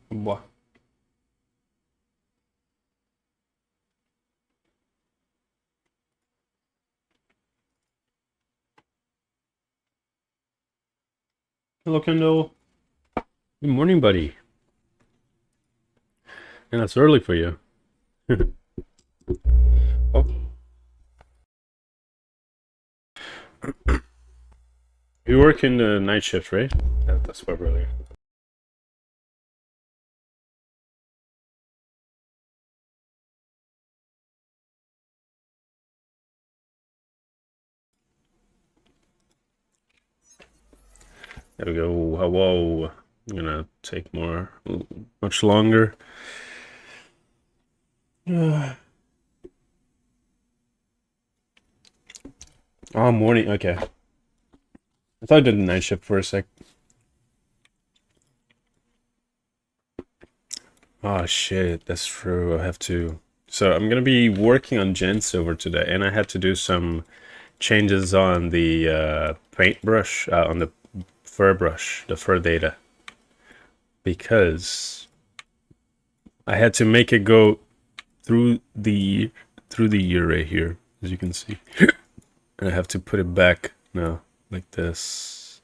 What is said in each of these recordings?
Boa. Hello, Kendall. Good morning, buddy. And that's early for you. Oh, you work in the night shift, right? That's why earlier. There we go. Hello. I'm gonna take much longer. Oh, morning. Okay. I thought I did the night shift for a sec. Oh, shit. That's true. I have to. So I'm gonna be working on GenSilver today, and I had to do some changes on the paintbrush, on the fur brush, the fur data, because I had to make it go through the year right here, as you can see. And I have to put it back now, like this.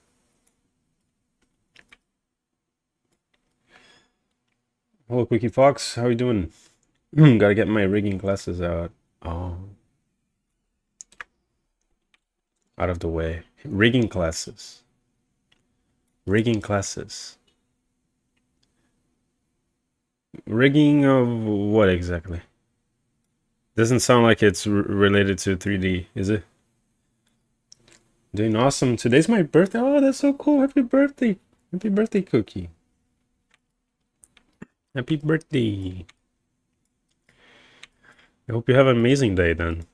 Hello, Quickie Fox. How are you doing? Gotta get my rigging classes out. Oh, out of the way. Rigging classes. Rigging classes. Rigging of what exactly? Doesn't sound like it's related to 3D, is it? Doing awesome. Today's my birthday. Oh, that's so cool. Happy birthday. Happy birthday, Cookie. Happy birthday. I hope you have an amazing day then.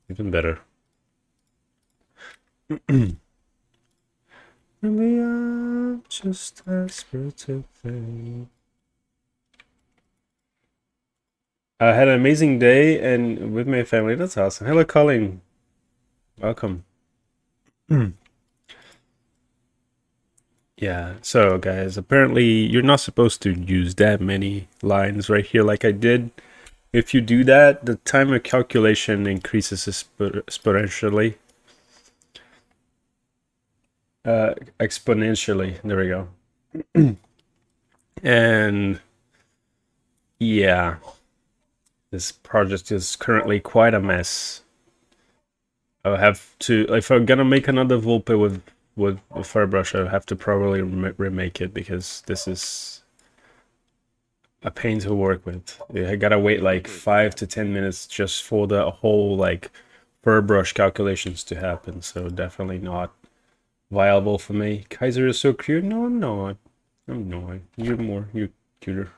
Even better. Maybe I'm just desperate to think. I had an amazing day and with my family. That's awesome. Hello, Colin. Welcome. Yeah, so guys, apparently you're not supposed to use that many lines right here like I did. If you do that, the time of calculation increases exponentially. Exponentially. There we go. And yeah, this project is currently quite a mess. I'll have to, if I'm gonna make another Volpe with a Firebrush, I'll have to probably remake it because this is a pain to work with. I gotta wait like 5 to 10 minutes just for the whole like Firebrush calculations to happen. So definitely not viable for me. Kaiser is so cute. No, I'm not. I'm not. You're cuter.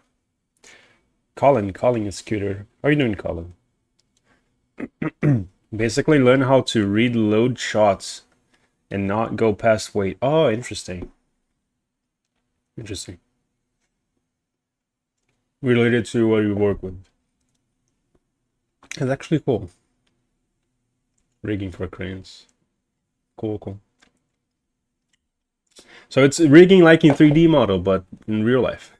Colin is cuter. How are you doing, Colin? Basically, learn how to read load shots and not go past weight. Oh, interesting. Interesting. Related to what you work with. It's actually cool. Rigging for cranes. Cool, cool. So it's rigging like in 3D model, but in real life.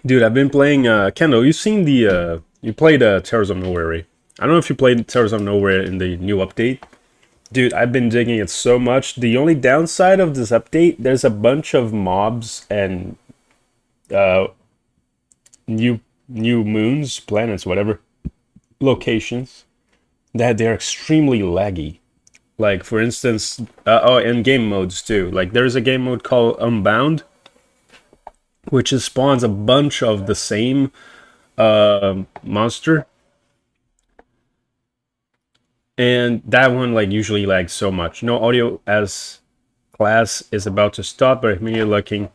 Dude, I've been playing Kendall, you've seen the you played Terrors of Nowhere, right? I don't know if you played Terrors of Nowhere in the new update. Dude, I've been digging it so much. The only downside of this update, there's a bunch of mobs and uh new moons, planets, whatever, locations that they're extremely laggy. Like for instance, oh, and game modes too. Like there's a game mode called Unbound, which is spawns a bunch of the same monster, and that one like usually lags so much. No audio as class is about to stop, but me looking.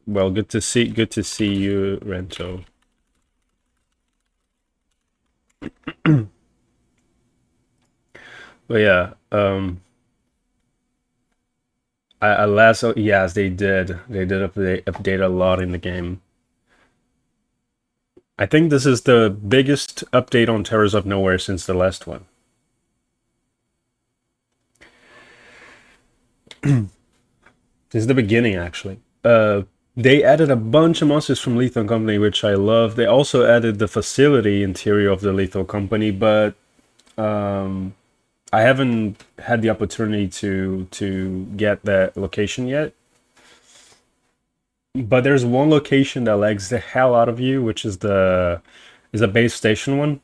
Well, good to see you, Rento. But yeah, I last yes they did update a lot in the game. I think this is the biggest update on Terrors of Nowhere since the last one. This is the beginning, actually. They added a bunch of monsters from Lethal Company, which I love. They also added the facility interior of the Lethal Company, but I haven't had the opportunity to get that location yet. But there's one location that lags the hell out of you, which is a base station one.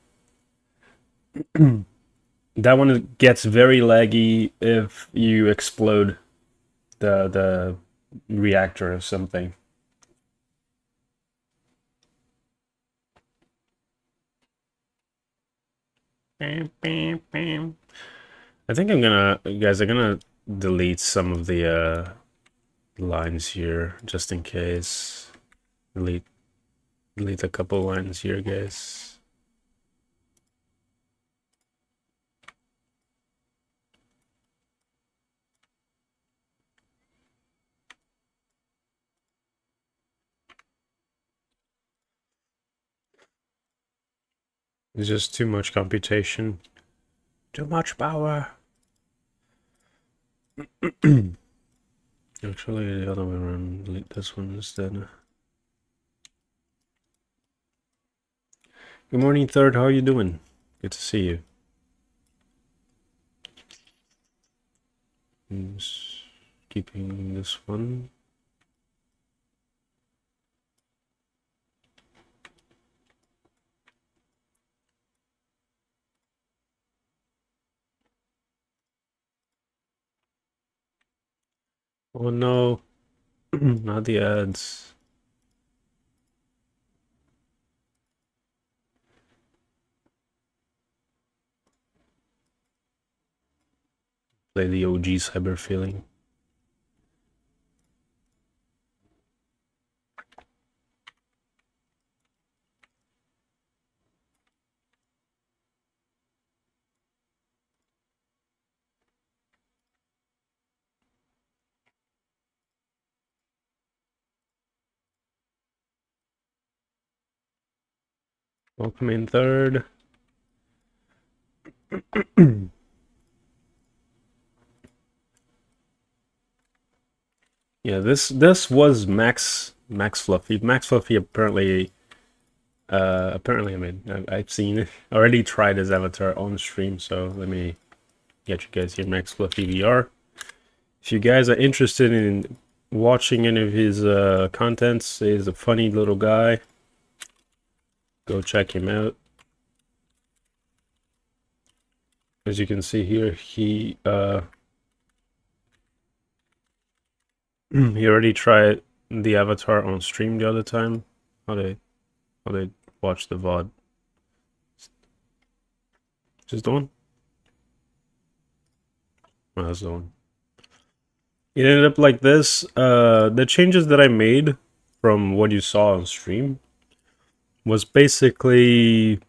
That one gets very laggy if you explode the reactor or something. Bam, bam, bam. I think I'm gonna delete some of the lines here just in case. Delete delete a couple lines here, guys. It's just too much computation. Too much power. Actually, the other way around. Delete this one instead. Good morning, Third. How are you doing? Good to see you. Just keeping this one. Oh no, not the ads. Play the OG cyber feeling. Welcome in, Third. Yeah, this was Max Fluffy. Max Fluffy apparently I mean I've seen it. Already tried his avatar on stream, so let me get you guys here. Max Fluffy VR. If you guys are interested in watching any of his contents, he's a funny little guy. Go check him out. As you can see here, he already tried the avatar on stream the other time. How they watch the VOD. Just the one? Oh, that's the one. It ended up like this. The changes that I made from what you saw on stream was basically, of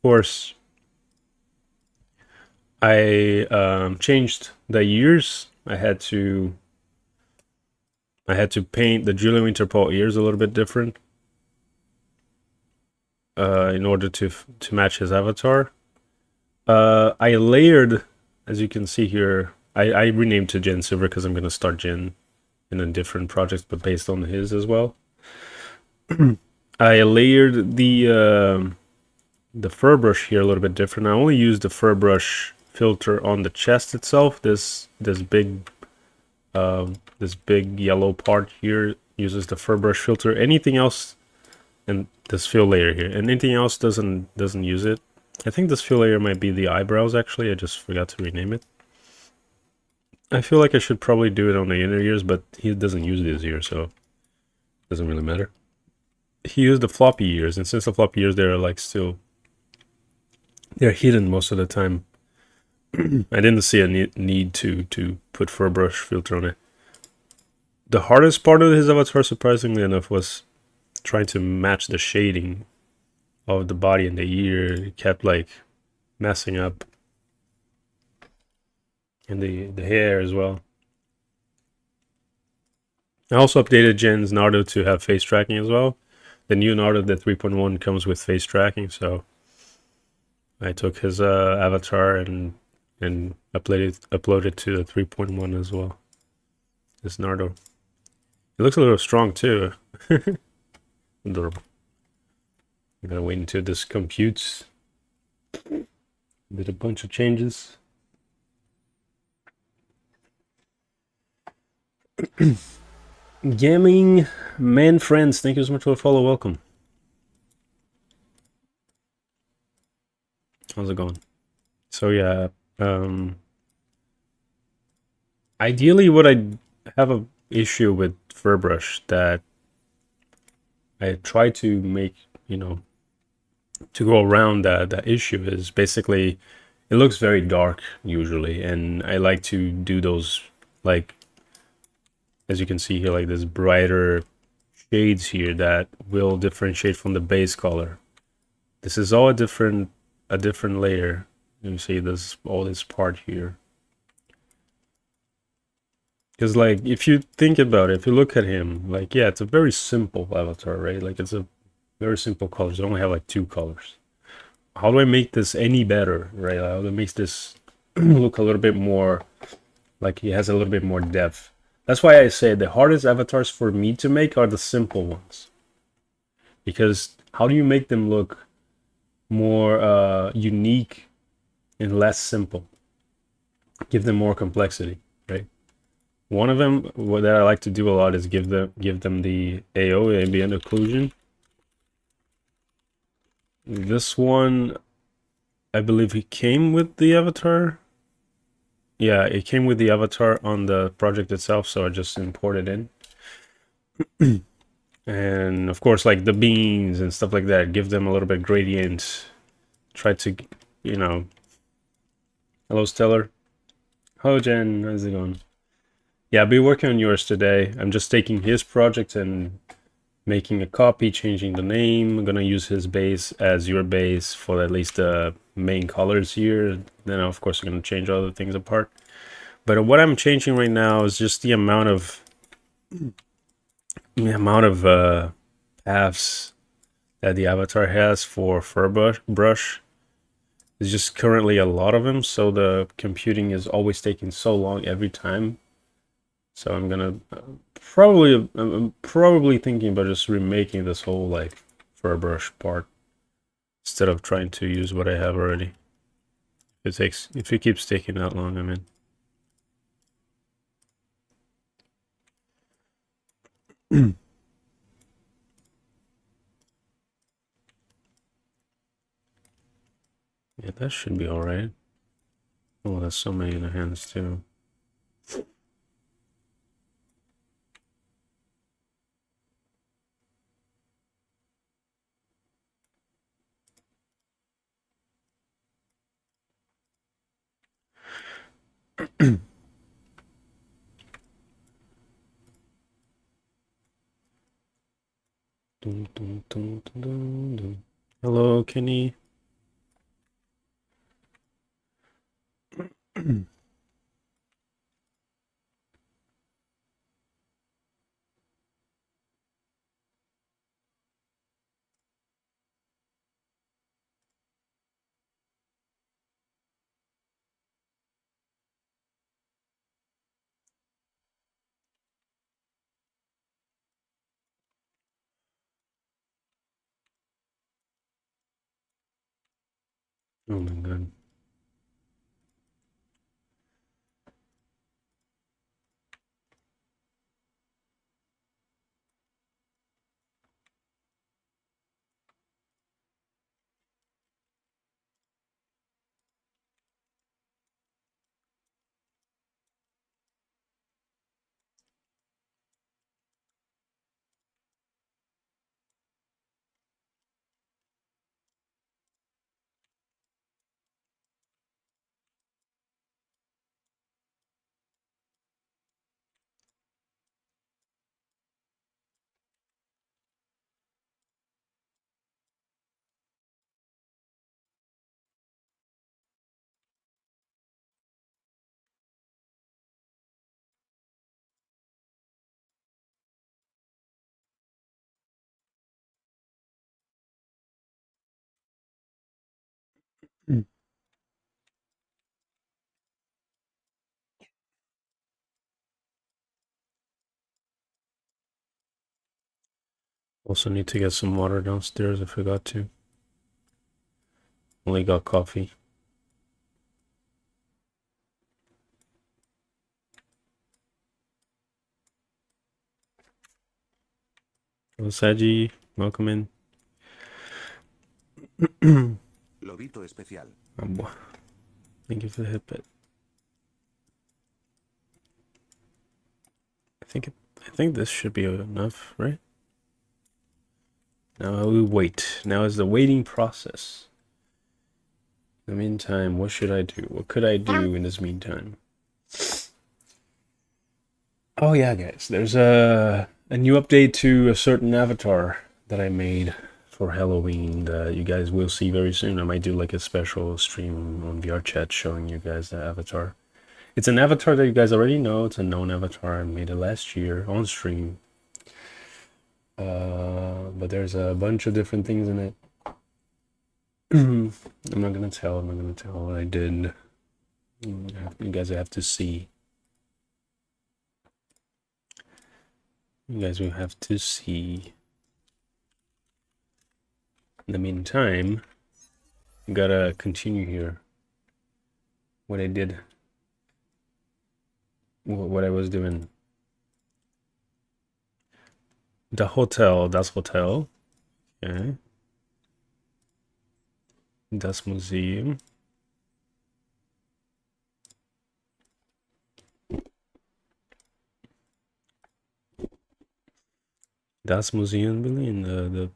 course, I changed the years. I had to paint the Julian Winterpole ears a little bit different in order to match his avatar. I layered, as you can see here, I renamed to Gen Silver because I'm gonna start Gen in a different project, but based on his as well. I layered the fur brush here a little bit different. I only used the fur brush filter on the chest itself. This big yellow part here uses the fur brush filter. Anything else, and this fill layer here, anything else doesn't use it. I think this fill layer might be the eyebrows. Actually, I just forgot to rename it. I feel like I should probably do it on the inner ears, but he doesn't use these ears, so it doesn't really matter. He used the floppy ears, and since the floppy ears, they're like still, they're hidden most of the time. I didn't see a need to put fur brush filter on it. The hardest part of his avatar, surprisingly enough, was trying to match the shading of the body and the ear. It kept like messing up, and the hair as well. I also updated Gen's Naruto to have face tracking as well. The new Naruto, the 3.1, comes with face tracking, so I took his avatar and uploaded to the 3.1 as well. This Naruto. It looks a little strong too. Adorable. I'm gonna wait until this computes. Did a bunch of changes. Gaming man friends, thank you so much for the follow. Welcome. How's it going? So yeah, ideally what I have a issue with Furbrush that I try to make, to go around that issue is basically it looks very dark usually, and I like to do those, like, as you can see here, like this brighter shades here that will differentiate from the base color. This is all a different layer. You see this, all this part here. Because, like, if you think about it, if you look at him, like, yeah, it's a very simple avatar, right? Like, it's a very simple colors. I only have like 2 colors. How do I make this any better, right? How do I make this look a little bit more like he has a little bit more depth? That's why I say the hardest avatars for me to make are the simple ones. Because how do you make them look more unique and less simple? Give them more complexity, right? One of them that I like to do a lot is give them the AO, ambient occlusion. This one, I believe he came with the avatar. Yeah, it came with the avatar on the project itself, so I just imported in. And of course, like the beans and stuff like that, give them a little bit gradient. Try to, you know. Hello, Stellar. Hello, Jen. How's it going? Yeah, I'll be working on yours today. I'm just taking his project and making a copy, changing the name. I'm gonna use his base as your base for at least the main colors here. Then of course I'm gonna change other things apart. But what I'm changing right now is just the amount of paths that the avatar has for fur brush. There's just currently a lot of them, so the computing is always taking so long every time. So I'm gonna I'm probably thinking about just remaking this whole like fur brush part instead of trying to use what I have already. If it keeps taking that long, I mean. Yeah, that should be alright. Oh, there's so many in the hands too. Dun, dun, dun, dun, dun, dun. Hello, Kenny. Oh my god. Also need to get some water downstairs. I forgot to. Only got coffee. Hello, Saji. Welcome in. Lobito especial. Thank you for the hit bit. I think this should be enough, right? Now we wait. Now is the waiting process. In the meantime, what should I do? What could I do in this meantime? Oh yeah, guys, there's a new update to a certain avatar that I made for Halloween that you guys will see very soon. I might do like a special stream on VR chat showing you guys the avatar. It's an avatar that you guys already know. It's a known avatar. I made it last year on stream. But there's a bunch of different things in it. I'm not gonna tell what I did. You guys have to see. You guys will have to see. In the meantime, you gotta continue here. What I did. What I was doing. Das Hotel. Okay. Das Museum. Das Museum Berlin.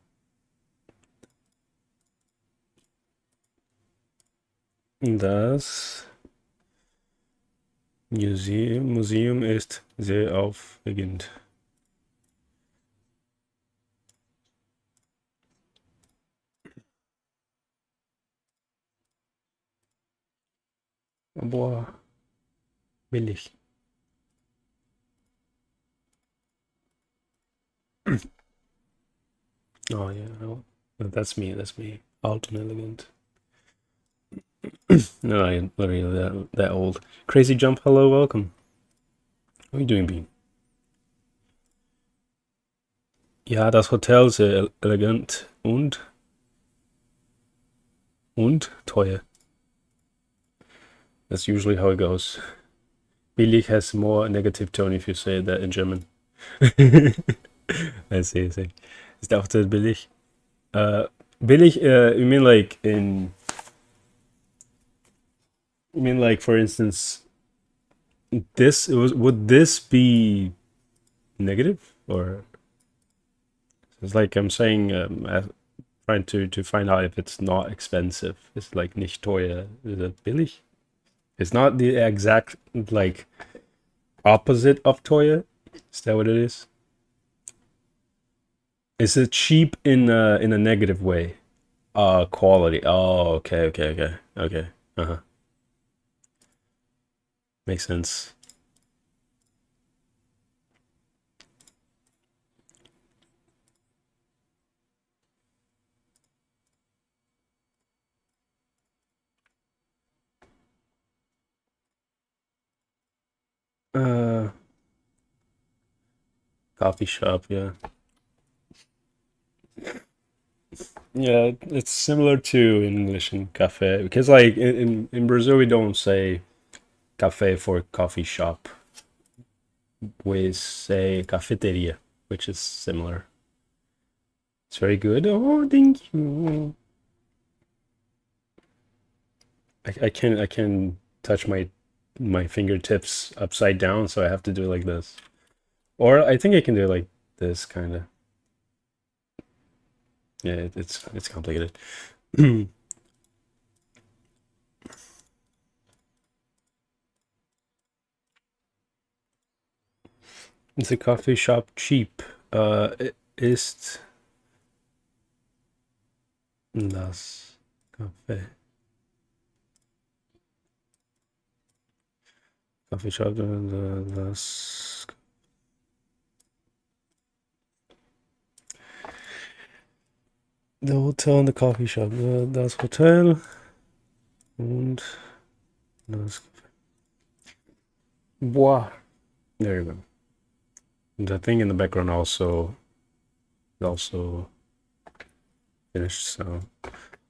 Das Museum ist sehr aufregend. Boah, billig. Oh yeah, no, that's me. Alt and elegant. No, I ain't literally that old. Crazy Jump, hello, welcome. What are you doing, Bean? Ja, das Hotel sehr elegant und teuer. That's usually how it goes. Billig has more negative tone if you say that in German. I see. Ist der Auftritt billig? Billig, you mean like in... You mean like, for instance, would this be negative? Or... It's like I'm saying, trying to find out if it's not expensive. It's like nicht teuer. Is it billig? It's not the exact like opposite of Toya. Is that what it is? Is it cheap in a negative way? Quality. Oh, okay. Uh-huh. Makes sense. Uh, Coffee shop, yeah. Yeah, it's similar to English and cafe because like in Brazil we don't say cafe for coffee shop. We say cafeteria, which is similar. It's very good. Oh, thank you. I can touch my fingertips upside down, so I have to do it like this. Or I think I can do it like this kind of. Yeah, it's complicated. Is a coffee shop cheap? Ist das Café? Coffee shop, das the hotel and the coffee shop, das Hotel und das. Boah. There you go. The thing in the background also finished. So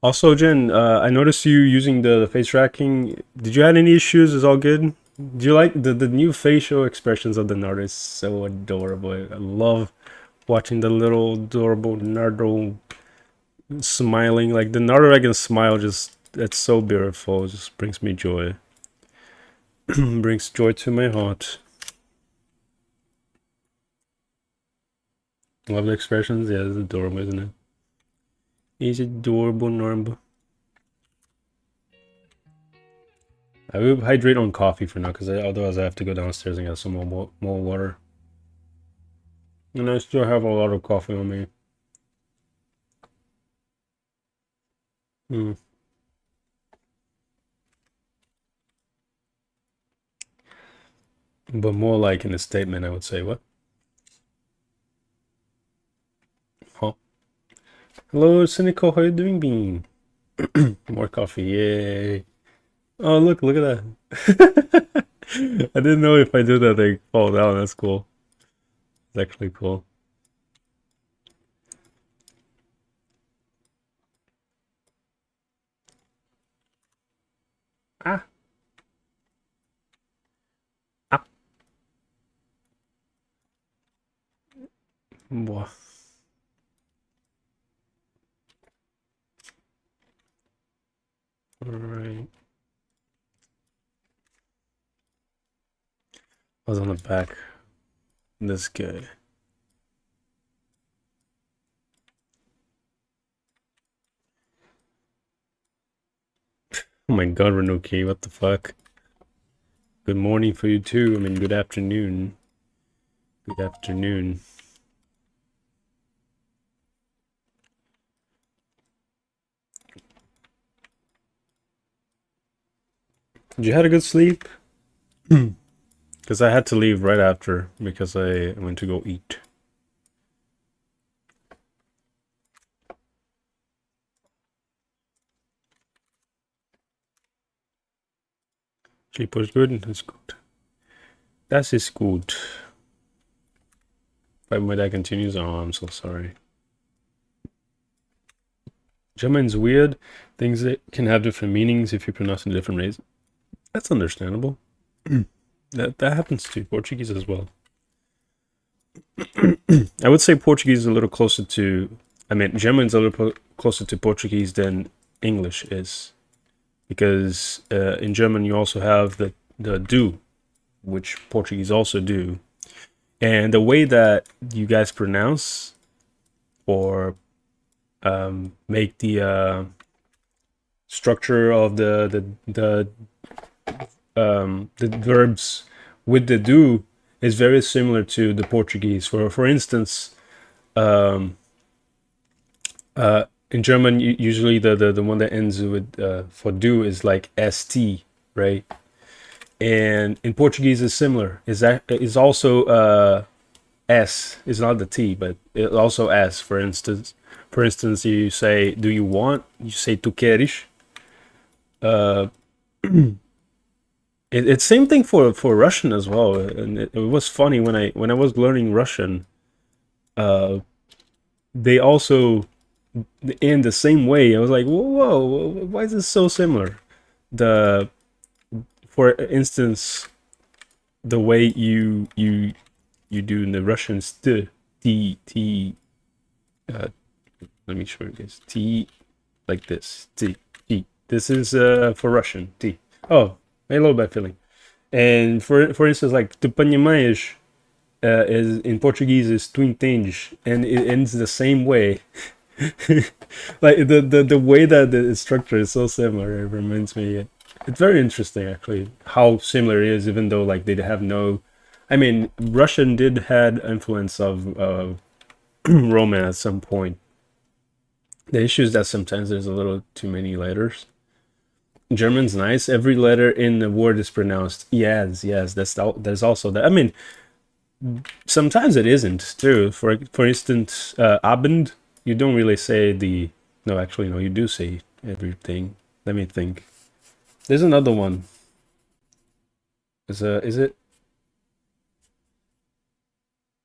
also, Jen, I noticed you using the face tracking. Did you have any issues? Is all good? Do you like the new facial expressions of the Naruto? Is so adorable. I love watching the little adorable Naruto smiling. Like the Naruto Dragon smile, just it's so beautiful. It just brings me joy. Brings joy to my heart. Love the expressions. Yeah, it's adorable, isn't it? He's adorable, Naramba. I will hydrate on coffee for now, because otherwise I have to go downstairs and get some more water. And I still have a lot of coffee on me. Mm. But more like in a statement, I would say, what? Huh? Hello, Cynical, how you doing, Bean? More coffee, yay. Oh, look at that. I didn't know if I do that, they fall down. That's cool. It's actually cool. Ah. Ah. Boah. Alright. I was on the back. This guy. Oh my god, Renuki, what the fuck? Good morning for you too. I mean, good afternoon. Good afternoon. Did you had a good sleep? Because I had to leave right after because I went to go eat. Sleep was good. That's good. That is good. But my dad continues. Oh, I'm so sorry. German's weird. Things that can have different meanings if you pronounce in different ways. That's understandable. That happens to Portuguese as well. I would say Portuguese is a little closer to. I mean, German's a little closer to Portuguese than English is, because in German you also have the do, which Portuguese also do, and the way that you guys pronounce or make the structure of the the verbs with the do is very similar to the Portuguese. For instance, um, in German, usually the one that ends with for do is like st, right? And in Portuguese is similar. Is also s. Is not the t, but it also s. For instance, you say do you want? You say tu queres. Uh, it's same thing for Russian as well. And it was funny when I was learning Russian. Uh, they also in the same way. I was like, whoa, why is this so similar? The For instance, the way you do in the Russians t uh, let me show you this t like this t. This is for Russian t. Oh, hello, bad feeling. And for instance, like tu понимаешь is in Portuguese is tu entendes, and it ends the same way. Like the way that the structure is so similar, it reminds me. It's very interesting actually how similar it is, even though like they have no. I mean, Russian did had influence of Roman at some point. The issue is that sometimes there's a little too many letters. German's nice. Every letter in the word is pronounced yes, yes. There's also that. I mean, sometimes it isn't too. For instance, Abend, you don't really say the. No, actually, no. You do say everything. Let me think. There's another one. Is it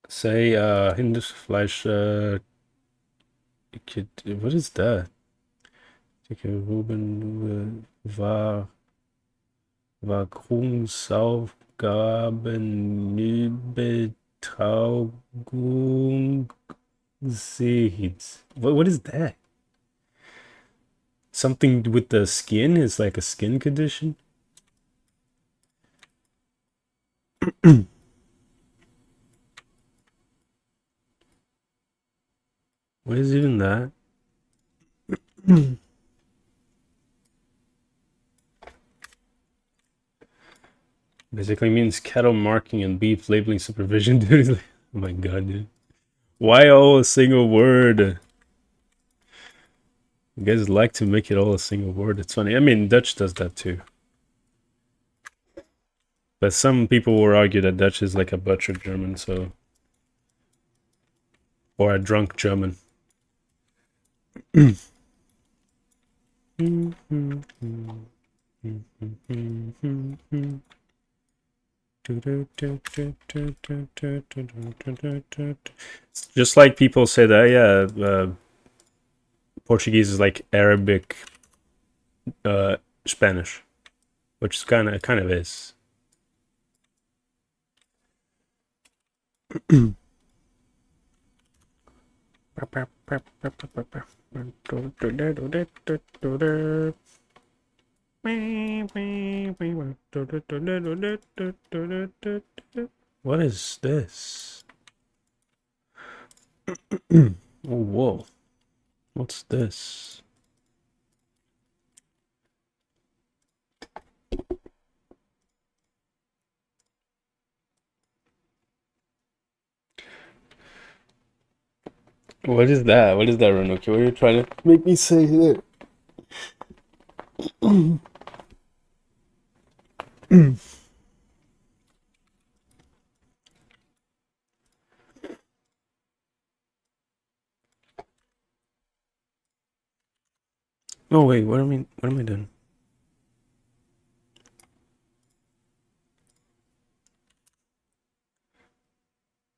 say Hindus what is that? Ruben war Grundaufgaben Übertragung sieht. What is that? Something with the skin is like a skin condition. What is even that? Basically means cattle marking and beef labeling supervision duties. Oh my god, dude. Why all a single word? You guys like to make it all a single word. It's funny. I mean, Dutch does that too. But some people will argue that Dutch is like a butchered German, so. Or a drunk German. It's just like people say that, yeah, Portuguese is like Arabic, Spanish, which is kind of is. What is this? Oh, whoa. What's this? What is that? What is that, Renuki? What are you trying to make me say here? Oh wait, what am I doing?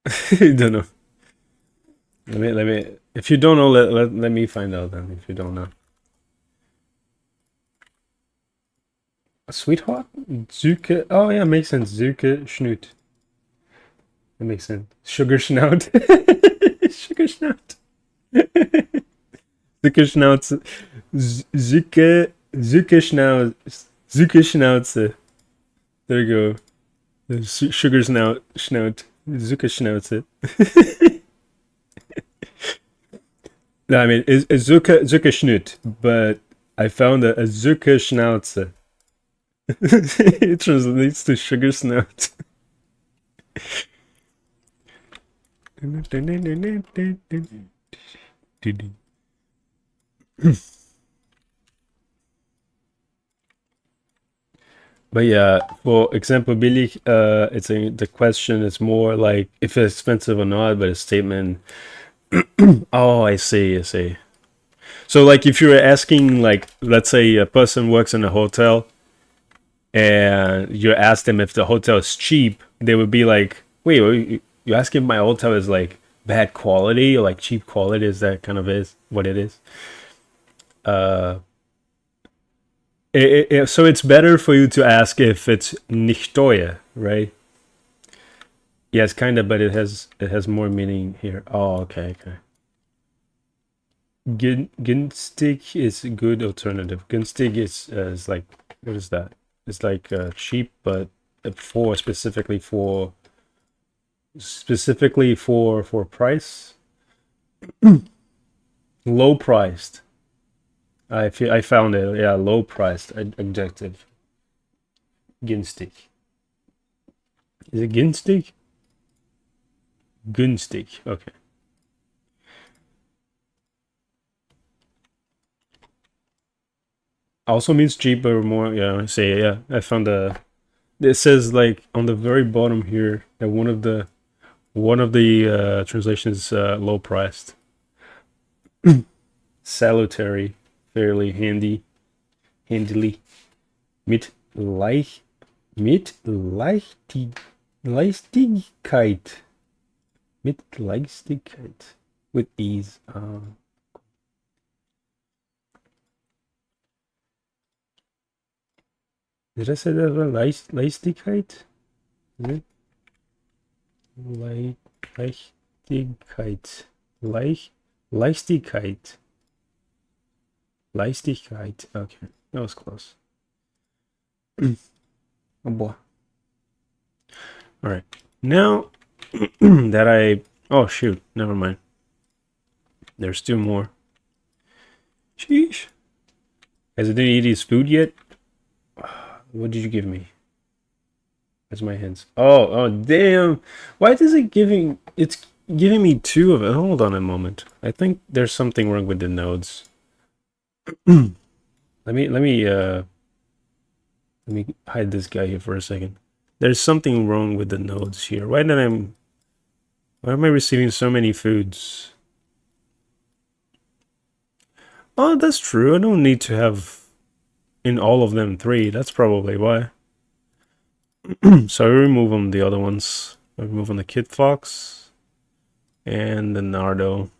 I don't know. Let me if you don't know, let me find out then if you don't know. A sweetheart? Zuke. Oh yeah, makes sense. Zuke Schnut. That makes sense. Sugar Schnaut. Sugar Schnaut. Zuke Schnauze. Zuke Schnauze. Zuke Schnauze. There you go. The sugar Schnaut. Zuke Schnauze. No, I mean, it's Zuke Schnut, but I found a Zuke Schnauze. It translates to sugar snout. But yeah, for example, Billy, the question is more like if it's expensive or not, but a statement. Oh, I see. So like if you're asking, like, let's say a person works in a hotel and you ask them if the hotel is cheap, they would be like, wait, you ask if my hotel is like bad quality or like cheap quality? Is that kind of is what it is? Uh, so it's better for you to ask if it's nicht teuer, right? Yes, kind of, but it has more meaning here. Oh, okay. Günstig is a good alternative. Günstig is like, what is that? It's like cheap, but for specifically for price, low priced. I found it. Yeah, low priced adjective. Günstig. Is it günstig? Günstig. Okay. Also means cheaper, more. Yeah. Say yeah. I found the. It says like on the very bottom here that one of the translations is low priced. Salutary, fairly handily. Mit leicht, mit Leichtigkeit. Mit Leichtigkeit. With ease. Did I say that one? Leichtigkeit? Is it? Leichtigkeit. Leichtigkeit. Leichtigkeit. Okay, that was close. Oh boy. All right. Now that oh shoot, never mind. There's two more. Sheesh. Has it didn't eat his food yet? What did you give me? That's my hints. Oh damn. Why is it giving it's giving me two of it? Hold on a moment. I think there's something wrong with the nodes. Let me hide this guy here for a second. There's something wrong with the nodes here. Why am I receiving so many foods? Oh, that's true. I don't need to have in all of them 3. That's probably why. So I remove them, the other ones. I remove on the Kid Fox and the Nardo.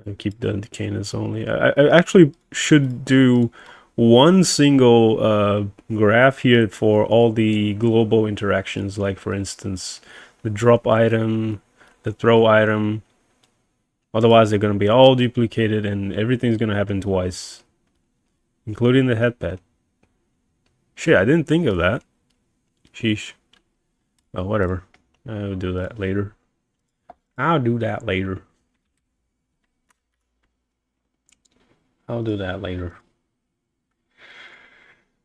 I keep the Canis only. I actually should do one single graph here for all the global interactions, like for instance the drop item, the throw item. Otherwise they're going to be all duplicated and everything's going to happen twice, including the head pet. Shit, I didn't think of that. Sheesh. Oh, whatever. I'll do that later. I'll do that later.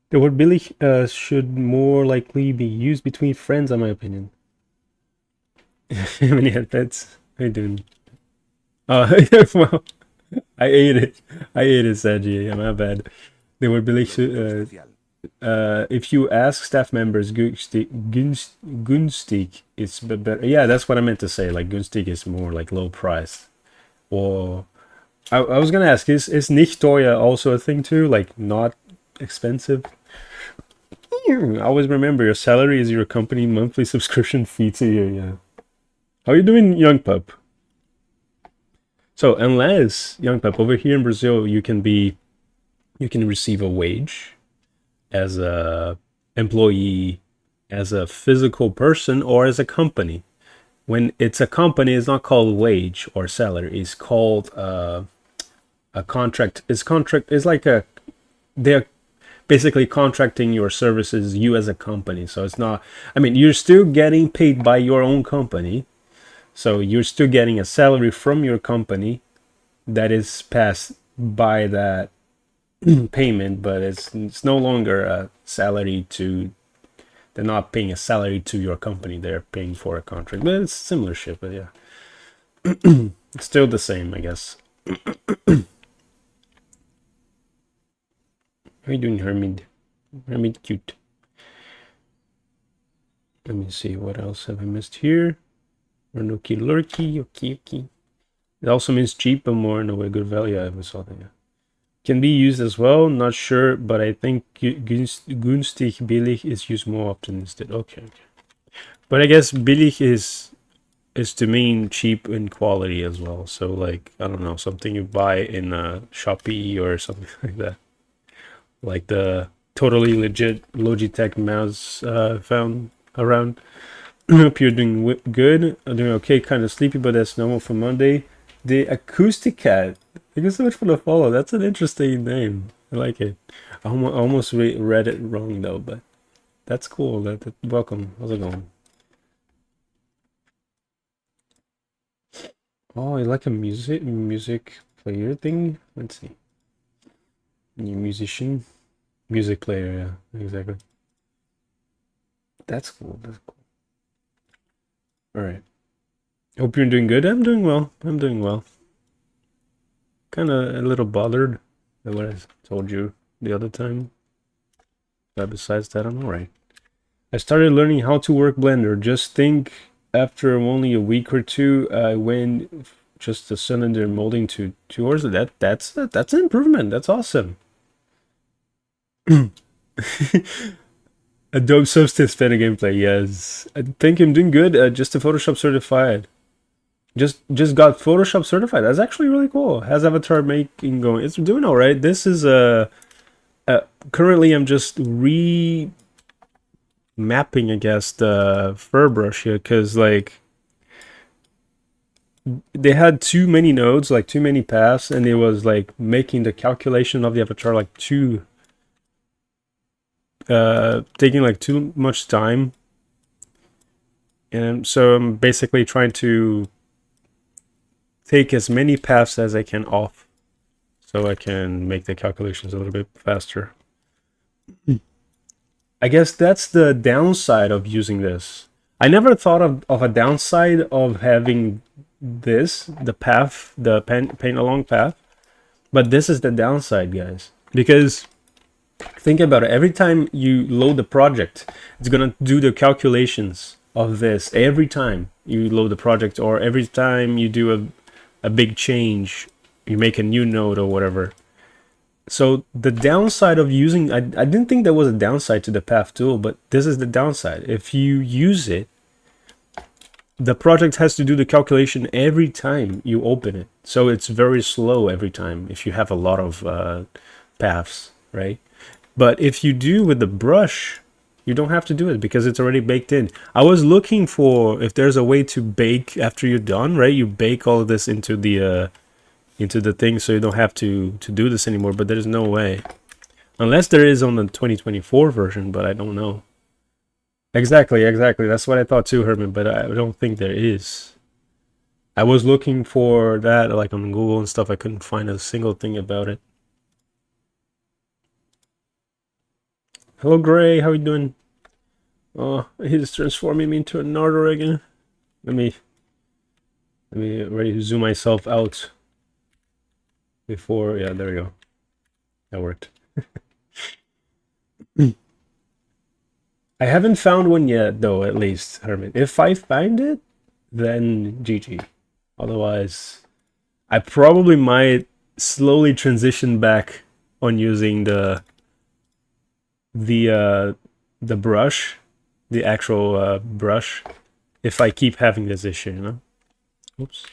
The word Billy should more likely be used between friends, in my opinion. How many head pets? How you doing? Well, I ate it, Sergi. Yeah, my bad. The word Billy should. Especial. If you ask staff members, günstig is better. Yeah, that's what I meant to say. Like günstig is more like low price. Or I was gonna ask, is nicht teuer also a thing too? Like not expensive? Always remember your salary is your company monthly subscription fee to you. Yeah. How you doing, young pup? So unless young pup over here in Brazil, you can receive a wage as a employee, as a physical person, or as a company. When it's a company, it's not called wage or salary. It's called a contract. It's like they're basically contracting your services, you as a company. So it's not. I mean, you're still getting paid by your own company. So you're still getting a salary from your company that is passed by that payment, but it's no longer a salary to. They're not paying a salary to your company. They're paying for a contract, but it's similar shit. But yeah, it's still the same, I guess. How you doing, Hermid? Hermid, cute. Let me see, what else have I missed here? Renoki Lurky, okay. It also means cheap, but more in a way good value. I saw that. Yeah. Can be used as well, not sure, but I think günstig, billig is used more often instead. Okay. But I guess billig is to mean cheap in quality as well. So like, I don't know, something you buy in Shopee or something like that. Like the totally legit Logitech mouse found around. Hope you're doing good. I'm doing okay, kind of sleepy, but that's normal for Monday. The Acoustic Cat. Thank you so much for the follow. That's an interesting name. I like it. I almost read it wrong though, but that's cool. Welcome. How's it going? Oh, you like a music player thing? Let's see. New musician, music player. Yeah, exactly. That's cool. That's cool. All right. Hope you're doing good. I'm doing well. I'm doing well. Kind of a little bothered by what I told you the other time. But besides that, I'm alright. I started learning how to work Blender. Just think, after only a week or two, I went just a cylinder molding to 2 hours. That's an improvement. That's awesome. Adobe Substance Pen gameplay. Yes, I think I'm doing good. Just a Photoshop certified. Just got Photoshop certified. That's actually really cool. Has avatar making going. It's doing all right. This is currently I'm just remapping, I guess, the fur brush here because like they had too many nodes, like too many paths, and it was like making the calculation of the avatar like too taking like too much time. And so I'm basically trying to take as many paths as I can off so I can make the calculations a little bit faster. I guess that's the downside of using this. I never thought of a downside of having this, the path, the paint along path, but this is the downside, guys. Because think about it, every time you load the project, it's gonna do the calculations of this every time you load the project, or every time you do a big change, you make a new node or whatever. So the downside of using, I didn't think there was a downside to the path tool, but this is the downside. If you use it, the project has to do the calculation every time you open it. So it's very slow every time if you have a lot of paths, right? But if you do with the brush, you don't have to do it because it's already baked in. I was looking for if there's a way to bake after you're done, right? You bake all of this into the thing so you don't have to do this anymore, but there's no way. Unless there is on the 2024 version, but I don't know. Exactly. That's what I thought too, Herman, but I don't think there is. I was looking for that like on Google and stuff. I couldn't find a single thing about it. Hello, Gray. How you doing? Oh, he's transforming me into an Nardo again. Let me ready to zoom myself out before. Yeah, there we go. That worked. I haven't found one yet, though. At least, Herman. If I find it, then GG. Otherwise, I probably might slowly transition back on using the brush, the actual brush, if I keep having this issue, you know? Oops.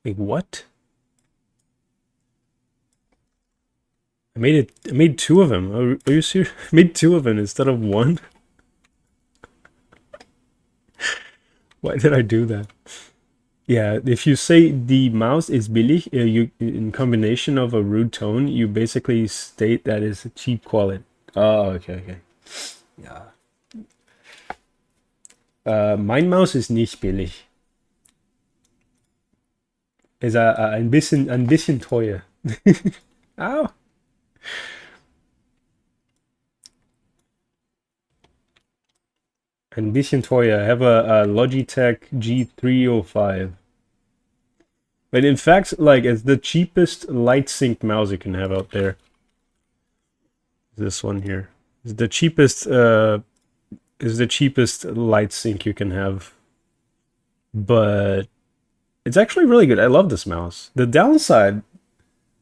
Wait, what? I made two of them. Are you serious? I made two of them instead of one? Why did I do that? Yeah, if you say the mouse is billig, you in combination of a rude tone, you basically state that it's a cheap quality. Oh, okay. Yeah. Mein Maus ist nicht billig. Ist ein bisschen teuer. Au. Ein bisschen teuer. I have a Logitech G305. But in fact, like, it's the cheapest light sync mouse you can have out there. This one here. It's the cheapest light sync you can have. But it's actually really good. I love this mouse. The downside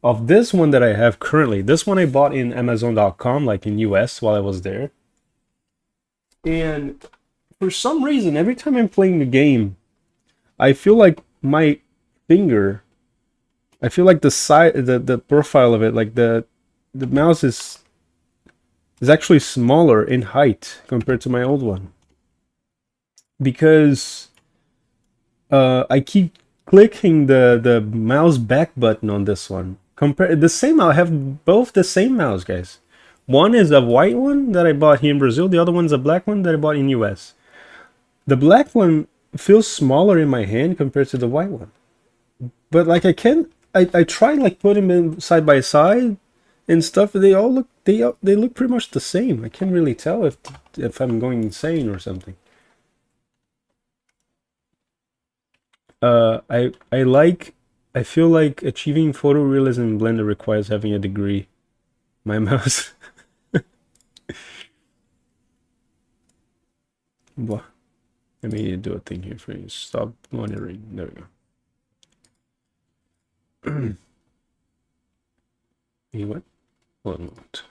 of this one that I have currently, this one I bought in Amazon.com, like in US while I was there. And for some reason, every time I'm playing the game, I feel like my finger, I feel like the side, the profile of it, like the mouse is actually smaller in height compared to my old one. Because I keep clicking the mouse back button on this one. I have both the same mouse, guys. One is a white one that I bought here in Brazil. The other one's a black one that I bought in US. The black one feels smaller in my hand compared to the white one. But like I tried like putting them side by side and stuff. They look pretty much the same. I can't really tell if I'm going insane or something. I feel like achieving photorealism in Blender requires having a degree. My mouse. Let me do a thing here for you. Stop monitoring. There we go. You what? Hold on a moment.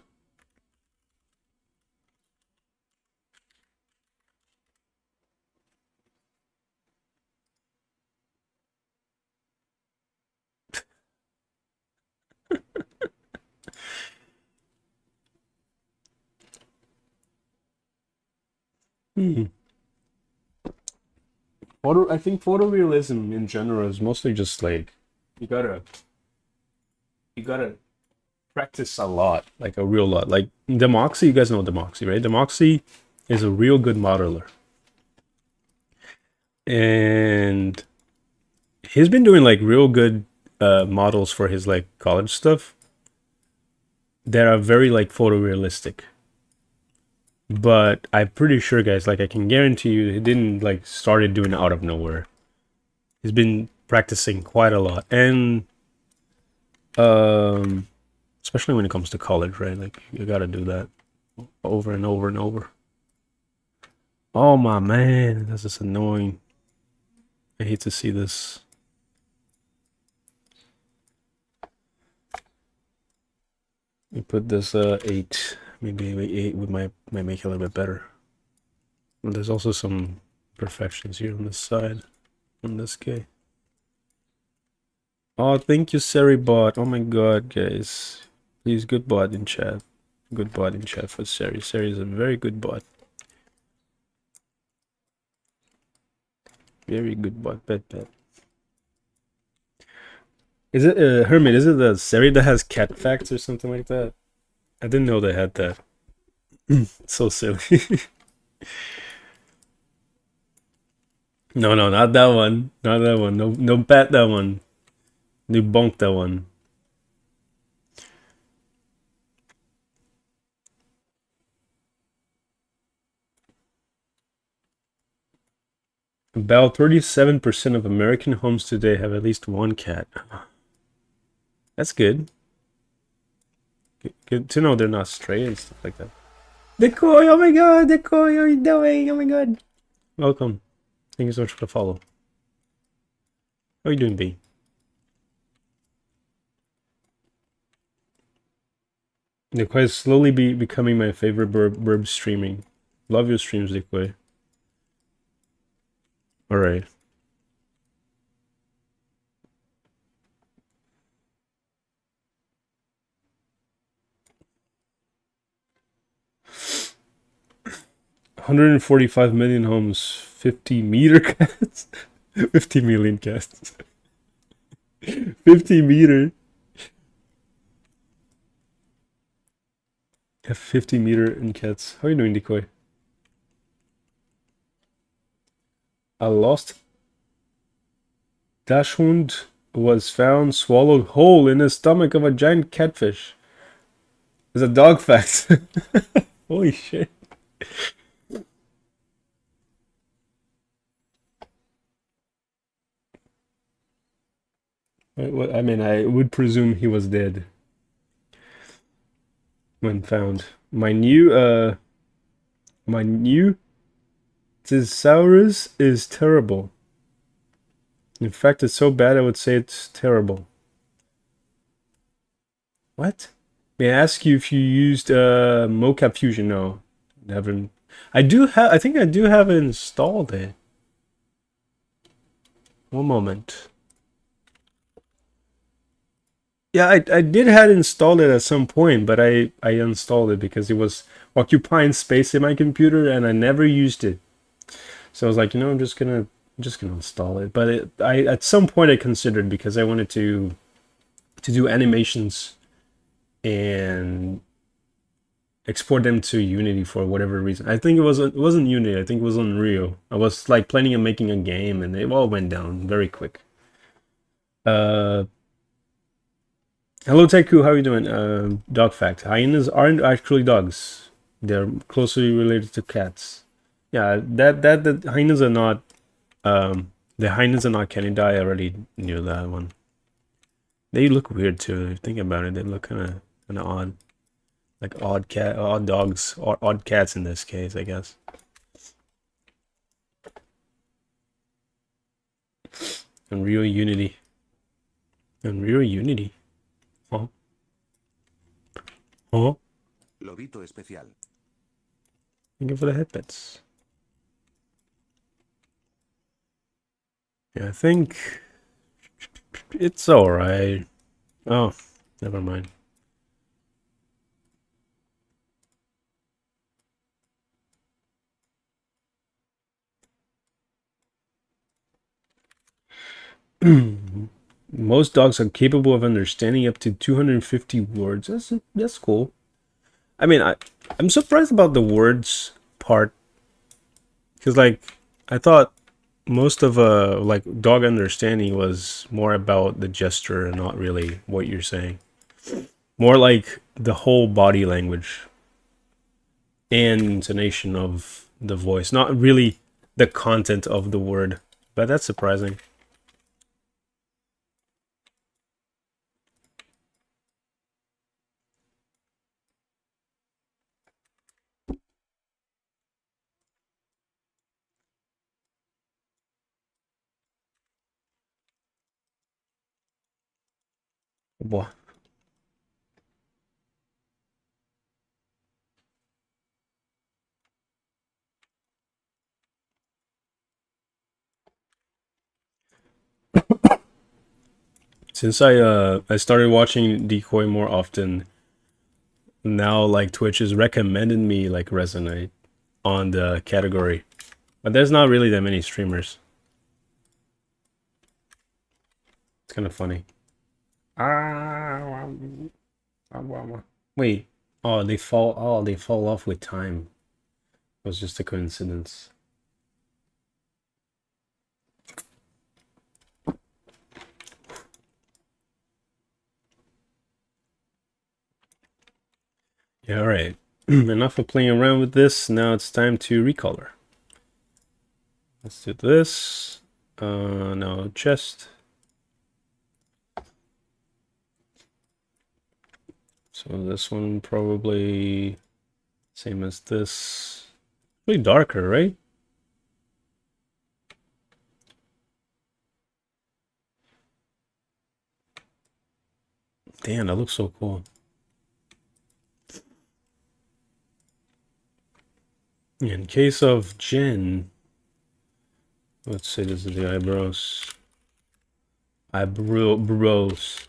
I think photorealism in general is mostly just like you gotta practice a lot, like a real lot. Like Demoxy, you guys know Demoxy, right? Demoxy is a real good modeler. And he's been doing like real good models for his like college stuff that are very like photorealistic. But I'm pretty sure, guys, like I can guarantee you, he didn't like started doing it out of nowhere. He's been practicing quite a lot, and especially when it comes to college, right? Like you gotta do that over and over and over. Oh my man, this is annoying. I hate to see this. We put this 8. Maybe 8 might make it a little bit better. And there's also some perfections here on this side, on this guy. Oh, thank you, Seribot. Oh my god, guys. Please, good bot in chat. Good bot in chat for Seri. Seri is a very good bot. Very good bot. Bet. Is it, Hermit, is it the Seri that has cat facts or something like that? I didn't know they had that. So silly. No, not that one. Not that one. No, bet that one. You bonk that one. About 37% of American homes today have at least one cat. That's good. Good to know they're not stray and stuff like that. Decoy, oh my god, Decoy, how are you doing? Oh my god. Welcome. Thank you so much for the follow. How are you doing, B? Decoy is slowly becoming my favorite burb streaming. Love your streams, Decoy. Alright. $145 million homes, 50 meter cats. 50 million cats. 50 meter. Have 50 meter in cats. How are you doing, Decoy? I lost Dashhund was found swallowed whole in the stomach of a giant catfish. It's a dog fact. Holy shit. I mean, I would presume he was dead when found. My new thesaurus is terrible. In fact, it's so bad I would say it's terrible. What? May I ask you if you used Mocap Fusion? No, never. I do have. I think I do have it installed. It. One moment. Yeah, I did had installed it at some point, but I uninstalled it because it was occupying space in my computer and I never used it. So I was like, I'm just gonna install it. But I at some point I considered because I wanted to do animations and export them to Unity for whatever reason. I think it wasn't Unity. I think it was Unreal. I was like planning on making a game, and it all went down very quick. Uh, Hello Teku, how are you doing? Dog fact: hyenas aren't actually dogs. They're closely related to cats. Yeah, that the hyenas are not. The hyenas are not Canada. I already knew that one. They look weird too. If you think about it, they look kind of odd, like odd dogs, or odd cats in this case, I guess. Unreal Unity. Unreal Unity. Huh? Huh? Lobito especial. Thank you for the headbets. Yeah, I think it's alright. Oh, never mind. Most dogs are capable of understanding up to 250 words. That's cool. I mean, I'm surprised about the words part because like I thought most of like dog understanding was more about the gesture and not really what you're saying. More like the whole body language and intonation of the voice, not really the content of the word. But that's surprising. Boy. Since I started watching Decoy more often, now like Twitch is recommending me like Resonate on the category. But there's not really that many streamers. It's kind of funny. Ah, wait. Oh, they fall off with time. It was just a coincidence. Yeah, all right. Enough of playing around with this. Now it's time to recolor. Let's do this. No, chest. So this one probably same as this. Really darker, right? Damn, that looks so cool. In case of Jin, let's say this is the eyebrows. Eyebrows.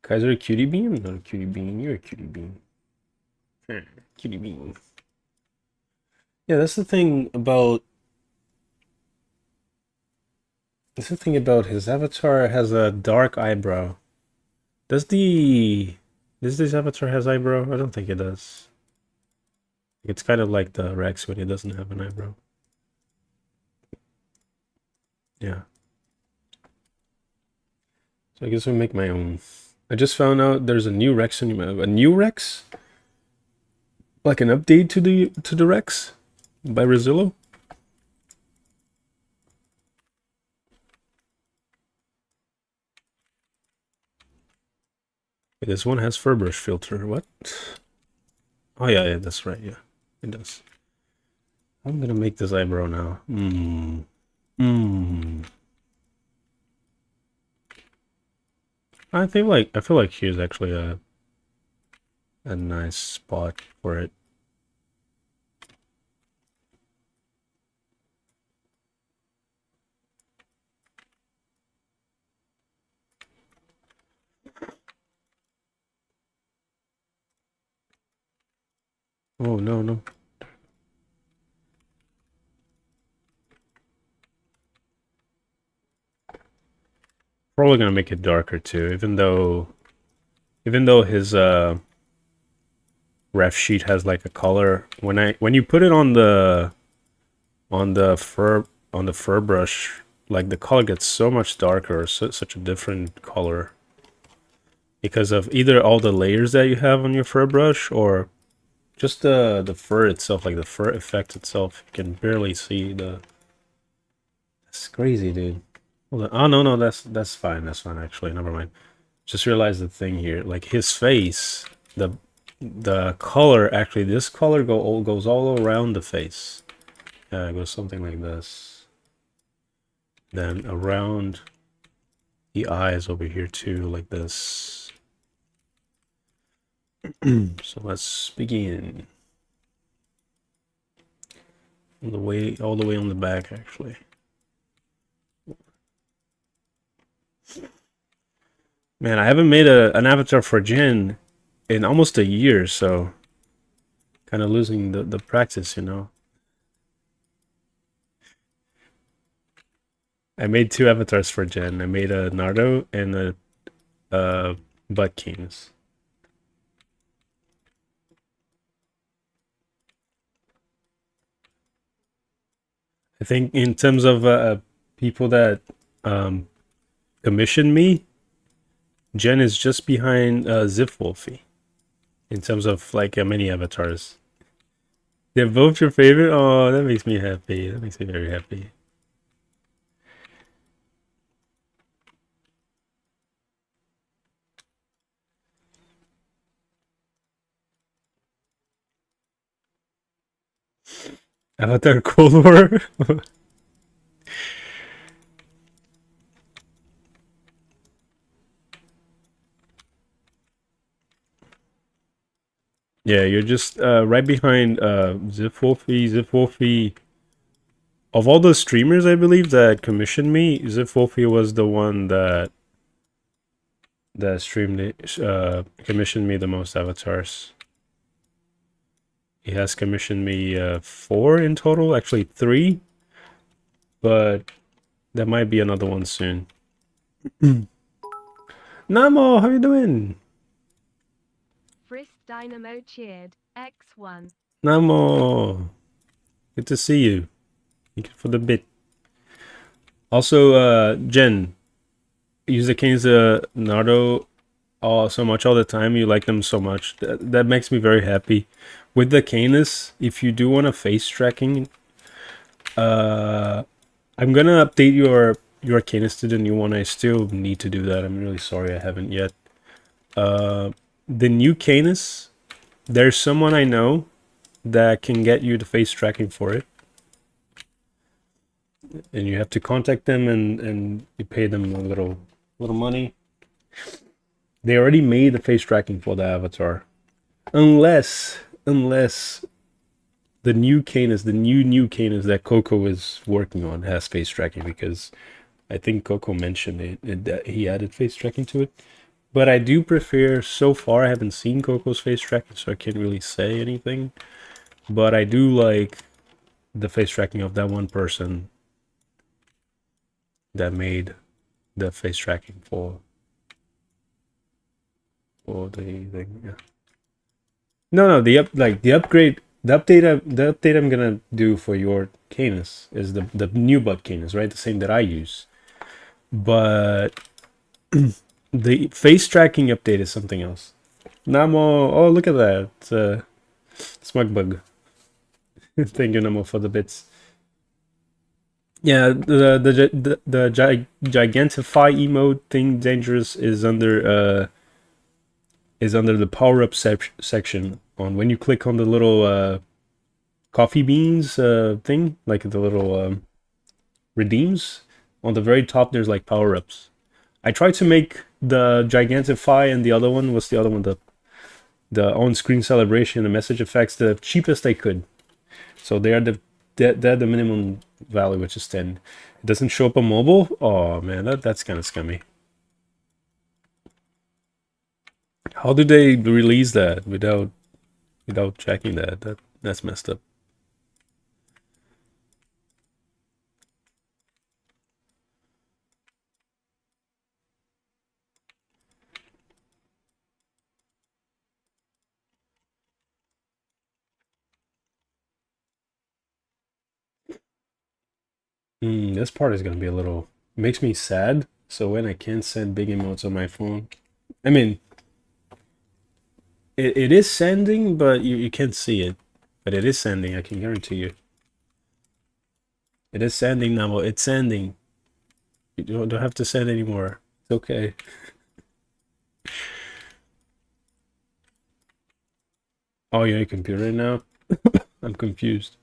Kaiser a cutie bean? Not a cutie bean. You're a cutie bean. Cutie bean. Yeah, that's the thing about. That's the thing about his avatar has a dark eyebrow. Does this avatar has eyebrow? I don't think it does. It's kind of like the Rex when he doesn't have an eyebrow. Yeah. So I guess we make my own. I just found out there's a new Rex in a new Rex, like an update to the Rex by Rezillo. This one has fur brush filter. What? Oh yeah, that's right. Yeah, it does. I'm gonna make this eyebrow now. I feel like here's actually a nice spot for it. Oh no. Probably gonna make it darker too, even though his ref sheet has like a color. When you put it on the fur brush, like the color gets so much darker, or such a different color, because of either all the layers that you have on your fur brush, or just the fur itself, like the fur effect itself. You can barely see the. That's crazy, dude. Hold on. Oh no, that's fine. That's fine actually. Never mind. Just realized the thing here. Like his face, the color actually. This color goes all around the face. Yeah, it goes something like this. Then around the eyes over here too, like this. So let's begin. All the way on the back actually. Man, I haven't made an avatar for Jen in almost a year, so kind of losing the practice, you know. I made 2 avatars for Jen. I made a Nardo and a Butt Kings. I think in terms of people that commission me, Jen is just behind Zipwolfie in terms of like many avatars. They're both your favorite? Oh, that makes me happy. That makes me very happy. Avatar Cold War? Yeah, you're just right behind Zipwolfie. Zipwolfie, of all the streamers, I believe, that commissioned me, Zipwolfie was the one that commissioned me the most avatars. He has commissioned me 4 in total, actually 3, but there might be another one soon. Namo, how you doing? Frisk Dynamo cheered. X1. Namo, good to see you. Thank you for the bit. Also, Jen, use the Canes Nardo so much all the time. You like them so much. That makes me very happy. With the Canis, if you do want a face tracking, I'm gonna update your Canis to the new one. I still need to do that. I'm really sorry I haven't yet. The new Canis, there's someone I know that can get you the face tracking for it. And you have to contact them and you pay them a little money. They already made the face tracking for the avatar. Unless the new Canis, the new Canis that Coco is working on has face tracking, because I think Coco mentioned it that he added face tracking to it. But I do prefer, so far I haven't seen Coco's face tracking, so I can't really say anything. But I do like the face tracking of that one person that made the face tracking for the thing. Yeah. No, the upgrade, the update I'm gonna do for your Canis is the new Butt Canis, right? The same that I use. But The face tracking update is something else. Namo, oh look at that, it's a smug bug. Thank you, Namo, for the bits. Yeah, the Gigantify emote thing, dangerous, is under the power up section. On when you click on the little coffee beans thing, like the little redeems, on the very top there's like power ups. I tried to make the Gigantify and the other one, what's the other one, the on-screen celebration, the message effects, the cheapest I could. So they're the minimum value, which is 10. It doesn't show up on mobile. Oh man, that's kind of scummy. How do they release that without checking that? That's messed up. This part is gonna be a little, makes me sad. So when I can't send big emotes on my phone, I mean, it is sending, but you can't see it. But it is sending, I can guarantee you. It is sending now. It's sending. You don't have to send anymore. It's okay. Oh, you're on your computer now? I'm confused.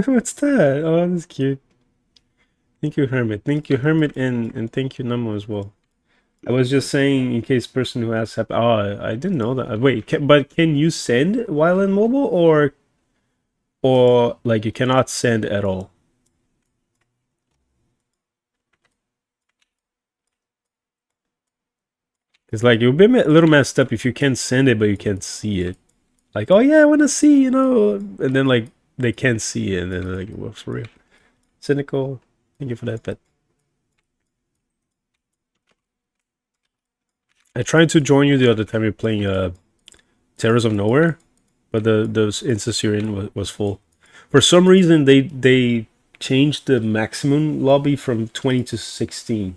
What's that? Oh, that's cute. Thank you, Hermit. Thank you, Hermit, and thank you, Namo, as well. I was just saying, in case person who asks, oh, I didn't know that. Wait, but can you send while in mobile, or like you cannot send at all? It's like you'll be a little messed up if you can't send it, but you can't see it. Like, oh yeah, I want to see, and then like they can't see it, and then like, well, for real. Cynical. Thank you for that, but I tried to join you the other time you're playing Terrors of Nowhere, but the Insta Syrian was full. For some reason, they changed the maximum lobby from 20 to 16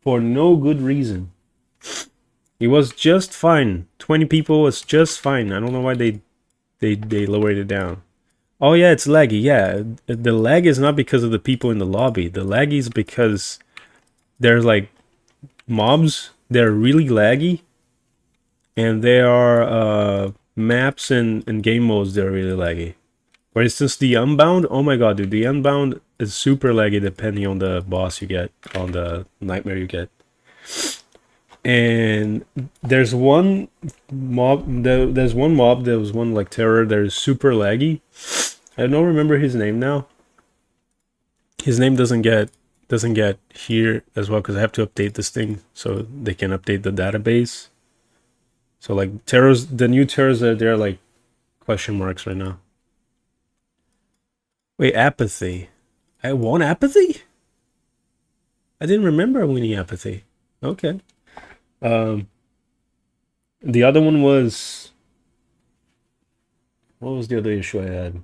for no good reason. It was just fine. 20 people was just fine. I don't know why they lowered it down. Oh yeah, it's laggy. Yeah, the lag is not because of the people in the lobby. The lag is because there's like mobs. They're really laggy, and there are maps and game modes that are really laggy. For instance, the Unbound. Oh my god, dude, the Unbound is super laggy depending on the boss you get, on the nightmare you get. And there's one mob. There's one mob. There was one like terror. That is super laggy. I don't remember his name now. His name doesn't get here as well because I have to update this thing so they can update the database. So like terrors, the new terrors, they're like question marks right now. Wait, apathy. I won apathy? I didn't remember winning apathy. Okay. The other one was, what was the other issue I had?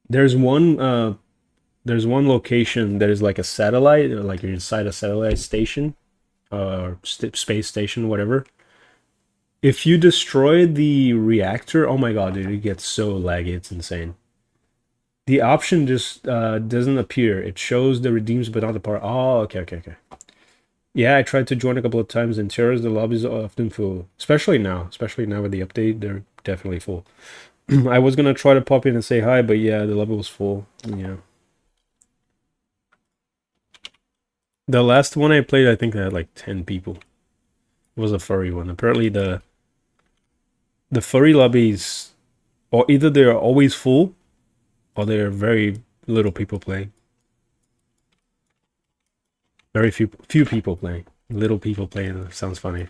There's one location that is like a satellite, like you're inside a satellite station, or space station, whatever. If you destroy the reactor, oh my god, dude, it gets so laggy, it's insane. The option just doesn't appear. It shows the redeems, but not the part. Oh, okay. Yeah, I tried to join a couple of times, and terrors, the lobbies are often full. Especially now with the update, they're definitely full. I was gonna try to pop in and say hi, but yeah, the lobby was full. Yeah. The last one I played, I think I had like 10 people. It was a furry one. Apparently the furry lobbies, or either they're always full, or there are very little people playing. Very few people playing. Little people playing. Sounds funny.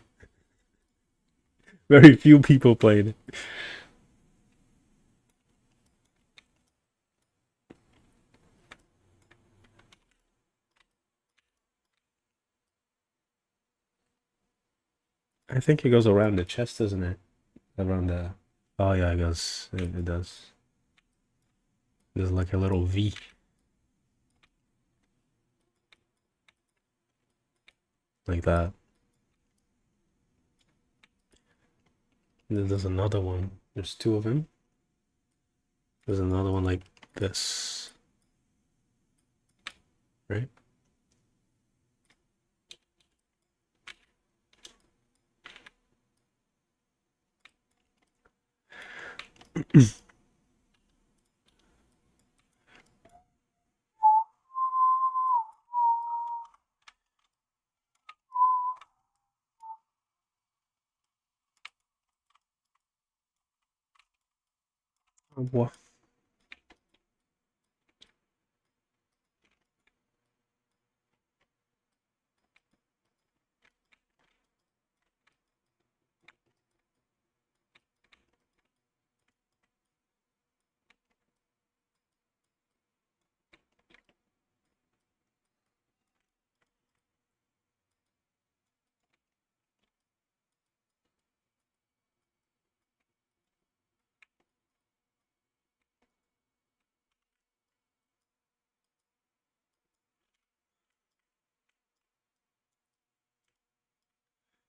Very few people playing. I think it goes around the chest, doesn't it? Around the... Oh yeah, it goes. It does. There's like a little V. Like that. And then there's another one. There's two of them. There's another one like this. Right? What?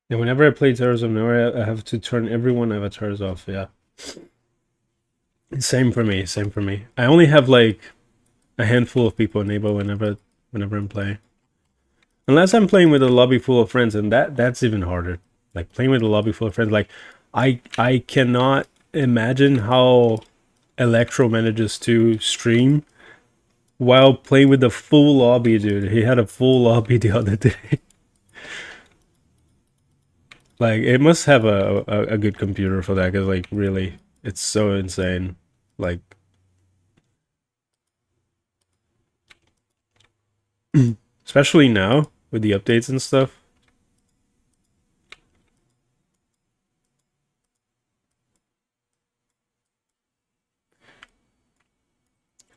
Yeah, whenever I play Terrors of Nowhere, I have to turn every one avatars off. Yeah. Same for me. Same for me. I only have like a handful of people enabled whenever I'm playing. Unless I'm playing with a lobby full of friends, and that's even harder. Like playing with a lobby full of friends, like I cannot imagine how Electro manages to stream while playing with the full lobby, dude. He had a full lobby the other day. Like it must have a good computer for that, because like really, it's so insane. Like especially now with the updates and stuff.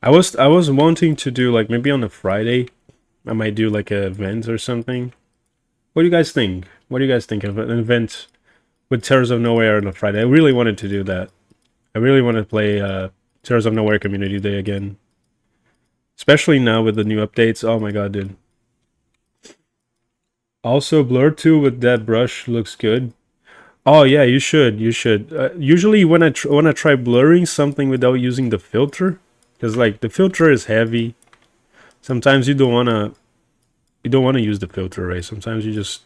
I was wanting to do like maybe on a Friday, I might do like an event or something. What do you guys think? What do you guys think of an event with Terrors of Nowhere on a Friday? I really wanted to do that. I really want to play Terrors of Nowhere Community Day again. Especially now with the new updates. Oh my god, dude. Also, Blur 2 with that brush looks good. Oh yeah, you should. You should. Usually when I try blurring something without using the filter, because like the filter is heavy. Sometimes you don't wanna use the filter, right? Sometimes you just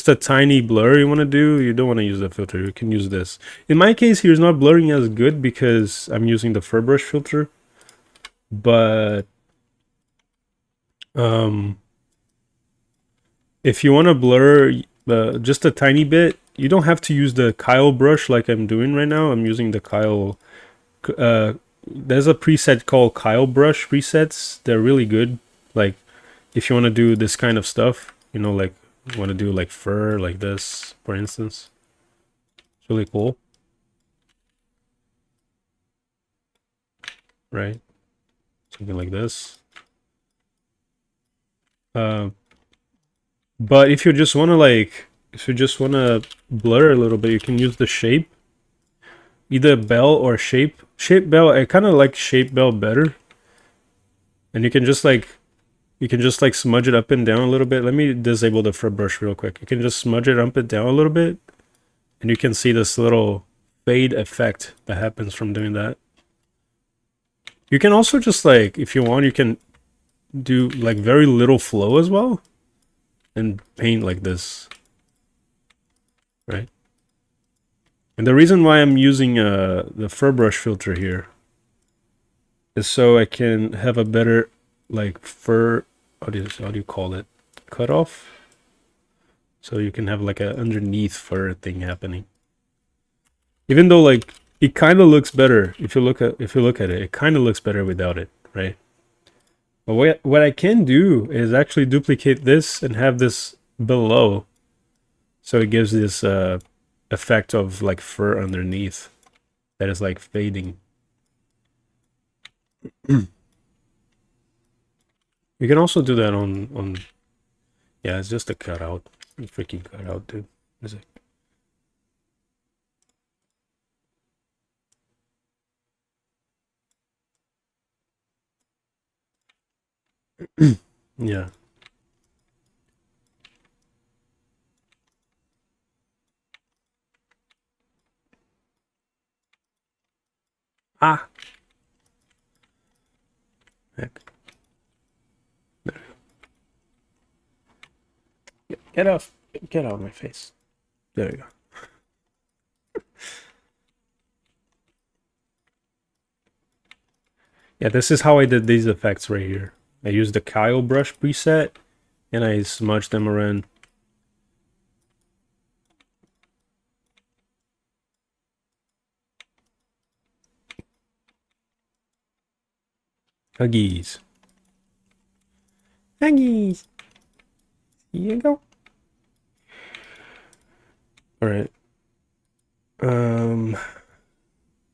a tiny blur you wanna do. You don't wanna use the filter. You can use this. In my case, here is not blurring as good because I'm using the fur brush filter. But if you wanna blur just a tiny bit, you don't have to use the Kyle brush like I'm doing right now. I'm using the Kyle. There's a preset called Kyle brush presets. They're really good. Like if you want to do this kind of stuff, like you want to do like fur like this, for instance. It's really cool. Right? Something like this. But if you just want to blur a little bit, you can use the shape. Either bell or shape. Shape bell, I kind of like shape bell better. And you can just smudge it up and down a little bit. Let me disable the fur brush real quick. You can just smudge it up and down a little bit. And you can see this little fade effect that happens from doing that. You can also just like, if you want, you can do like very little flow as well. And paint like this. Right? And the reason why I'm using the fur brush filter here is so I can have a better like fur, how do you call it? Cutoff. So you can have like a underneath fur thing happening. Even though like it kind of looks better if you look at it, it kind of looks better without it, right? But what I can do is actually duplicate this and have this below, so it gives this effect of like fur underneath that is like fading. You can also do that on yeah, it's just a cutout. Freaking cutout, dude. Is it? Yeah. Ah. Heck. Get off. Get out of my face. There you go. Yeah, this is how I did these effects right here. I used the Kyle brush preset and I smudged them around. Huggies. Huggies. Here you go. Alright.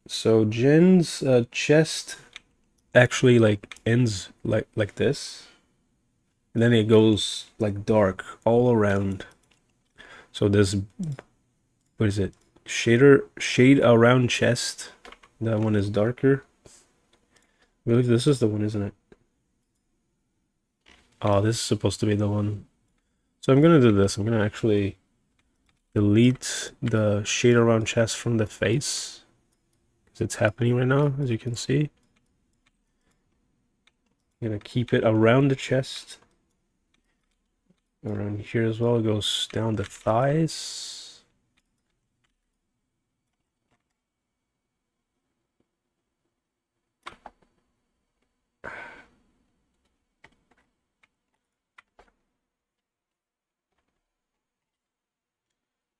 So Jen's chest actually like ends like this. And then it goes like dark all around. So this, what is it? Shade around chest. That one is darker. I believe this is the one, isn't it? Oh, this is supposed to be the one. So I'm gonna do this. I'm gonna actually delete the shade around chest from the face. Because it's happening right now, as you can see. I'm gonna keep it around the chest. Around here as well. It goes down the thighs.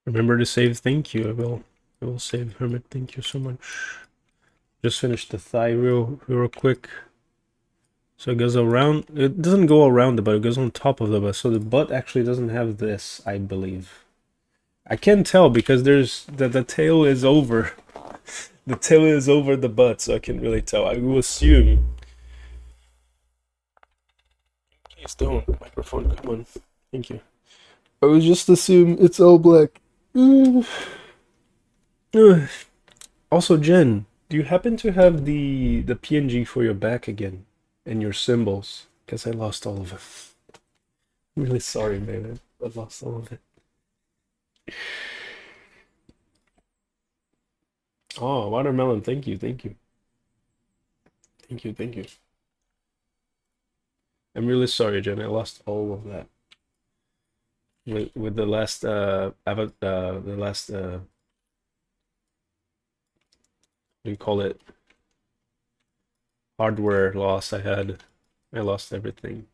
Remember to save. Thank you. I will save Hermit. Thank you so much. Just finished the thigh real quick. So it goes around. It doesn't go around the butt. It goes on top of the butt. So the butt actually doesn't have this, I believe. I can't tell because there's the tail is over. The tail is over the butt, so I can't really tell. I will assume. Please don't. Microphone, come on. Thank you. I would just assume it's all black. Also, Jen, do you happen to have the PNG for your back again and your symbols? Because I lost all of it. I'm really sorry, man. I lost all of it. Oh, watermelon. Thank you. Thank you. Thank you. Thank you. I'm really sorry, Jen. I lost all of that. With the last the last what do you call it? Hardware loss I had. I lost everything,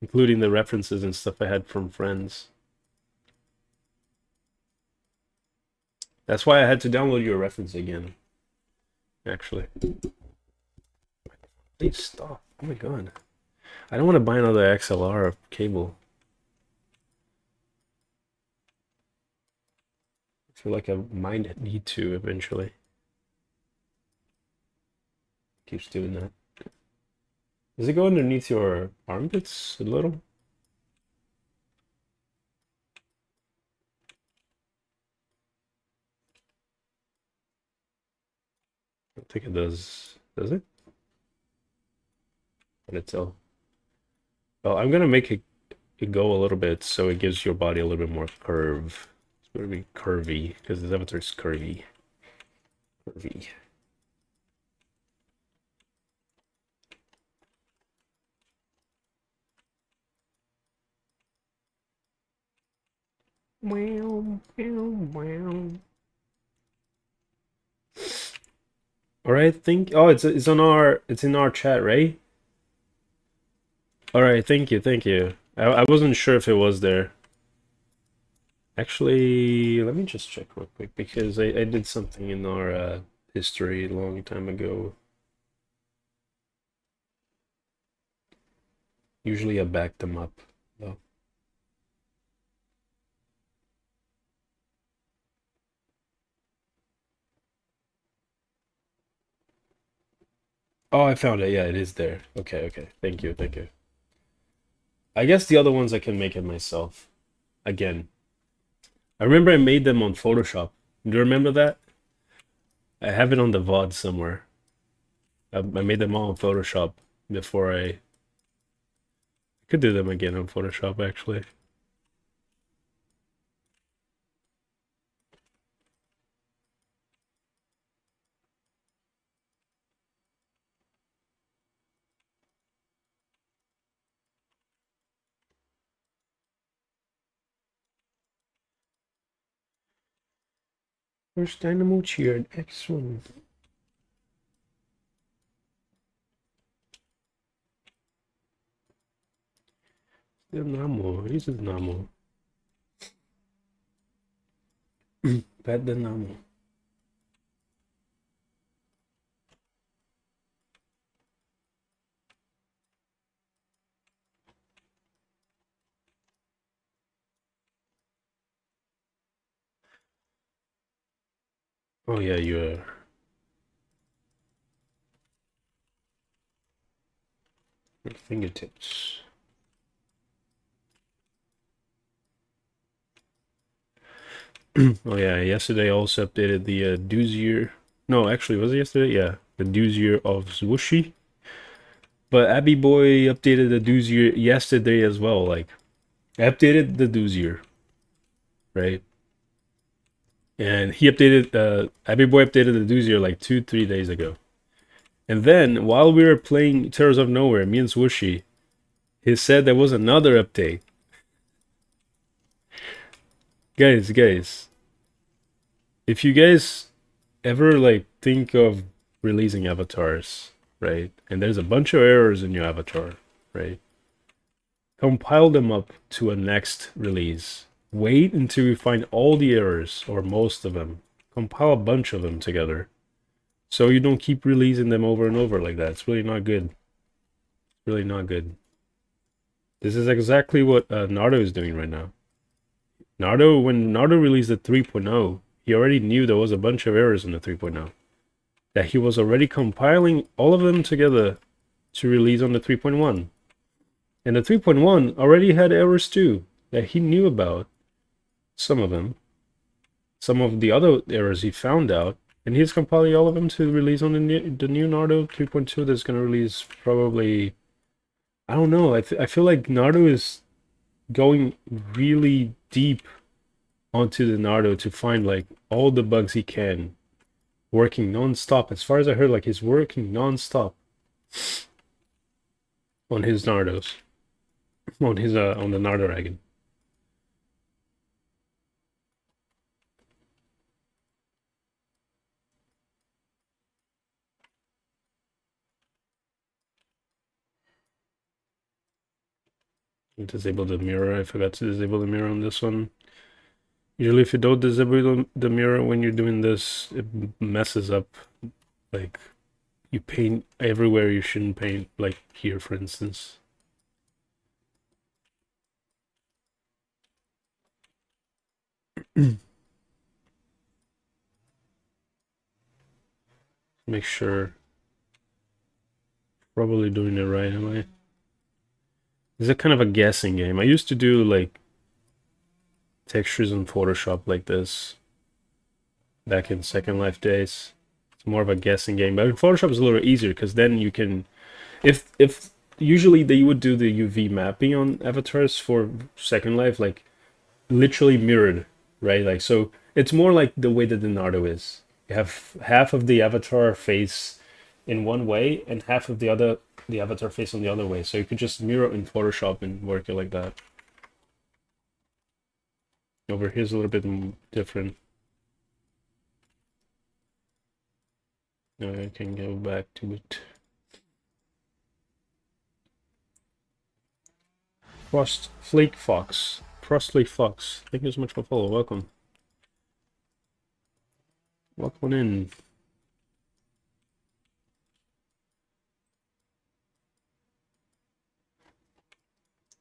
including the references and stuff I had from friends. That's why I had to download your reference again. Actually. Please stop. Oh my god. I don't want to buy another XLR cable. I feel like I might need to eventually. Keeps doing that. Does it go underneath your armpits a little? I don't think it does. Does it? Can it tell? Well, I'm gonna make it go a little bit so it gives your body a little bit more curve. It's gonna be curvy because this avatar is curvy. Curvy. Wow, wow, wow. All right, think. Oh, it's on our it's in our chat, right? All right, thank you, thank you. I wasn't sure if it was there. Actually, let me just check real quick because I did something in our history a long time ago. Usually I back them up though. Oh, I found it. Yeah, it is there. Okay, okay. Thank you, thank you. I guess the other ones I can make it myself. Again. I remember I made them on Photoshop. Do you remember that? I have it on the VOD somewhere. I made them all in Photoshop before I could do them again on Photoshop actually. Where's Dynamo Cheer X1? Dynamo, he's a Dynamo. Bad Dynamo. Oh yeah, you're your fingertips. Oh yeah, yesterday I also updated the Doozier. No, actually, was it yesterday? Yeah, the Doozier of Swooshy. But Abby Boy updated the Doozier yesterday as well. Like, I updated the Doozier, right? And he updated, Abby Boy updated the Doozier like 2-3 days ago. And then, while we were playing Terrors of Nowhere, me and Swooshy, he said there was another update. Guys, if you guys ever like think of releasing avatars, right? And there's a bunch of errors in your avatar, right? Compile them up to a next release. Wait until you find all the errors or most of them. Compile a bunch of them together. So you don't keep releasing them over and over like that. It's really not good. Really not good. This is exactly what Nardo is doing right now. When Nardo released the 3.0, he already knew there was a bunch of errors in the 3.0. That he was already compiling all of them together to release on the 3.1. And the 3.1 already had errors too, that he knew about. Some of them. Some of the other errors he found out, and he's compiling all of them to release on the new Nardo 3.2 that's going to release probably... I don't know, I feel like Nardo is going really deep onto the Nardo to find like all the bugs he can, working non-stop. As far as I heard, like he's working non-stop on his Nardos, on the Nardo Dragon. Disable the mirror. I forgot to disable the mirror on this one. Usually if you don't disable the mirror when you're doing this, it messes up. Like, you paint everywhere you shouldn't paint, like here, for instance. Make sure. Probably doing it right, am I? This is a kind of a guessing game. I used to do, like, textures in Photoshop like this back in Second Life days. It's more of a guessing game, but in Photoshop is a little easier because then you can, if usually they would do the UV mapping on avatars for Second Life, like literally mirrored, right? Like, so it's more like the way that the Nardo is. You have half of the avatar face in one way and half of the avatar face on the other way. So you could just mirror in Photoshop and work it like that. Over here's a little bit different. Now I can go back to it. Frostflake Fox. Frostflake Fox. Thank you so much for follow. Welcome. Welcome in.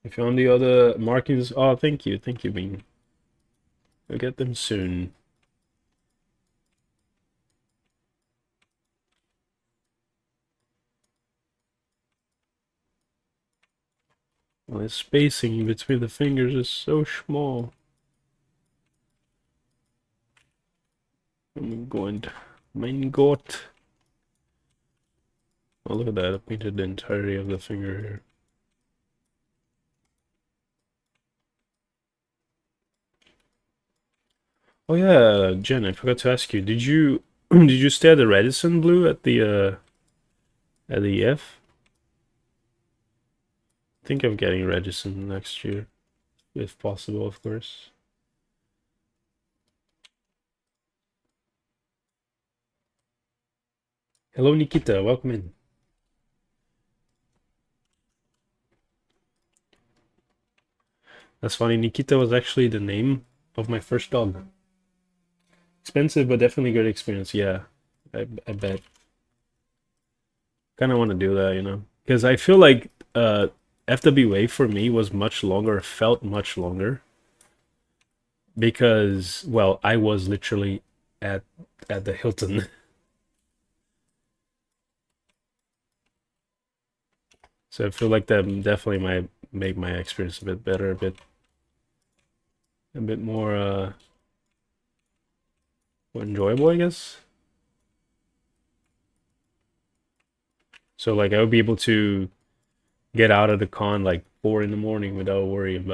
I found the other markings. Oh, thank you, Bean. I'll get them soon. Well, the spacing between the fingers is so small. Oh mein Gott. Oh, look at that. I painted the entirety of the finger here. Oh yeah, Jen, I forgot to ask you. Did you did you stay at the Radisson Blue at the EF? Think of getting Radisson next year, if possible, of course. Hello, Nikita. Welcome in. That's funny. Nikita was actually the name of my first dog. Expensive, but definitely good experience. Yeah, I bet. Kind of want to do that, you know, because I feel like FWA for me was much longer, felt much longer because, well, I was literally at at the Hilton. So I feel like that definitely might make my experience a bit better, a bit more enjoyable, I guess. So like I would be able to get out of the con like 4 in the morning without worrying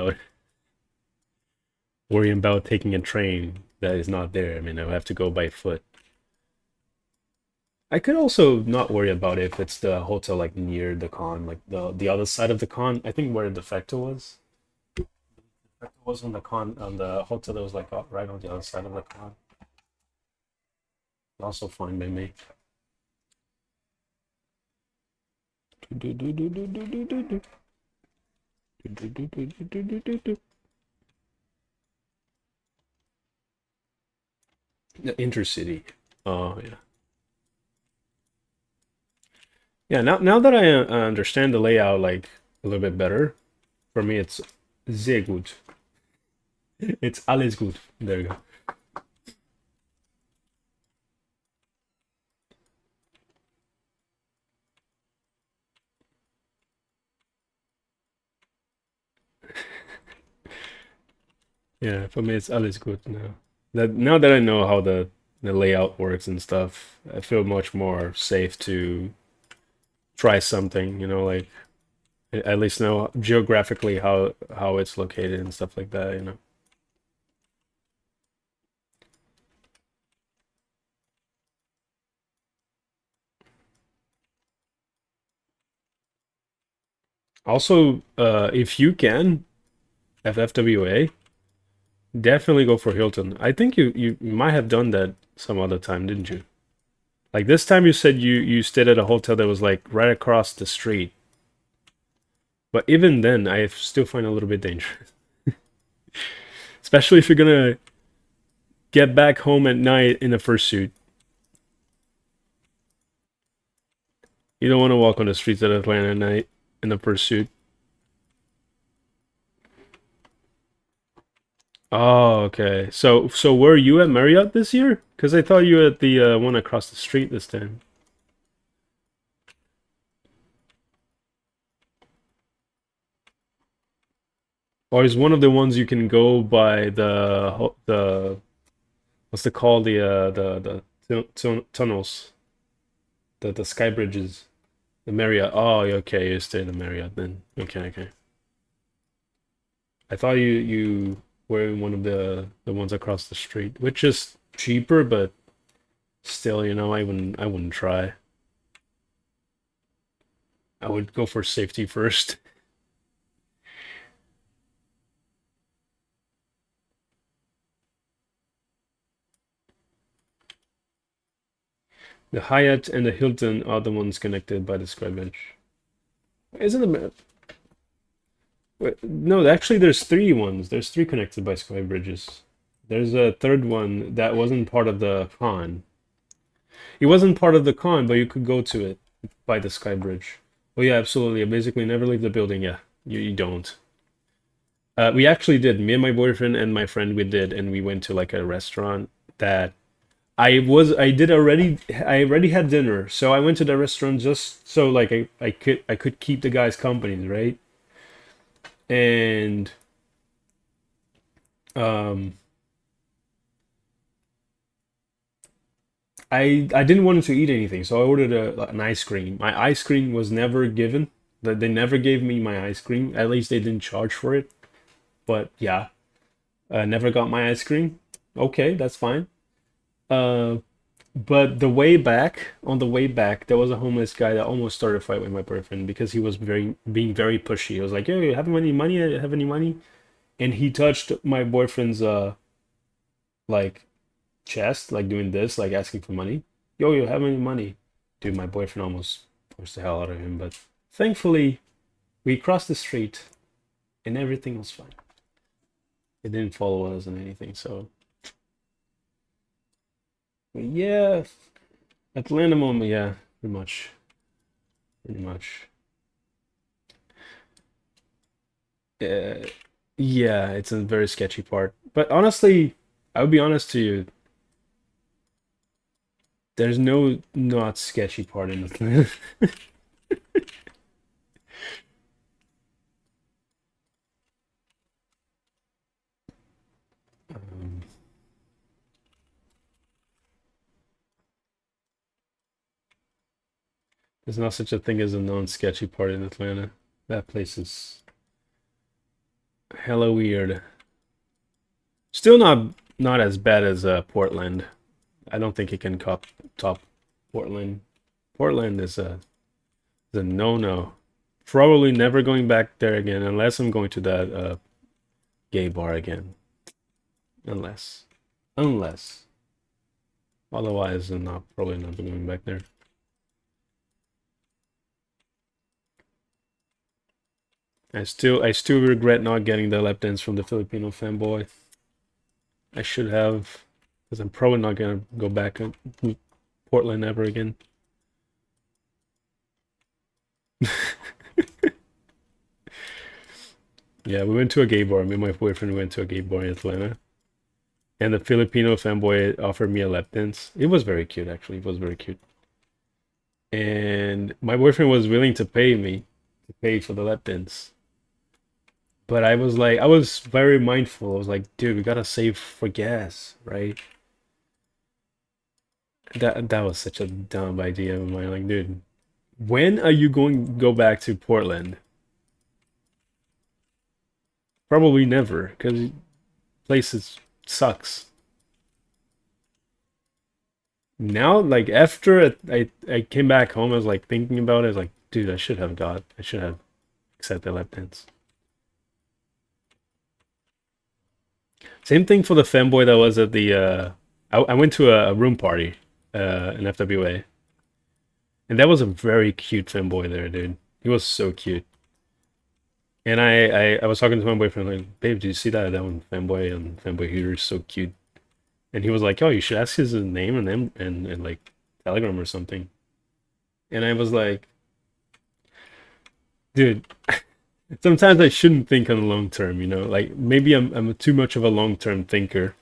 about taking a train that is not there. I mean, I would have to go by foot. I could also not worry about it if it's the hotel like near the con, like the other side of the con. I think where the Defecto was. Defecto was on the con on the hotel that was like right on the other side of the con. Also fine by me. The Intercity. Oh yeah. Yeah, now that I understand the layout like a little bit better, for me it's sehr gut. It's alles gut. There you go. Yeah, for me it's alles gut now. Now that I know how the layout works and stuff, I feel much more safe to try something, you know, like at least know geographically how it's located and stuff like that, you know. Also, if you can, FFWA, definitely go for Hilton. I think you might have done that some other time, didn't you? Like this time you said you stayed at a hotel that was like right across the street. But even then, I still find it a little bit dangerous. Especially if you're gonna get back home at night in a fursuit. You don't want to walk on the streets of Atlanta at night in a fursuit. Oh, okay. So were you at Marriott this year? Because I thought you were at the one across the street this time. Or is one of the ones you can go by the what's it called the tunnels, the sky bridges, the Marriott. Oh, okay, you stay in the Marriott then. Okay, okay. I thought you were in one of the ones across the street, which is cheaper, but still, you know, I wouldn't try. I would go for safety first. The Hyatt and the Hilton are the ones connected by the sky bridge. Isn't the no, actually there's three ones. There's three connected by sky bridges. There's a third one that wasn't part of the con. It wasn't part of the con, but you could go to it by the sky bridge. Oh yeah, absolutely. Basically never leave the building. Yeah, you don't. We actually did. Me and my boyfriend and my friend we did, and we went to like a restaurant that I already had dinner, so I went to the restaurant just so like I could keep the guys company, right? And um I didn't want to eat anything, so I ordered an ice cream. My ice cream was never given. They never gave me my ice cream. At least they didn't charge for it. But yeah, I never got my ice cream. Okay, that's fine. Uh, but on the way back, there was a homeless guy that almost started a fight with my boyfriend because he was being very pushy. He was like, "Yo, you have any money? Have any money?" And he touched my boyfriend's like chest, like doing this, like asking for money. Yo, you have any money? Dude, my boyfriend almost pushed the hell out of him, but thankfully we crossed the street and everything was fine. It didn't follow us and anything, so yeah, Atlanta moment, yeah, pretty much, pretty much. Uh, yeah, it's a very sketchy part. But honestly, I would be honest to you, there's no not sketchy part in Atlanta. Um, there's not such a thing as a non-sketchy part in Atlanta. That place is hella weird. Still not as bad as Portland. I don't think it can top Portland. Portland is a no-no. Probably never going back there again unless I'm going to that gay bar again. Unless. Otherwise, I'm not probably not going back there. I still regret not getting the lap dance from the Filipino fanboy. I should have, because I'm probably not gonna go back to Portland ever again. Yeah, we went to a gay bar. Me and my boyfriend went to a gay bar in Atlanta, and the Filipino fanboy offered me a lap dance. It was very cute, actually. It was very cute, and my boyfriend was willing to pay for the lap dance. But I was like, I was very mindful. I was like, dude, we gotta save for gas, right? That was such a dumb idea of mine. Like, dude, when are you going to go back to Portland? Probably never, because places sucks. Now, like after I came back home, I was like thinking about it. I was like, dude, I should have accepted lap dance. Same thing for the fanboy that was at the. I went to a room party, in FWA, and that was a very cute fanboy there, dude. He was so cute. And I was talking to my boyfriend like, babe, do you see that one fanboy and fanboy here is so cute? And he was like, oh, you should ask his name and like Telegram or something. And I was like, dude, sometimes I shouldn't think on the long term, you know? Like maybe I'm too much of a long term thinker.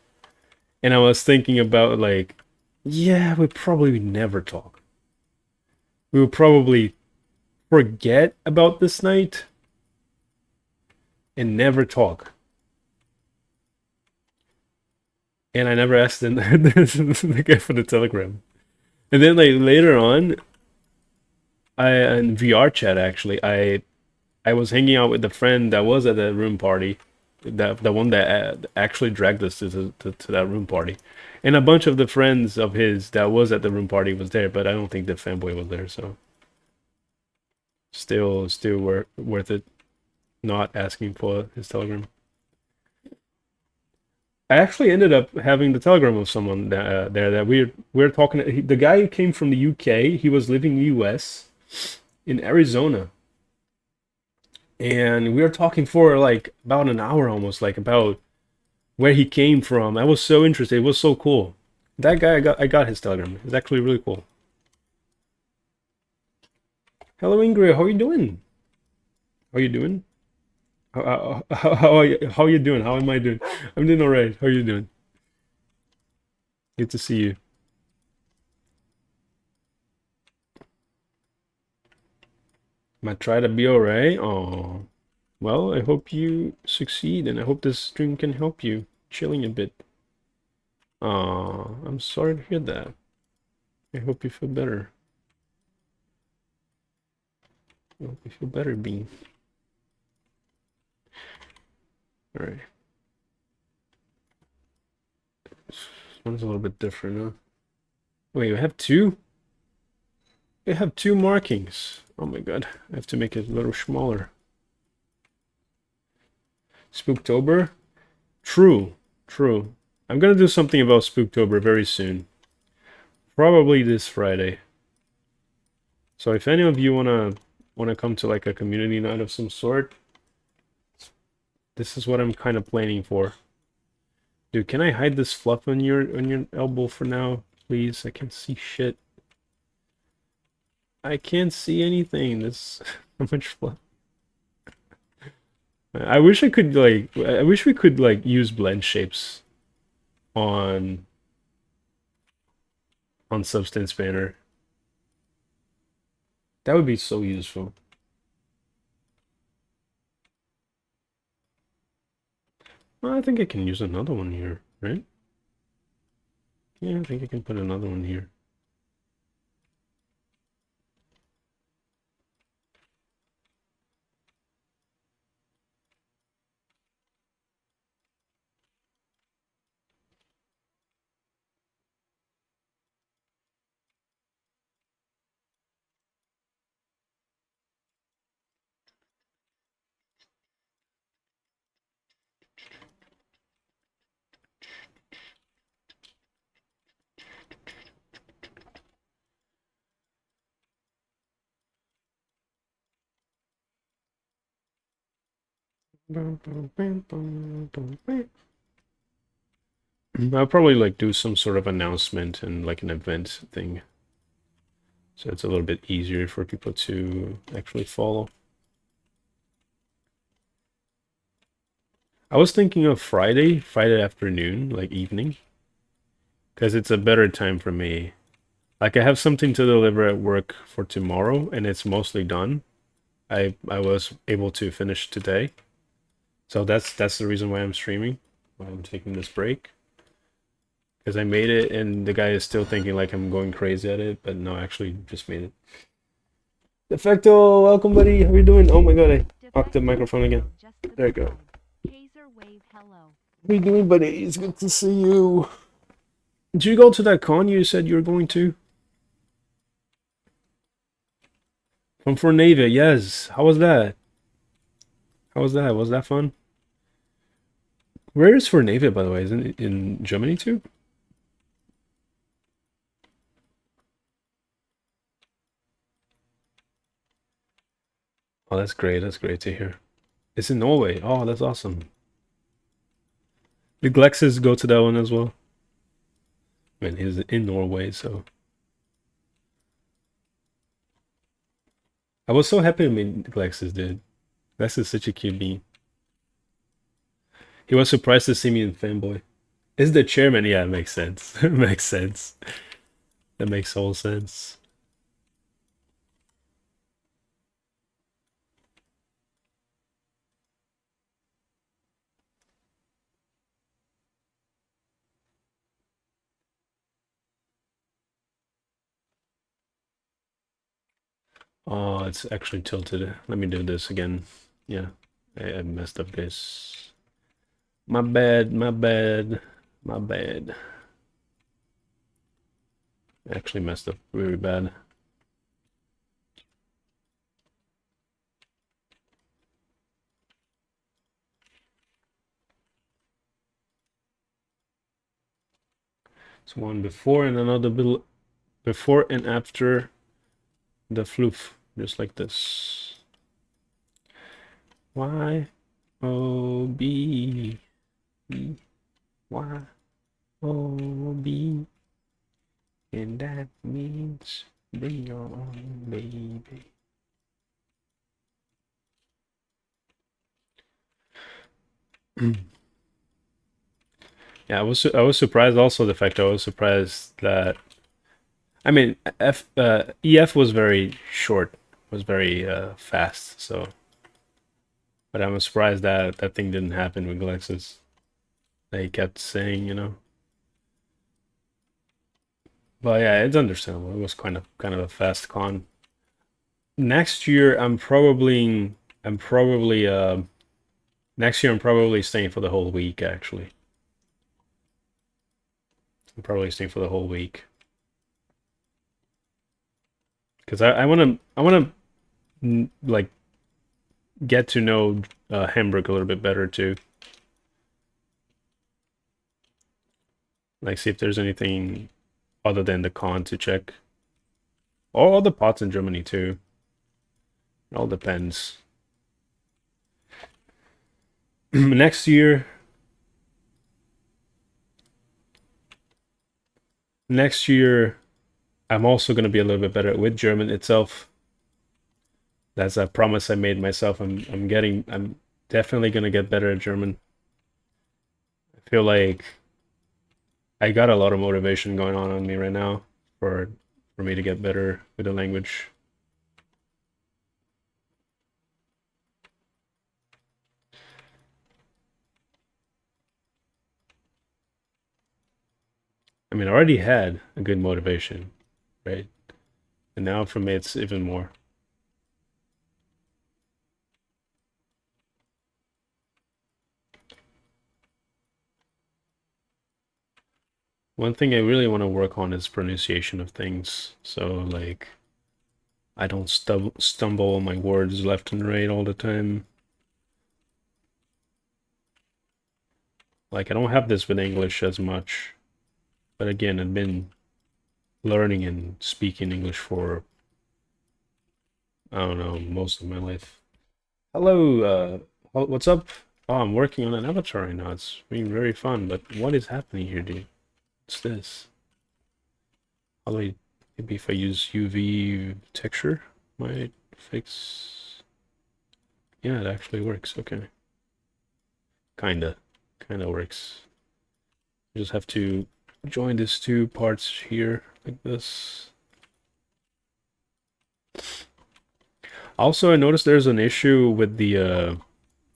And I was thinking about like, yeah, we probably would never talk. We would probably forget about this night and never talk. And I never asked the guy for the telegram. And then like later on, I in VR chat actually, I was hanging out with the friend that was at the room party, the one that actually dragged us to that room party, and a bunch of the friends of his that was at the room party was there, but I don't think the fanboy was there, so still worth it not asking for his telegram. I actually ended up having the telegram of someone there that we're talking. The guy came from the UK. He was living in the US in Arizona, and we were talking for like about an hour almost, like about where he came from. I was so interested. It was so cool. That guy, I got his telegram. It's actually really cool. Hello, Ingrid. How are you doing? How are you doing? How are you doing? How am I doing? I'm doing all right. How are you doing? Good to see you. Might try to be all right. Oh, well, I hope you succeed, and I hope this stream can help you chilling a bit. Oh, I'm sorry to hear that. I hope you feel better. I hope you feel better, Bean. All right. This one's a little bit different, huh? Wait, we have two? We have two markings. Oh my god, I have to make it a little smaller. Spooktober? True, true. I'm gonna do something about Spooktober very soon. Probably this Friday. So if any of you wanna come to like a community night of some sort, this is what I'm kind of planning for. Dude, can I hide this fluff on your elbow for now, please? I can't see shit. I can't see anything. This how much fluff. I wish I could like I wish we could like use blend shapes on Substance Banner. That would be so useful. Well, I think I can use another one here, right? Yeah, I think I can put another one here. I'll probably like do some sort of announcement and like an event thing. So it's a little bit easier for people to actually follow. I was thinking of Friday afternoon, like evening, because it's a better time for me. Like I have something to deliver at work for tomorrow and it's mostly done. I was able to finish today. So that's the reason why I'm streaming, why I'm taking this break. Because I made it and the guy is still thinking like I'm going crazy at it, but no, I actually just made it. Defecto, welcome buddy. How you doing? Oh my god, I knocked the microphone again. There you go. Kaiser wave hello. How you doing, buddy? It's good to see you. Did you go to that con you said you were going to? From Fornavia, yes. How was that? How was that? Was that fun? Where is Fornavia, by the way? Isn't it in Germany too? Oh, that's great. That's great to hear. It's in Norway. Oh, that's awesome. The Glexes go to that one as well. I mean, he's in Norway, so. I was so happy to meet Glexes, dude. Glex is such a cute bean. He was surprised to see me in Fanboy. Is the chairman? Yeah, it makes sense. It makes sense. That makes all sense. Oh, it's actually tilted. Let me do this again. Yeah, I messed up this. My bad, my bad, my bad. I actually messed up really bad. So one before and another before and after the floof, just like this. Y O B E Y O B, and that means be your own baby. Yeah, I was surprised also the fact I was surprised that I mean EF was very short, was very fast, so but I'm surprised that that thing didn't happen with Galexus. They kept saying, you know. Well, yeah, it's understandable. It was kind of a fast con. Next year, I'm probably next year I'm probably staying for the whole week. Actually, I'm probably staying for the whole week because I want to like get to know Hamburg a little bit better too. Like see if there's anything other than the con to check. All the pots in Germany too. It all depends. Next year, next year, I'm also going to be a little bit better with German itself. That's a promise I made myself. I'm definitely going to get better at German. I feel like I got a lot of motivation going on me right now for me to get better with the language. I mean, I already had a good motivation, right? And now for me, it's even more. One thing I really want to work on is pronunciation of things. So, like, I don't stumble on my words left and right all the time. Like, I don't have this with English as much. But again, I've been learning and speaking English for, I don't know, most of my life. Hello, what's up? Oh, I'm working on an avatar right now. It's been very fun, but what is happening here, dude? What's this? How do I, maybe if I use UV texture, might fix. Yeah, it actually works. Okay. Kinda works. You just have to join these two parts here like this. Also, I noticed there's an issue with the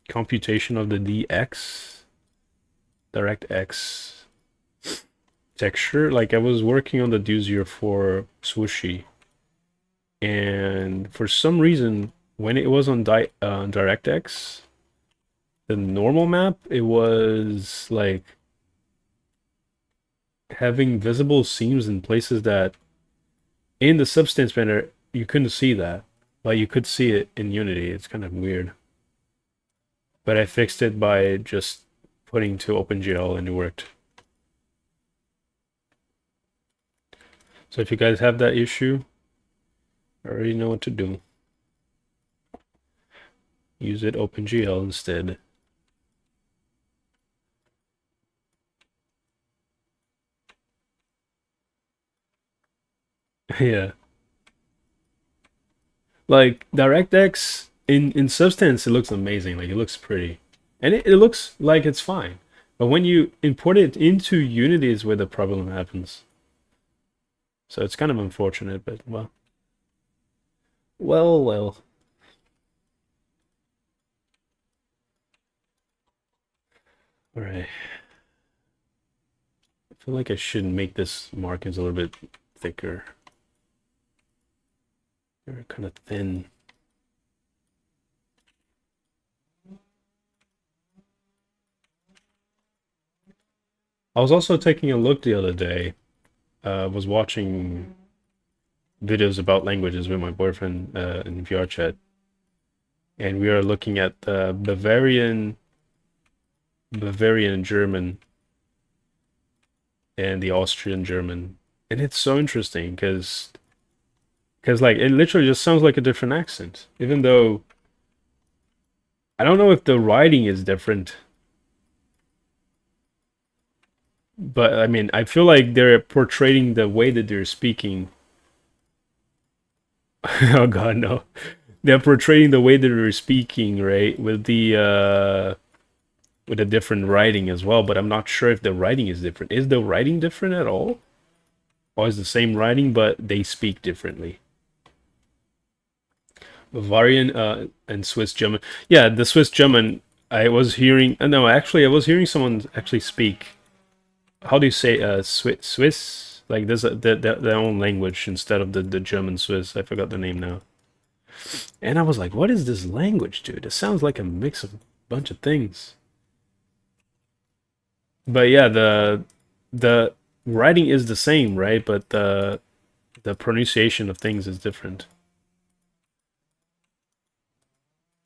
computation of the DirectX texture. Like I was working on the Doosier for Swooshy, and for some reason, when it was on DirectX, the normal map, it was like having visible seams in places that in the Substance Painter you couldn't see that, but you could see it in Unity. It's kind of weird. But I fixed it by just putting to OpenGL and it worked. So if you guys have that issue, I already know what to do. Use it OpenGL instead. Yeah. Like DirectX in Substance, it looks amazing. Like it looks pretty, and it looks like it's fine. But when you import it into Unity, is where the problem happens. So it's kind of unfortunate, but well, well. All right. I feel like I should make this markings a little bit thicker. They're kind of thin. I was also taking a look the other day. Was watching videos about languages with my boyfriend in VR chat, and we are looking at the Bavarian German and the Austrian German, and it's so interesting because like it literally just sounds like a different accent, even though I don't know if the writing is different. But I mean, I feel like they're portraying the way that they're speaking. Oh God, no. They're portraying the way that they're speaking, right? With a different writing as well, but I'm not sure if the writing is different. Is the writing different at all? Or is the same writing but they speak differently? Bavarian and Swiss German. Yeah, the Swiss German I was hearing no, actually I was hearing someone actually speak. How do you say Swiss Like there's their own language instead of the German Swiss. I forgot the name now. And I was like, what is this language, dude? It sounds like a mix of a bunch of things. But yeah, the writing is the same, right? But the pronunciation of things is different.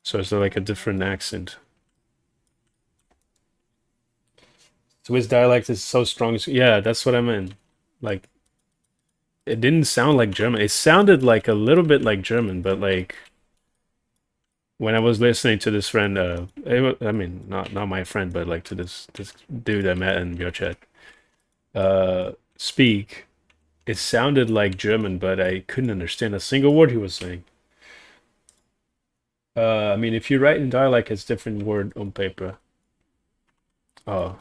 So it's like a different accent. Swiss dialect is so strong. Yeah, that's what I meant. Like it didn't sound like German. It sounded like a little bit like German, but like when I was listening to this friend, I mean, not my friend, but like to this dude I met in VRChat, speak, it sounded like German, but I couldn't understand a single word he was saying. I mean, if you write in dialect, it's different word on paper. Oh,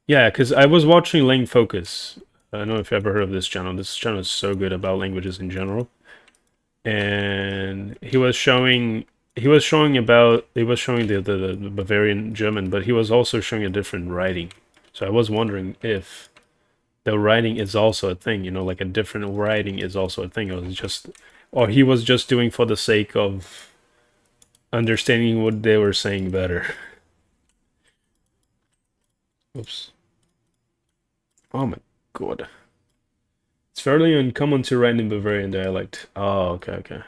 yeah, because I was watching Lang Focus. I don't know if you ever heard of this channel. This channel is so good about languages in general. And he was showing the Bavarian German, but he was also showing a different writing. So I was wondering if the writing is also a thing, like a different writing is also a thing, or he was just doing for the sake of understanding what they were saying better. Oops. Oh my god. It's fairly uncommon to write in Bavarian dialect. Oh, okay, okay.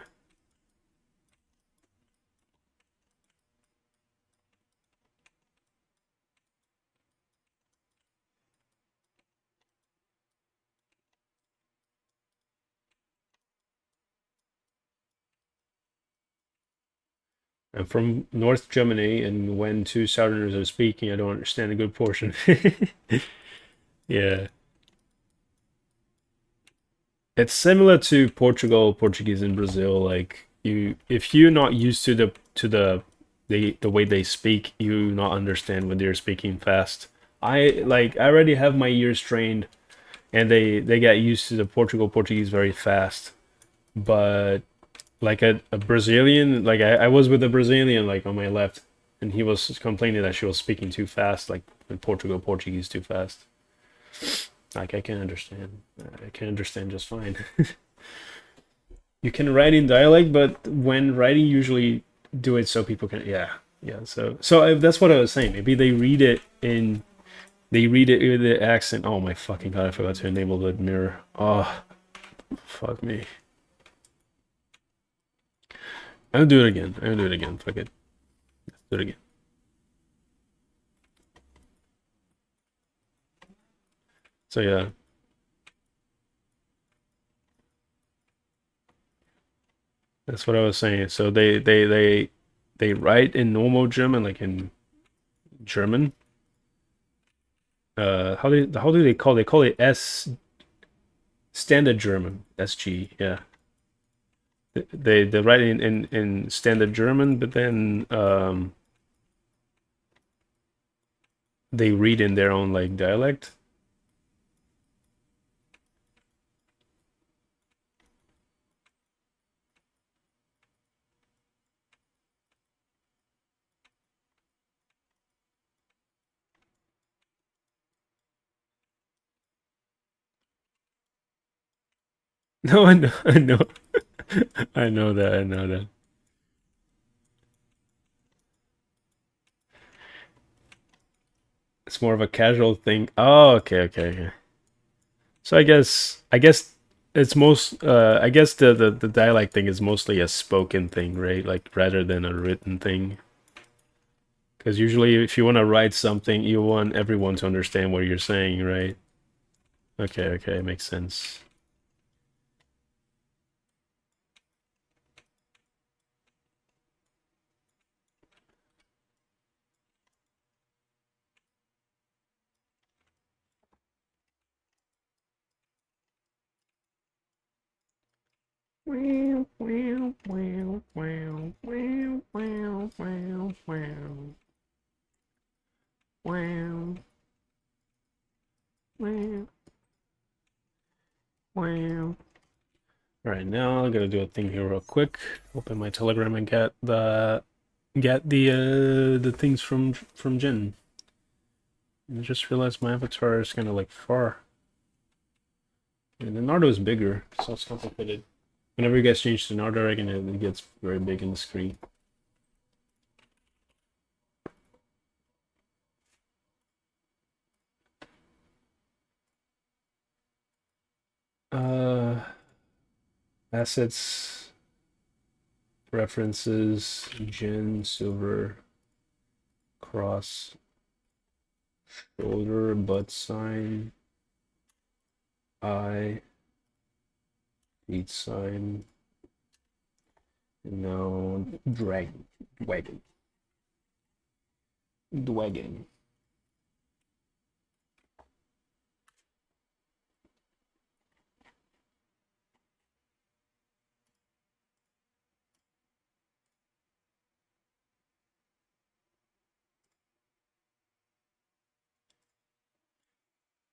I'm from North Germany, and when two Southerners are speaking, I don't understand a good portion. Yeah. It's similar to Portugal, Portuguese in Brazil. Like if you're not used to the way they speak, you not understand when they're speaking fast. I already have my ears trained, and they get used to the Portuguese very fast. But like a Brazilian, like I was with a Brazilian like on my left, and he was complaining that she was speaking too fast, like in Portuguese too fast. Like I can understand. I can understand just fine. You can write in dialect, but when writing, usually do it so people can. Yeah, yeah. So that's what I was saying. Maybe they read it with the accent. Oh my fucking god! I forgot to enable the mirror. Oh, fuck me. I'll do it again. I'll do it again. Fuck it. Let's do it again. So yeah. That's what I was saying. So they write in normal German, like in German. How do they call it? They call it standard German, SG. Yeah. They write in standard German, but then they read in their own like dialect. No, I know, I know, I know that, I know that. It's more of a casual thing. Oh, okay, okay, okay. So I guess it's most I guess the dialect thing is mostly a spoken thing, right? Like rather than a written thing. Because usually if you want to write something, you want everyone to understand what you're saying, right? Okay, okay, makes sense. Wow, wow, wow, wow, wow, wow, wow, wow, wow, wow, wow. All right, now I'm gonna do a thing here real quick. Open my Telegram and get the things from Jen. I just realized my avatar is kind of like far. And the Nardo is bigger, so it's complicated. Whenever you guys change to Nardo, I reckon it gets very big in the screen. Assets, references, Jin, silver, cross, shoulder, butt sign, eye, feet sign, and now dragon, wagon, dwagon.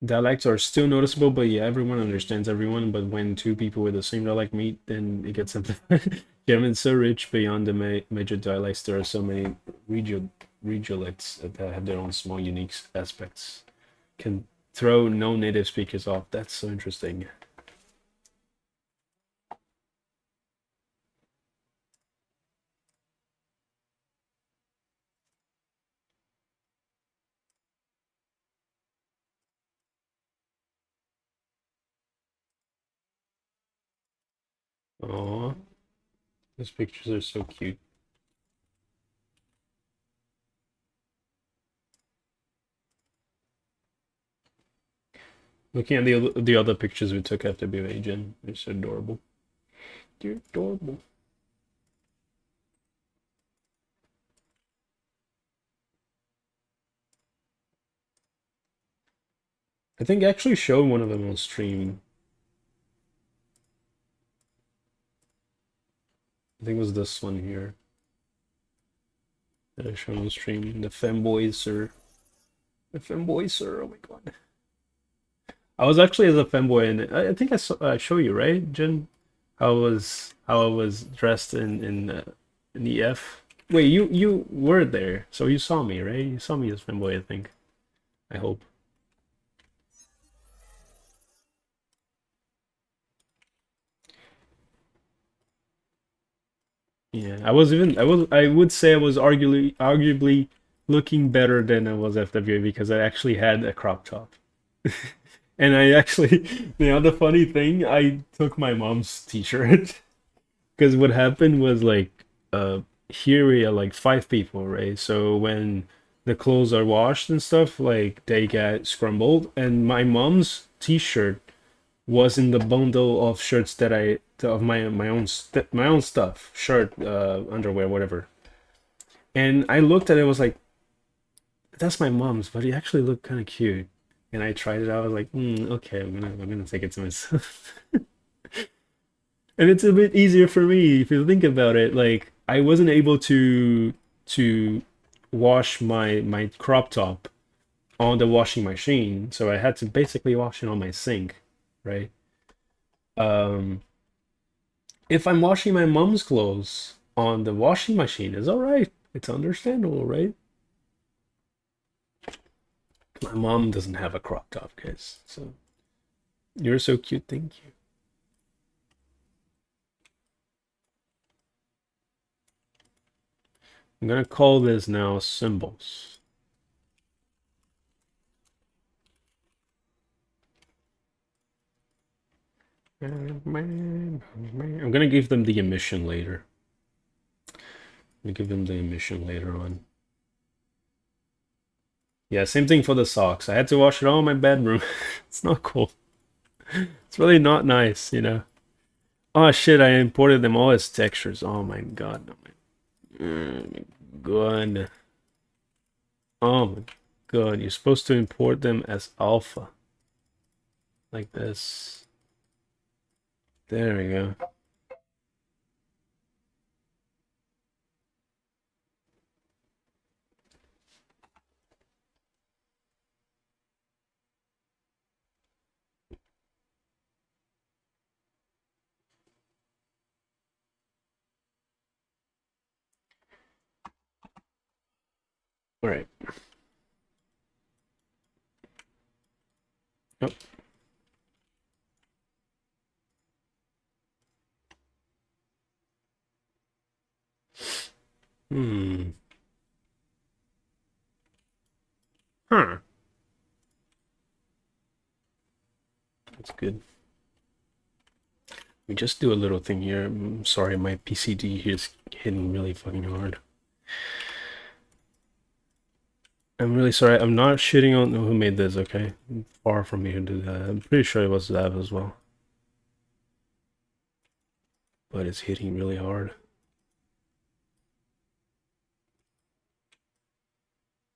Dialects are still noticeable, but yeah, everyone understands everyone. But when two people with the same dialect meet, then it gets simplified. German's so rich beyond the major dialects. There are so many regionalects that have their own small, unique aspects. Can throw no-native speakers off. That's so interesting. Oh, those pictures are so cute. Looking at the other pictures we took after BVA Gen, they're so adorable. They're adorable. I think I actually showed one of them on stream. I think it was this one here that I showed on stream. The femboys, sir. The femboy, sir. Oh my god. I was actually as a femboy, and I think I show you right, Jen. How I was dressed in EF. Wait, you were there, so you saw me, right? You saw me as femboy, I think. I hope. Yeah, I would say I was arguably looking better than I was FWA because I actually had a crop top. And I actually, the funny thing, I took my mom's t-shirt because what happened was like, here we are like five people, right? So when the clothes are washed and stuff, like they get scrambled, and my mom's t-shirt was in the bundle of shirts that I of my own stuff, shirt, underwear, whatever. And I looked at it, was like, that's my mom's, but it actually looked kind of cute. And I tried it out. I was like, okay, I'm gonna take it to myself. And it's a bit easier for me if you think about it. Like I wasn't able to wash my crop top on the washing machine, so I had to basically wash it on my sink, right? Um, if I'm washing my mom's clothes on the washing machine, it's all right. It's understandable, right? My mom doesn't have a crop top, guys. So you're so cute. Thank you. I'm gonna call this now symbols. I'm gonna give them the emission later. I'm gonna give them the emission later on. Yeah, same thing for the socks. I had to wash it all in my bedroom. It's not cool. It's really not nice, you know. Oh shit, I imported them all as textures. Oh my god. Oh my god. Oh my god. You're supposed to import them as alpha. Like this. There we go. All right. Yep. Hmm. Huh. That's good. We just do a little thing here. I'm sorry, my PCD here is hitting really fucking hard. I'm really sorry. I'm not shitting on who made this, okay? I'm far from me to do that. I'm pretty sure it was Zav as well. But it's hitting really hard.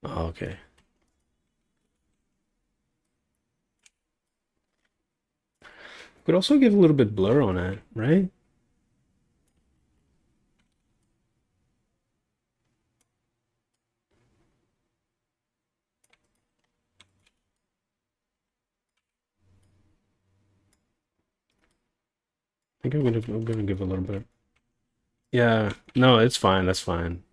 Oh, okay. Could also give a little bit blur on it, right? I think I'm gonna give a little bit. Yeah, no, it's fine. That's fine.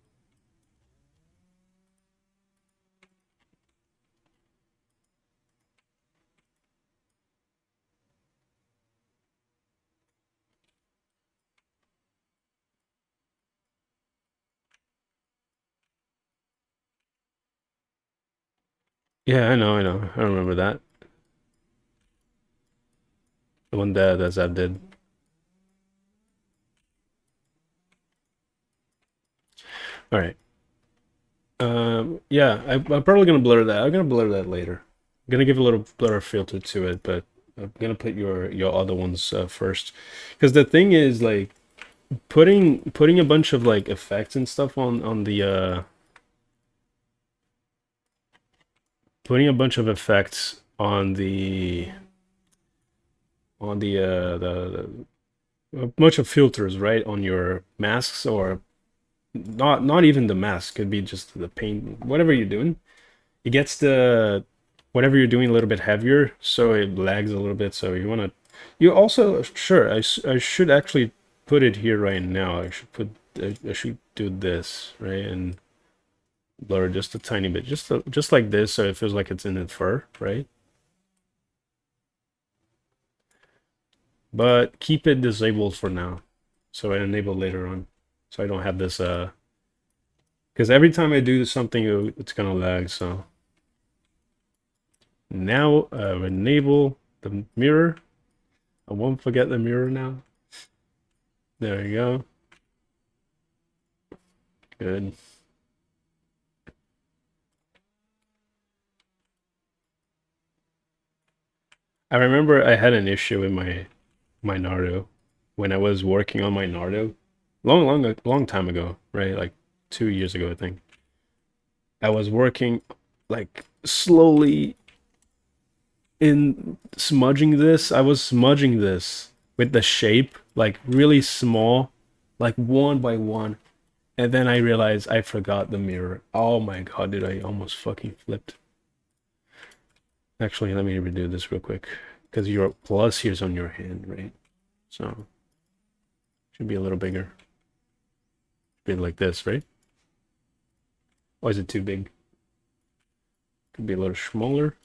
Yeah, I know, I know. I remember that. The one that Zav did. All right. Yeah, I'm probably gonna blur that. I'm gonna blur that later. I'm gonna give a little blur filter to it, but I'm gonna put your other ones first, because the thing is like putting a bunch of like effects and stuff on the putting a bunch of effects on the a bunch of filters right on your masks, or not even the mask, could be just the paint, whatever you're doing. It gets the whatever you're doing a little bit heavier, so it lags a little bit. So you want to, you also, sure, I should actually put it here right now. I should do this right and blur just a tiny bit, just like this, so it feels like it's in the fur, right? But keep it disabled for now, so I enable later on, so I don't have this because every time I do something, it's gonna lag. So now enable the mirror. I won't forget the mirror now. There you go. Good. I remember I had an issue with my Naruto when I was working on my Naruto long time ago, right? Like 2 years ago, I think. I was working like slowly in smudging this. I was smudging this with the shape, like really small, like one by one. And then I realized I forgot the mirror. Oh my god, did I almost fucking flipped. Actually, let me redo this real quick. Because your plus here's on your hand, right? So should be a little bigger. Be like this, right? Or is it too big? Could be a little smaller.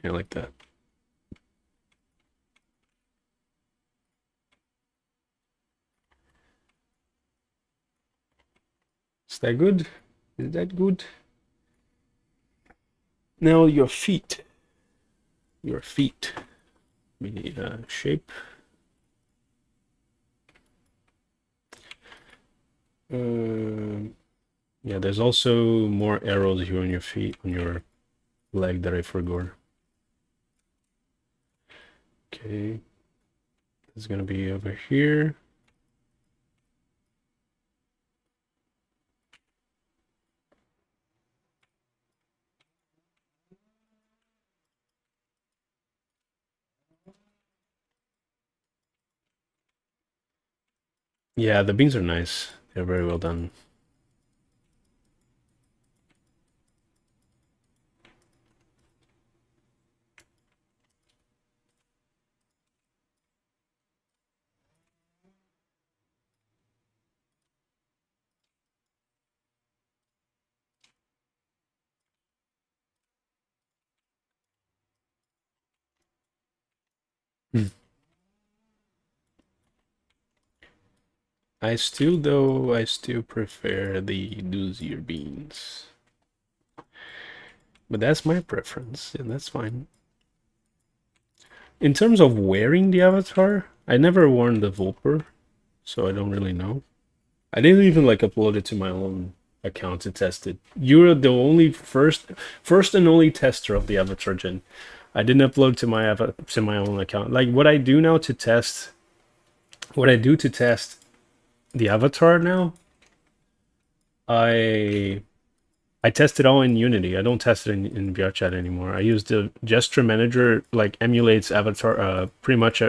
Yeah, like that. Is that good? Is that good? Now your feet. Your feet. We need a shape. Yeah, there's also more arrows here on your feet, on your leg that I forgot. Okay. This is gonna be over here. Yeah, the beans are nice. They're very well done. I still prefer the Doosier beans. But that's my preference, and that's fine. In terms of wearing the avatar, I never worn the Volper, so I don't really know. I didn't even like upload it to my own account to test it. You're the only first and only tester of the Avatar Gen. I didn't upload to my own account. Like what I do now to test, what I do to test the Avatar now, I I test it all in Unity. I don't test it in VRChat anymore. I use the gesture manager, like emulates Avatar. Pretty much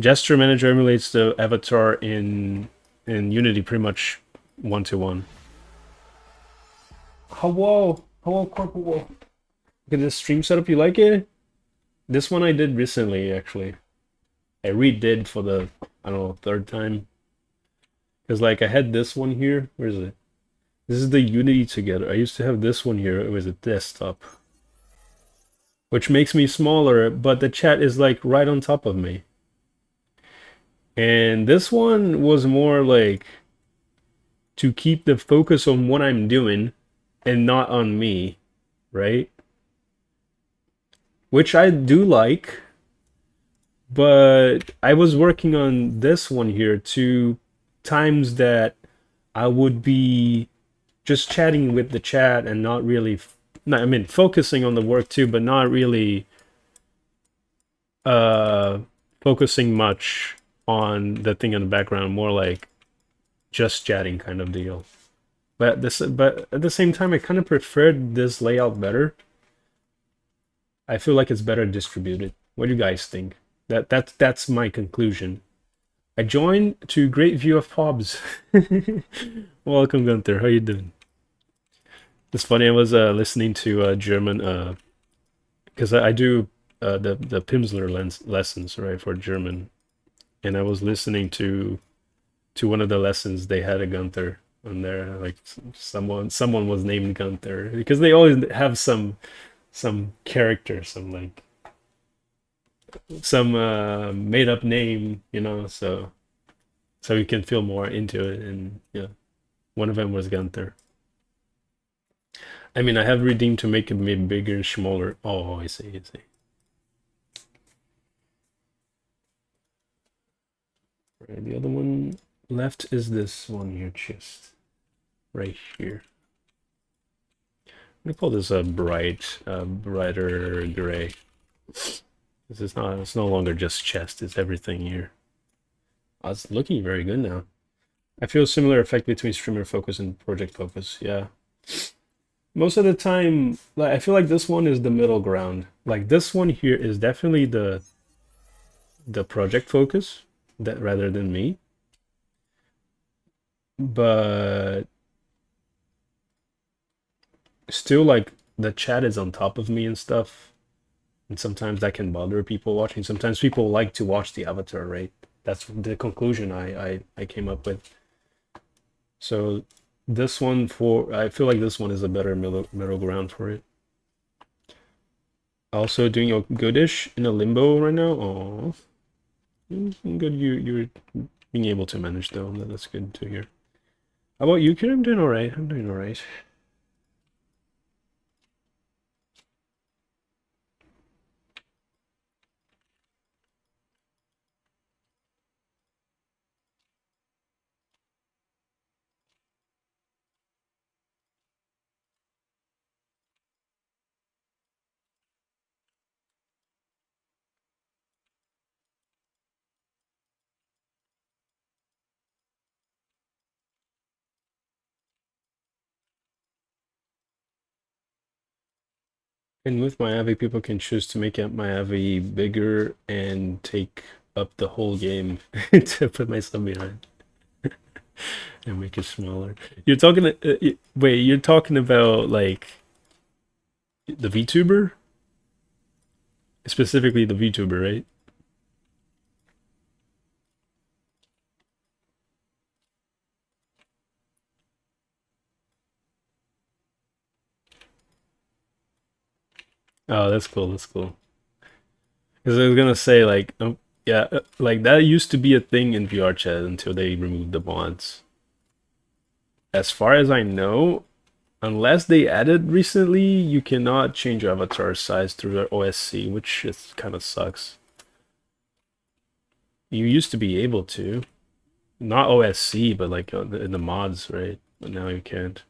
gesture manager emulates the Avatar in Unity, pretty much 1-to-1. Hello, Corporal Wolf. Look at this stream setup. You like it? This one I did recently, actually. I redid for the, I don't know, third time. Because, like, I had this one here. Where is it? This is the Unity together. I used to have this one here. It was a desktop. Which makes me smaller, but the chat is, like, right on top of me. And this one was more, like, to keep the focus on what I'm doing and not on me, right? Which I do like, but I was working on this one here to times that I would be just chatting with the chat and not really, I mean, focusing on the work too, but not really uh, focusing much on the thing in the background, more like just chatting kind of deal. But at the same time, I kind of preferred this layout better. I feel like it's better distributed. What do you guys think? That's my conclusion. I joined to great view of pubs. Welcome, Gunther. How you doing? It's funny. I was listening to German because I do the Pimsleur lessons, right, for German, and I was listening to one of the lessons. They had a Gunther on there, like someone was named Gunther because they always have some character, some made up name, so you can feel more into it. And yeah, one of them was Gunther. I mean, I have redeemed to make it maybe bigger, smaller. Oh, I see, I see. Right, the other one left is this one here, just right here. I'm gonna call this a brighter gray. It's no longer just chest, it's everything here. Oh, it's looking very good now. I feel a similar effect between streamer focus and project focus, yeah. Most of the time, like I feel like this one is the middle ground. Like this one here is definitely the project focus that rather than me. But still like the chat is on top of me and stuff. And sometimes that can bother people watching. Sometimes people like to watch the avatar, right? That's the conclusion I came up with. So this one I feel like this one is a better middle ground for it. Also doing a goodish in a limbo right now. Oh, good. You're being able to manage though. That's good to hear. How about you, kid? I'm doing all right. I'm doing all right. And with my Avi, people can choose to make my Avi bigger and take up the whole game to put myself behind and make it smaller. Wait, you're talking about like the VTuber? Specifically the VTuber, right? Oh, that's cool. That's cool. Because I was gonna say like, Yeah, like that used to be a thing in VR chat until they removed the mods. As far as I know, unless they added recently, you cannot change your avatar size through your OSC, which is kind of sucks. You used to be able to, not OSC, but like in the mods, right? But now you can't.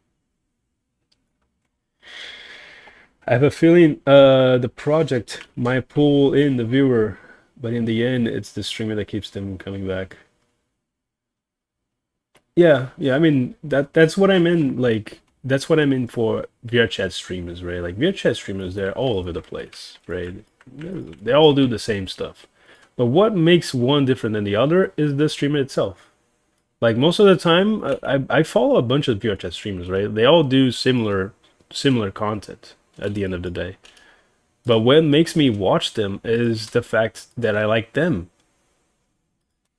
I have a feeling the project might pull in the viewer, but in the end, it's the streamer that keeps them coming back. Yeah, yeah. I mean that's what I meant. Like that's what I mean for VRChat streamers, right? Like VRChat streamers, they're all over the place, right? They all do the same stuff. But what makes one different than the other is the streamer itself. Like most of the time, I follow a bunch of VRChat streamers, right? They all do similar content at the end of the day. But what makes me watch them is the fact that I like them.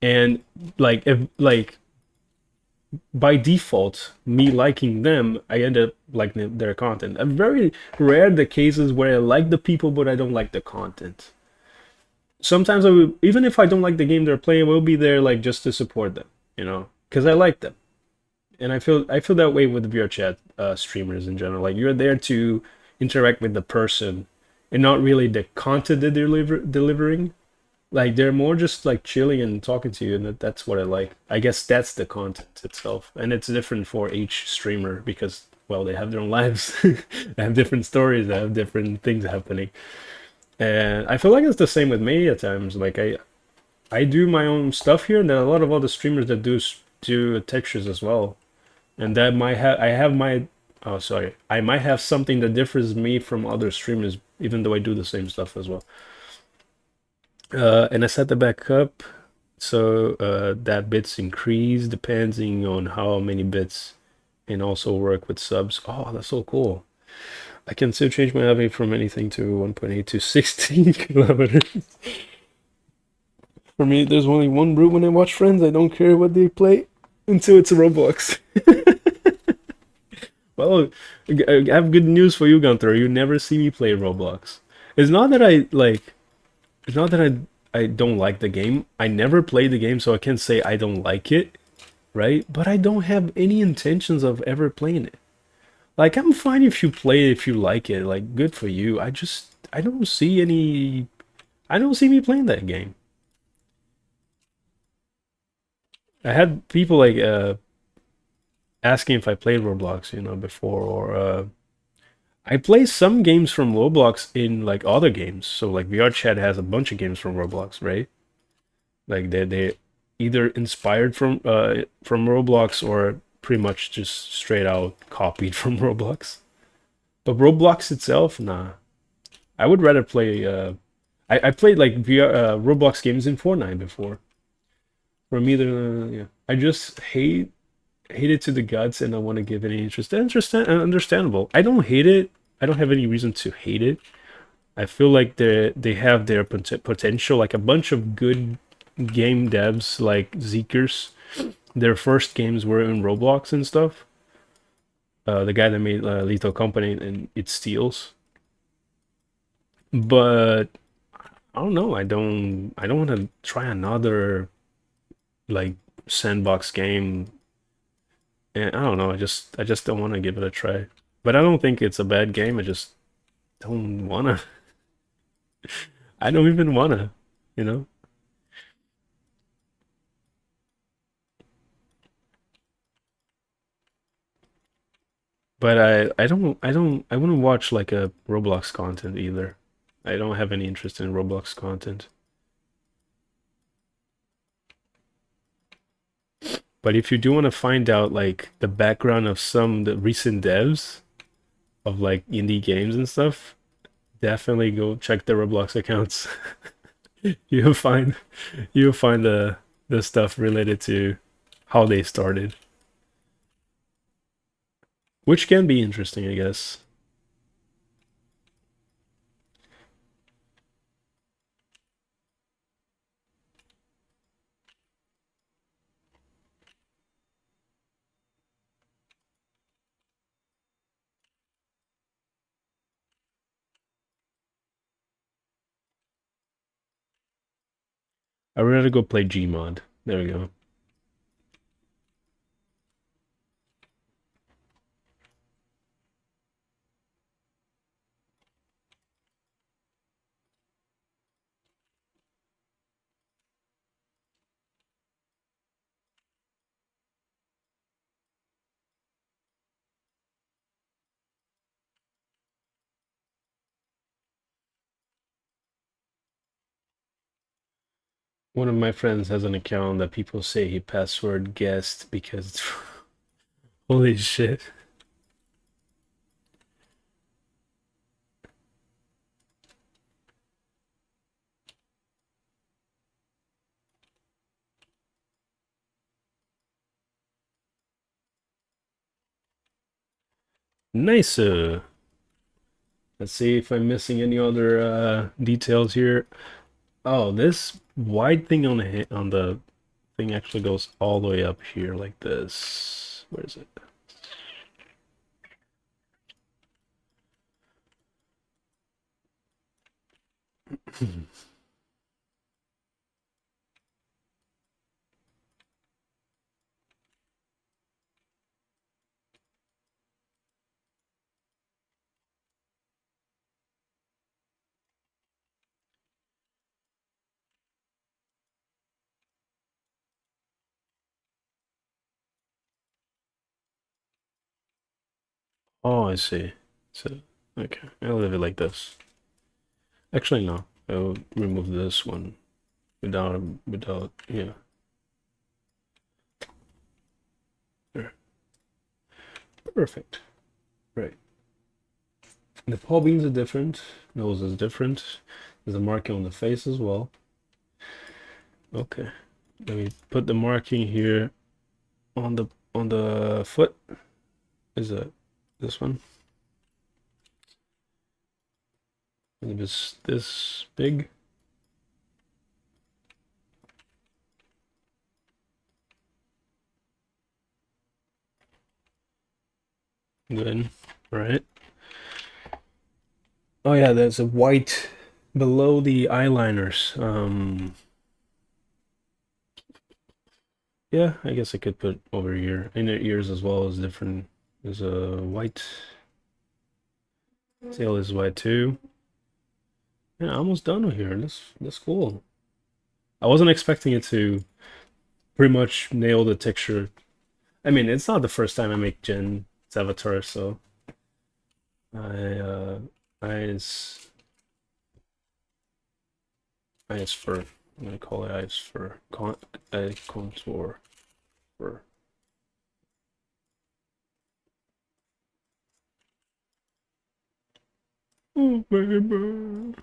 And like if like by default, me liking them, I end up liking their content. I'm very rare the cases where I like the people but I don't like the content. Sometimes I will, even if I don't like the game they're playing, I will be there like just to support them, because I like them. And I feel that way with the VR chat streamers in general. Like you're there to interact with the person and not really the content that they're delivering. Like they're more just like chilling and talking to you, and that's what I like. I guess that's the content itself, and it's different for each streamer because well, they have their own lives, they have different stories, they have different things happening, and I feel like it's the same with me at times. Like I do my own stuff here, and there are a lot of other streamers that do textures as well, and that might have I have my oh sorry I might have something that differs me from other streamers, even though I do the same stuff as well. And I set the back up so that bits increase depending on how many bits, and also work with subs. Oh, that's so cool. I can still change my AVI from anything to 1.8 to 16 kilometers. For me, there's only one route when I watch Friends. I don't care what they play until it's a Roblox. Well, I have good news for you, Gunther. You never see me play Roblox. It's not that I like. It's not that I don't like the game. I never played the game, so I can't say I don't like it, right? But I don't have any intentions of ever playing it. Like I'm fine if you play it, if you like it, like good for you. I don't see me playing that game. I had people like asking if I played Roblox, before, or I play some games from Roblox in like other games. So like VR Chat has a bunch of games from Roblox, right? Like they either inspired from Roblox or pretty much just straight out copied from Roblox. But Roblox itself, nah. I would rather play. I played like VR Roblox games in Fortnite before. From either, yeah. I just hate it to the guts, and I want to give any interest. Understandable. I don't hate it. I don't have any reason to hate it. I feel like they have their potential. Like a bunch of good game devs, like Zeekers. Their first games were in Roblox and stuff. The guy that made Lethal Company and It Steals. But I don't know. I don't want to try another like sandbox game. And I don't know. I just don't want to give it a try. But I don't think it's a bad game. I just don't wanna. I don't even wanna. You know. But I wouldn't watch like a Roblox content either. I don't have any interest in Roblox content. But if you do want to find out like the background of some of the recent devs of like indie games and stuff, definitely go check the Roblox accounts. You'll find you'll find the stuff related to how they started, which can be interesting, I guess. I'd rather go play Gmod. There we go. One of my friends has an account that people say he password guessed because it's holy shit. Nice. Let's see if I'm missing any other details here. Oh, this wide thing on the thing actually goes all the way up here like this. Where is it? Oh, I see. So, okay, I'll leave it like this. Actually, no. I'll remove this one without, yeah. There. Perfect. Right. The paw beans are different. Nose is different. There's a marking on the face as well. Okay. Let me put the marking here on the foot. Is it this one? If it's this big. Good. All right. Oh yeah, there's a white below the eyeliners. Yeah, I guess I could put over here. Inner ears as well is different. There's a white. Tail is white too. Yeah, almost done with here. That's cool. I wasn't expecting it to pretty much nail the texture. I mean, it's not the first time I make Jen's avatar, so I eyes eyes for I'm gonna call it eyes for eye contour for oh baby.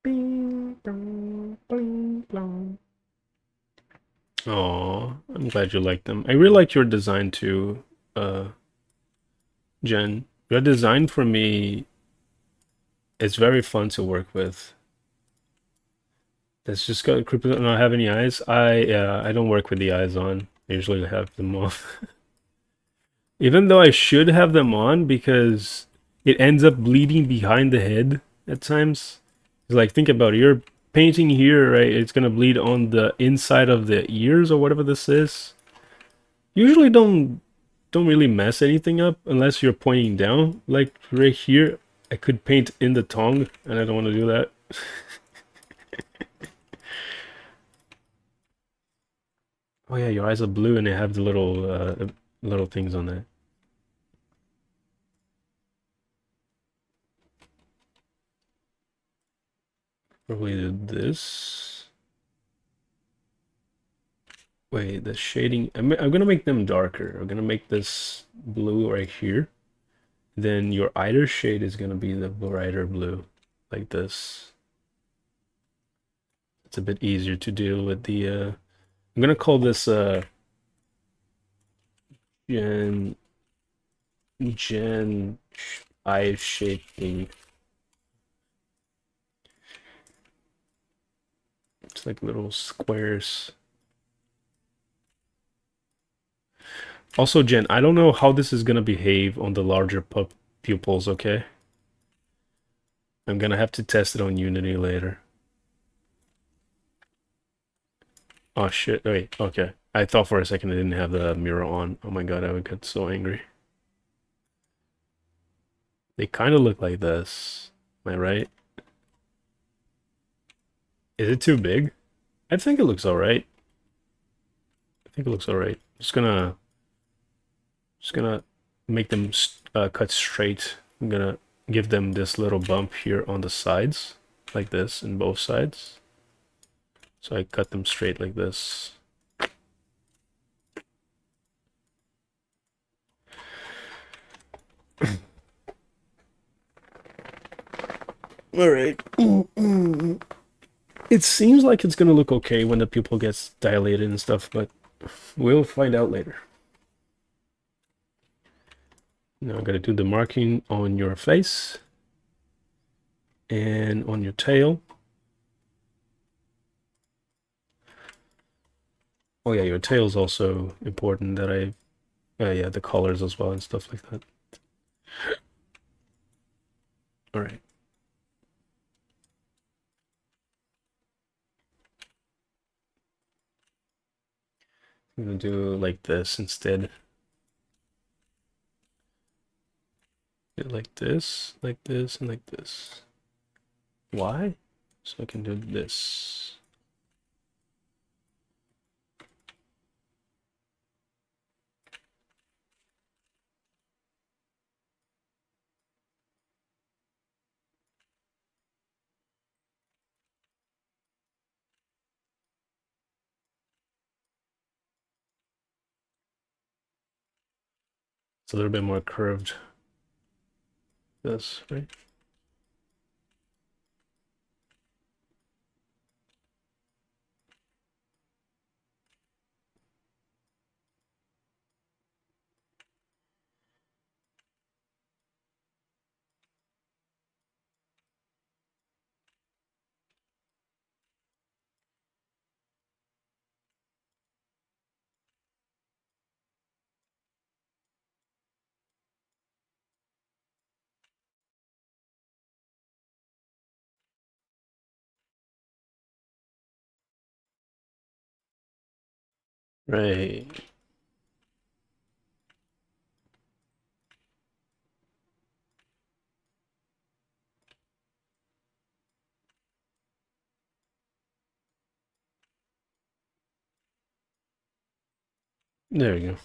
Bing, bong, bling, blong. Oh, I'm glad you like them. I really like your design too, Jen. Your design for me is very fun to work with. That's just got creepy not have any eyes. I don't work with the eyes on. I usually have them off. Even though I should have them on because it ends up bleeding behind the head at times. It's like think about it. You're painting here, right? It's gonna bleed on the inside of the ears or whatever this is. Usually don't really mess anything up unless you're pointing down. Like right here, I could paint in the tongue, and I don't want to do that. Oh yeah, your eyes are blue and they have the little things on there. Probably did this. Wait, the shading. I'm gonna make them darker. I'm gonna make this blue right here. Then your outer shade is gonna be the brighter blue, like this. It's a bit easier to deal with the. I'm gonna call this Gen Gen eye shaping. It's like little squares. Also, Jen, I don't know how this is gonna behave on the larger pupils, okay? I'm gonna have to test it on Unity later. Oh shit, wait, okay. I thought for a second I didn't have the mirror on. Oh my god, I would get so angry. They kind of look like this. Am I right? Is it too big? I think it looks alright. I think it looks alright. Just gonna make them cut straight. I'm gonna give them this little bump here on the sides, like this, in both sides. So I cut them straight like this. All right. It seems like it's gonna look okay when the pupil gets dilated and stuff, but we'll find out later. Now I'm gonna do the marking on your face and on your tail. Oh yeah, your tail's also important that yeah, the colors as well and stuff like that. All right. I'm gonna do like this instead. Like this, and like this. Why? So I can do this. It's a little bit more curved. This, right? Right. There you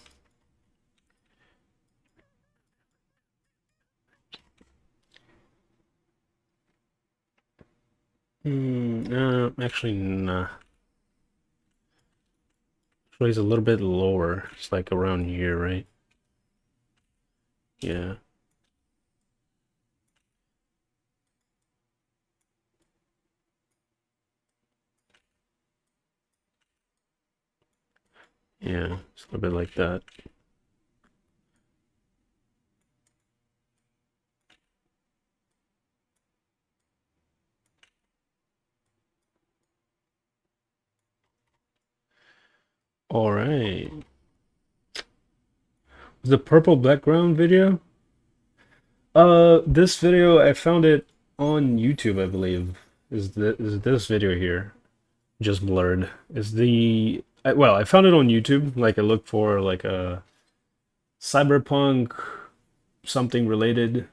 go. Actually, nah. Actually, it's a little bit lower. It's like around here, right? Yeah. Yeah, it's a little bit like that. All right. The purple background video? This video, I found it on YouTube, I believe. Is this video here. Just blurred. Well, I found it on YouTube. Like I looked for like a cyberpunk something related,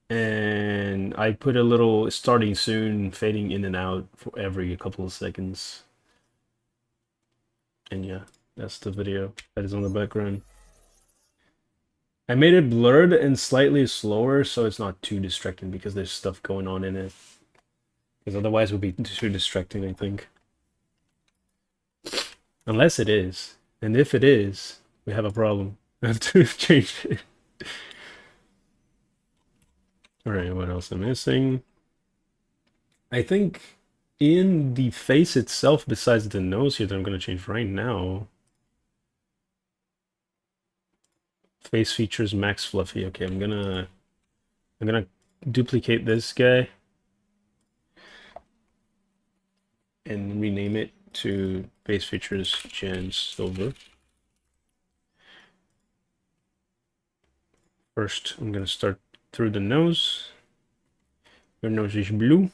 and I put a little starting soon, fading in and out for every couple of seconds. And yeah, that's the video that is on the background. I made it blurred and slightly slower so it's not too distracting because there's stuff going on in it. Because otherwise it would be too distracting, I think. Unless it is. And if it is, we have a problem. I have to change it. Alright, what else am I missing? I think in the face itself, besides the nose here that I'm going to change right now. Face features max fluffy. Okay, I'm gonna duplicate this guy. and rename it to base features Gen Silver. First, I'm gonna start through the nose. Your nose is blue.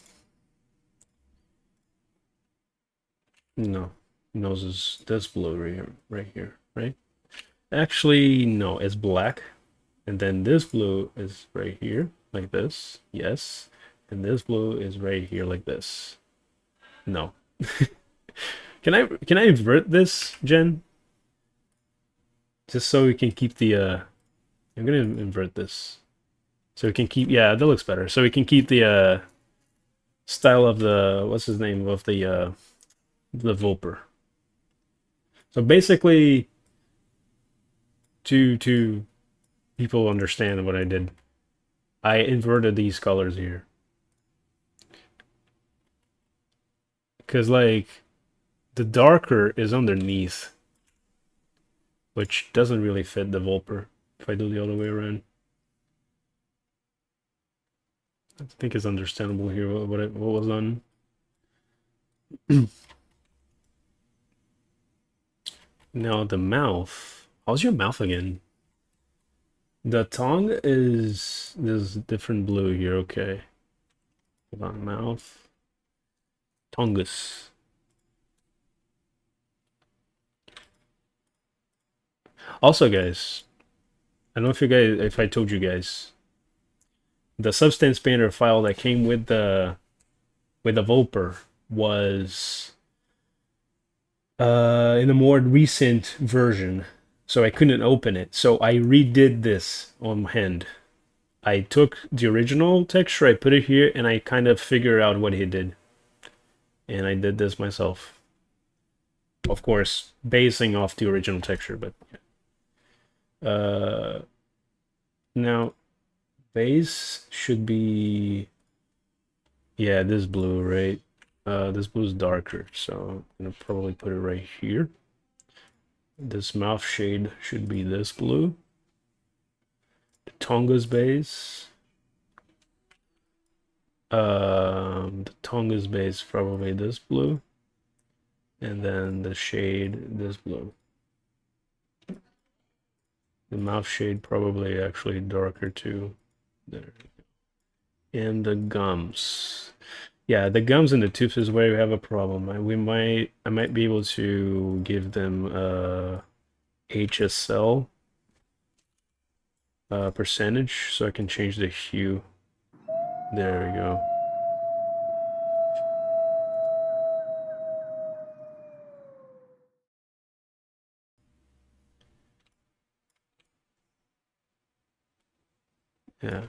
No, nose is this blue right here, right? Actually, no, it's black. And then this blue is right here, like this. Yes. And this blue is right here, like this. No. Can I invert this, Jen? Just so we can keep the I'm gonna invert this. So we can keep, yeah, that looks better. So we can keep the style of the, what's his name, of the Volper. So basically, to people understand what I did, I inverted these colors here. Because, like, the darker is underneath, which doesn't really fit the Volper if I do the other way around. I think it's understandable here what was done. Now the mouth. How's your mouth again? The tongue is this different blue here. Okay. Hold on, mouth. Tongus. Also, guys, I don't know if I told you guys, the Substance Painter file that came with the Volper was in a more recent version, so I couldn't open it. So I redid this on hand. I took the original texture, I put it here, and I kind of figured out what he did. And I did this myself. Of course, basing off the original texture, but yeah. Now, base should be, yeah, this blue, right? This blue is darker, so I'm gonna probably put it right here. This mouth shade should be this blue. The Tonga's base. The Tonga's base probably this blue. And then the shade this blue. The mouth shade probably actually darker too. There. And the gums. Yeah, the gums and the tooth is where we have a problem. I might be able to give them HSL percentage, so I can change the hue. There we go. Yeah.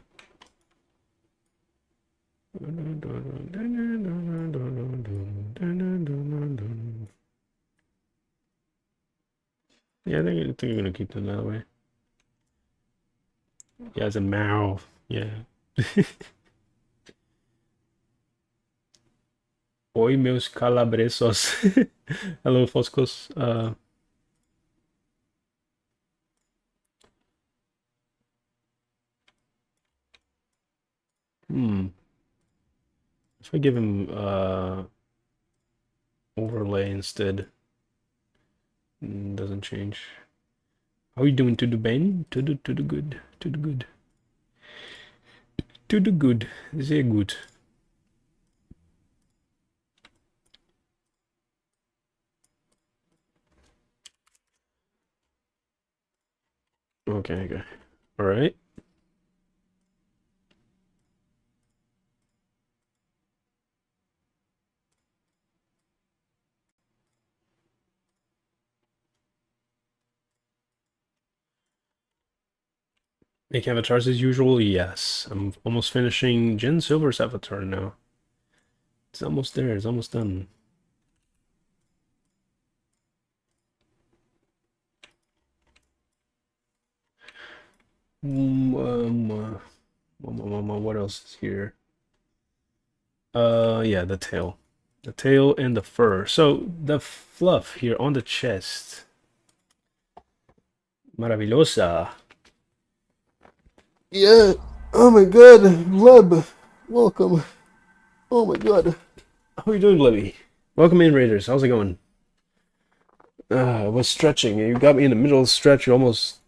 Yeah, I think I'm gonna keep them that way. Yeah, it's a mouth. Yeah. Oi, meus calabresos. Hello, Foscos. If I give him overlay instead, doesn't change. How are you doing to the bem? To the good. To the good. To the good. Sehr gut. Okay. All right. Make avatars as usual? Yes. I'm almost finishing Gen Silver's avatar now. It's almost there. It's almost done. What else is here? Yeah, the tail. The tail and the fur. So the fluff here on the chest. Maravillosa. Yeah. Oh my god, Leb. Welcome. Oh my god. How are you doing, Lebby? Welcome in, Raiders. How's it going? I was stretching. You got me in the middle of the stretch. You almost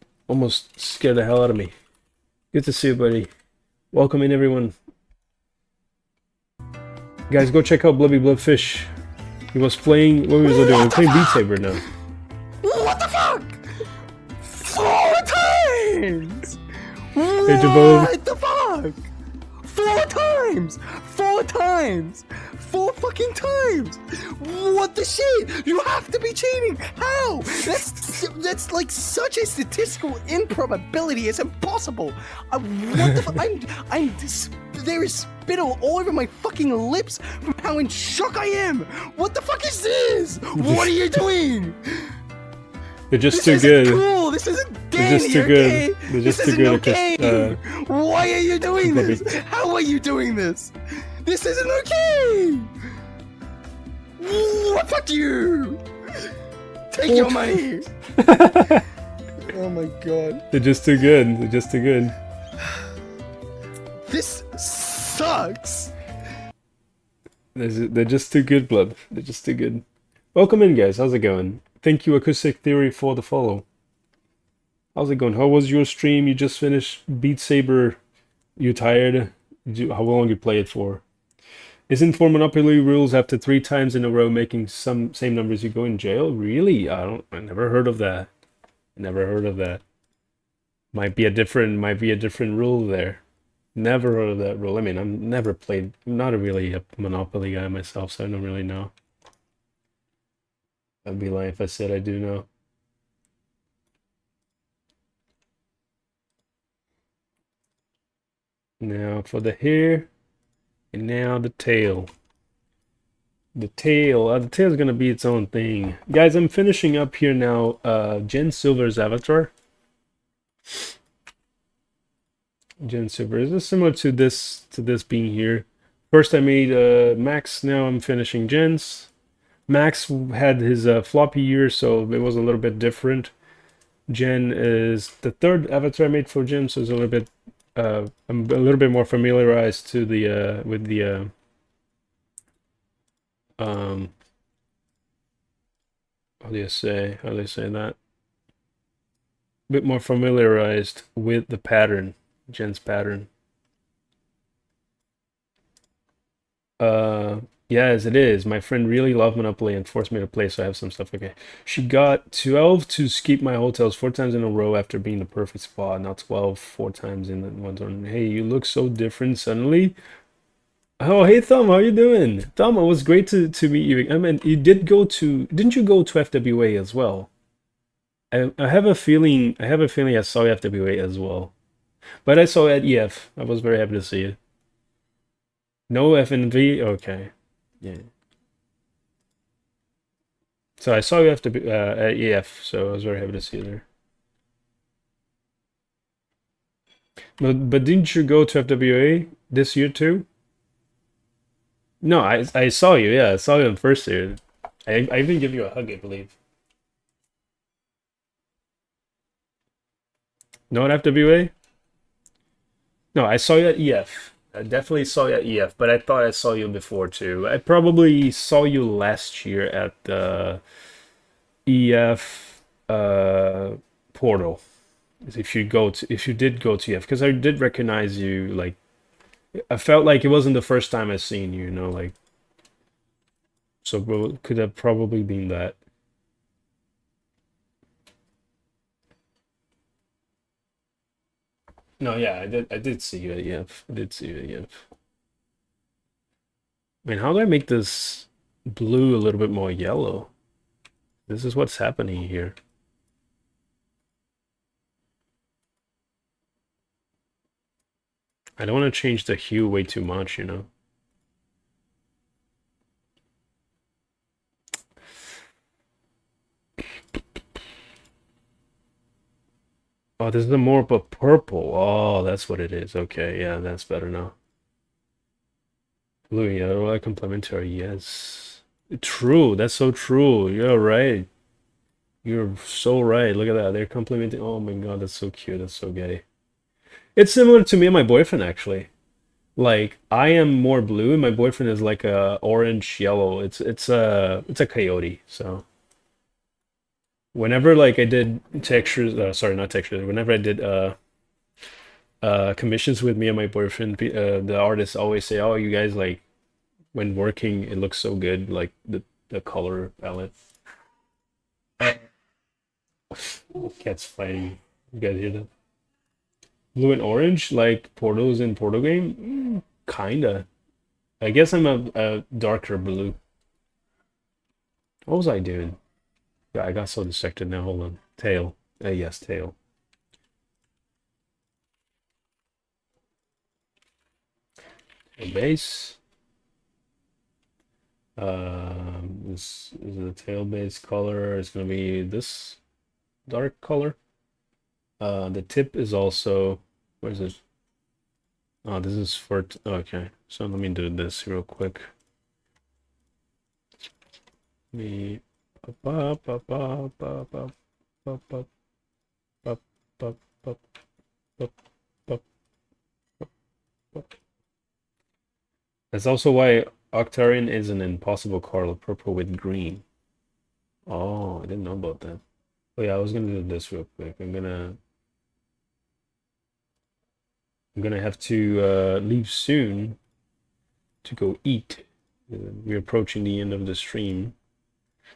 scared the hell out of me. Good to see you, buddy. Welcome in, everyone. Guys, go check out Blubby Blubfish. He was playing. What was he doing? He was playing Beat Saber now. What the fuck? 4 times! Hey, Jabot. What the fuck? 4 times! 4 times! 4 fucking times! What the shit? You have to be cheating! How? That's like such a statistical improbability. It's impossible. What the fuck? There is spittle all over my fucking lips from how in shock I am. What the fuck is this? What are you doing? They're just This too isn't good. cool. This isn't They're Danny, just too okay? good. They're This just too isn't good. okay. Why are you doing this? Blubby. How are you doing this? This isn't okay. What? Fuck you. Take your money. Oh my god. They're just too good. They're just too good. This sucks. They're just too good, Blub. They're just too good. Welcome in, guys. How's it going? Thank you, Acoustic Theory, for the follow. How's it going? How was your stream? You just finished Beat Saber. You tired? How long you play it for? Isn't for Monopoly rules after 3 times in a row making some same numbers you go in jail? Really? I never heard of that. Never heard of that. Might be a different rule there. Never heard of that rule. I mean, I'm not really a Monopoly guy myself, so I don't really know. I'd be lying if I said I do know. Now for the hair, and now the tail. The tail's gonna be its own thing. Guys, I'm finishing up here now, Jen Silver's avatar. Jen Silver. Is this similar to this being here? First I made Max, now I'm finishing Jen's. Max had his floppy year, so it was a little bit different. Jen is the 3rd avatar I made for Jen, so it's a little bit I'm a little bit more familiarized to the with the how do you say that? A bit more familiarized with the pattern, Jen's pattern. Yes, it is. My friend really loved Monopoly and forced me to play, so I have some stuff. Okay. She got 12 to skip my hotels 4 times in a row after being the perfect spot. Now 12, 4 times in the one turn. Hey, you look so different suddenly. Oh, hey Thumb, how you doing? Thumb, it was great to meet you. I mean, didn't you go to FWA as well? I have a feeling I saw you at FWA as well. But I saw you at EF. I was very happy to see you. No FNV? Okay. Yeah. So I saw you at EF, so I was very happy to see you there. But didn't you go to FWA this year too? No, I saw you. Yeah, I saw you in first year. I even give you a hug, I believe. No at FWA? No, I saw you at EF. I definitely saw you at EF, but I thought I saw you before too. I probably saw you last year at the EF portal. If you did go to EF, because I did recognize you. Like, I felt like it wasn't the first time I seen you. You know, like, so could have probably been that. No, yeah, I did see you at EF. I did see you at EF. I mean, how do I make this blue a little bit more yellow? This is what's happening here. I don't want to change the hue way too much, you know? Oh, this is more of a purple. Oh, that's what it is. Okay, yeah, that's better now. Blue, yellow, complementary, yes. True, that's so true. You're right. You're so right. Look at that. They're complimenting. Oh my god, that's so cute. That's so gay. It's similar to me and my boyfriend, actually. Like I am more blue and my boyfriend is like a orange yellow. It's a coyote. So whenever like I did textures, sorry, not textures. Whenever I did commissions with me and my boyfriend, the artists always say, "Oh, you guys like when working, it looks so good, like the color palette." Cats fighting. You guys hear that? Blue and orange, like Porto's in Porto game? Kinda. I guess I'm a darker blue. What was I doing? Yeah, I got so distracted now. Hold on. Tail. Yes, tail. Tail base. This is the tail base color. It's gonna be this dark color. The tip is also, where is it? Oh, this is for, okay. So let me do this real quick. Me, up, up, up, up, up, up, up, up, up, up, up, up, up, up. That's also why Octarian is an impossible color, purple with green. Oh, I didn't know about that. Oh yeah, I was gonna do this real quick. I'm gonna have to leave soon to go eat. We're approaching the end of the stream.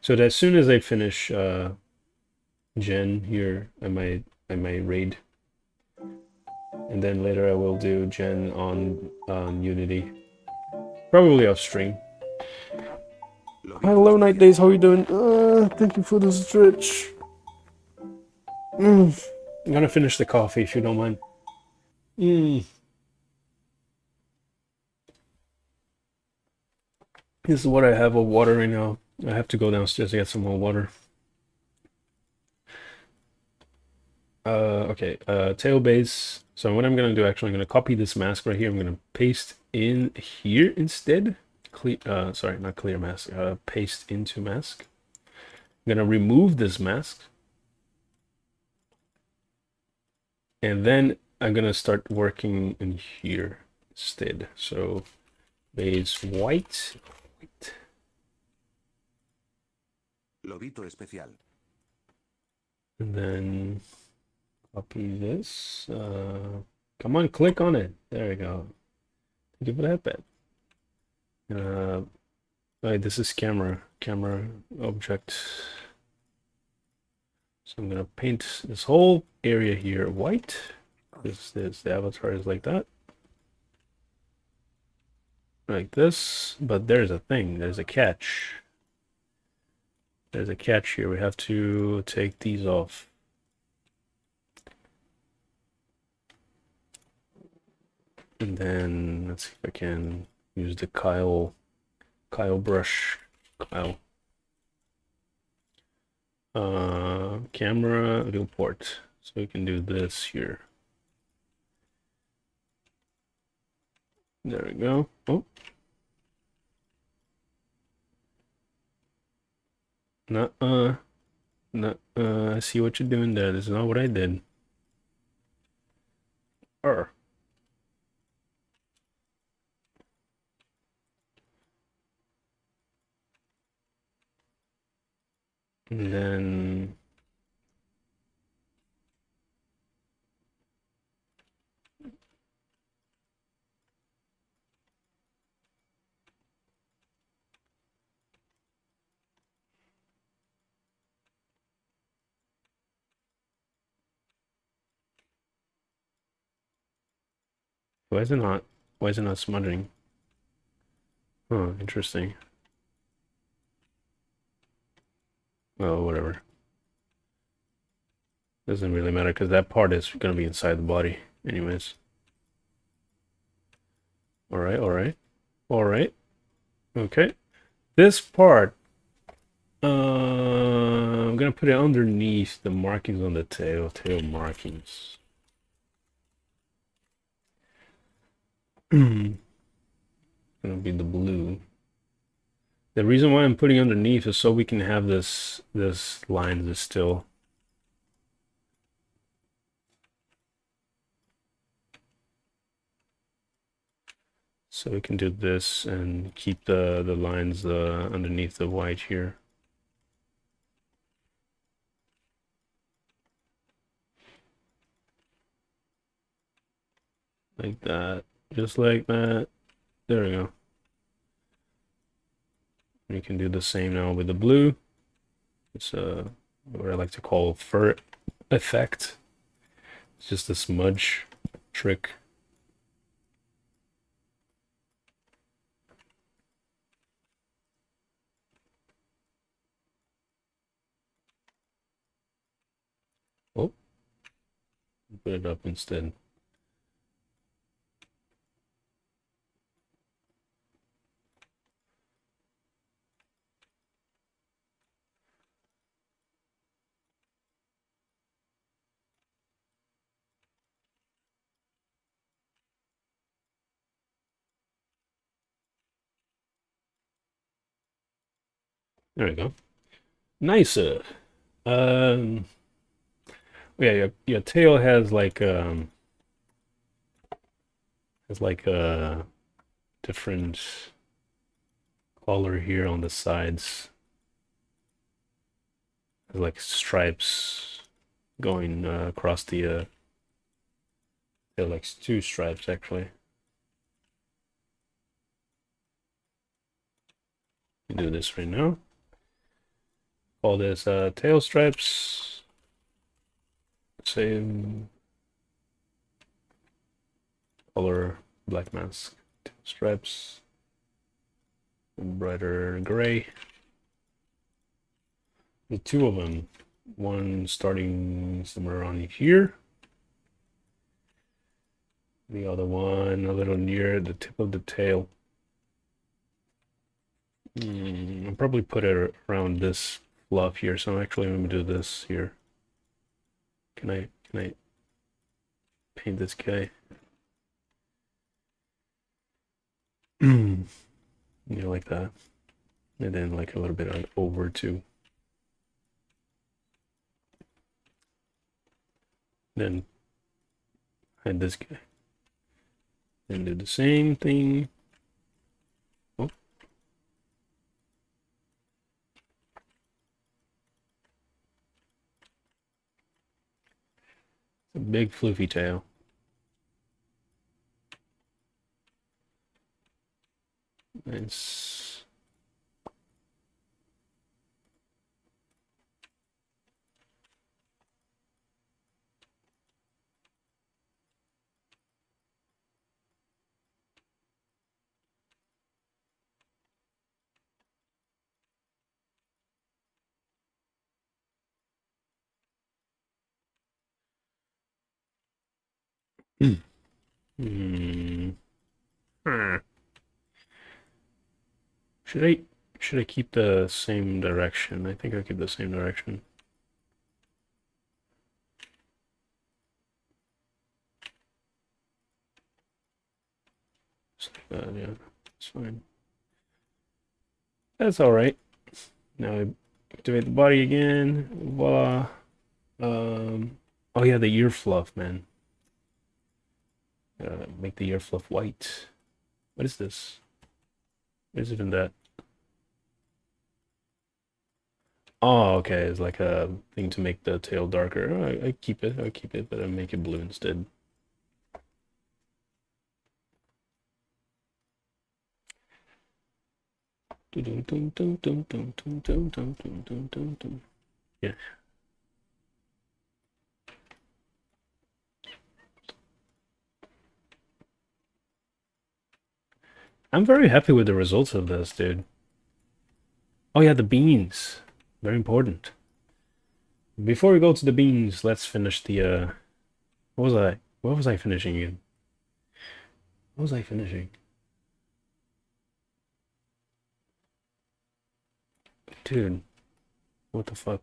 So that as soon as I finish Gen here, I might raid. And then later I will do Gen on Unity. Probably off stream. Hello, Night Days. How are you doing? Thank you for the stretch. I'm gonna finish the coffee if you don't mind. This is what I have of water right now. I have to go downstairs to get some more water. Okay, tail base. So what I'm gonna do, actually, I'm gonna copy this mask right here. I'm gonna paste in here instead. Sorry, not clear mask. Paste into mask. I'm gonna remove this mask. And then I'm gonna start working in here instead. So base white. Lobito especial. And then copy this. Come on, click on it. There we go. Thank you for that bet. Right, this is camera object. So I'm gonna paint this whole area here white. The avatar is like that. Like this, but there's a thing, there's a catch. There's a catch here. We have to take these off. And then let's see if I can use the Kyle brush. Camera viewport. So we can do this here. There we go. Oh. I see what you're doing there. This is not what I did. And then why is it not smudging? Oh, interesting. Well, whatever. Doesn't really matter because that part is gonna be inside the body anyways. Alright. Okay. This part, I'm gonna put it underneath the markings on the tail markings. Gonna be the blue. The reason why I'm putting underneath is so we can have this line that's still. So we can do this and keep the lines underneath the white here. Like that. Just like that. There we go. We can do the same now with the blue. It's what I like to call fur effect. It's just a smudge trick. Oh, put it up instead. There we go. Nicer. Um, yeah, your tail has like a different color here on the sides. Has like stripes going across the they're like two stripes actually. Do this right now. Call this tail stripes. Same color, black mask. Tail stripes. Brighter gray. The two of them. One starting somewhere around here. The other one a little near the tip of the tail. I'll probably put it around this fluff here. So I'm actually going to do this here. Can I paint this guy? Like that. And then like a little bit on over too. Then hide this guy. Then do the same thing. Oh. It's a big floofy tail. Nice. Hmm. Should I keep the same direction? I think I'll keep the same direction. Just like that, yeah. It's fine. That's alright. Now I activate the body again. Voila. Oh yeah, the ear fluff, man. Make the ear fluff white. What is this? What is it in that? Oh, okay. It's like a thing to make the tail darker. Oh, I keep it. I keep it, but I make it blue instead. Yeah. I'm very happy with the results of this, dude. Oh yeah, the beans. Very important. Before we go to the beans, let's finish the what was I finishing again? What was I finishing? Dude, what the fuck?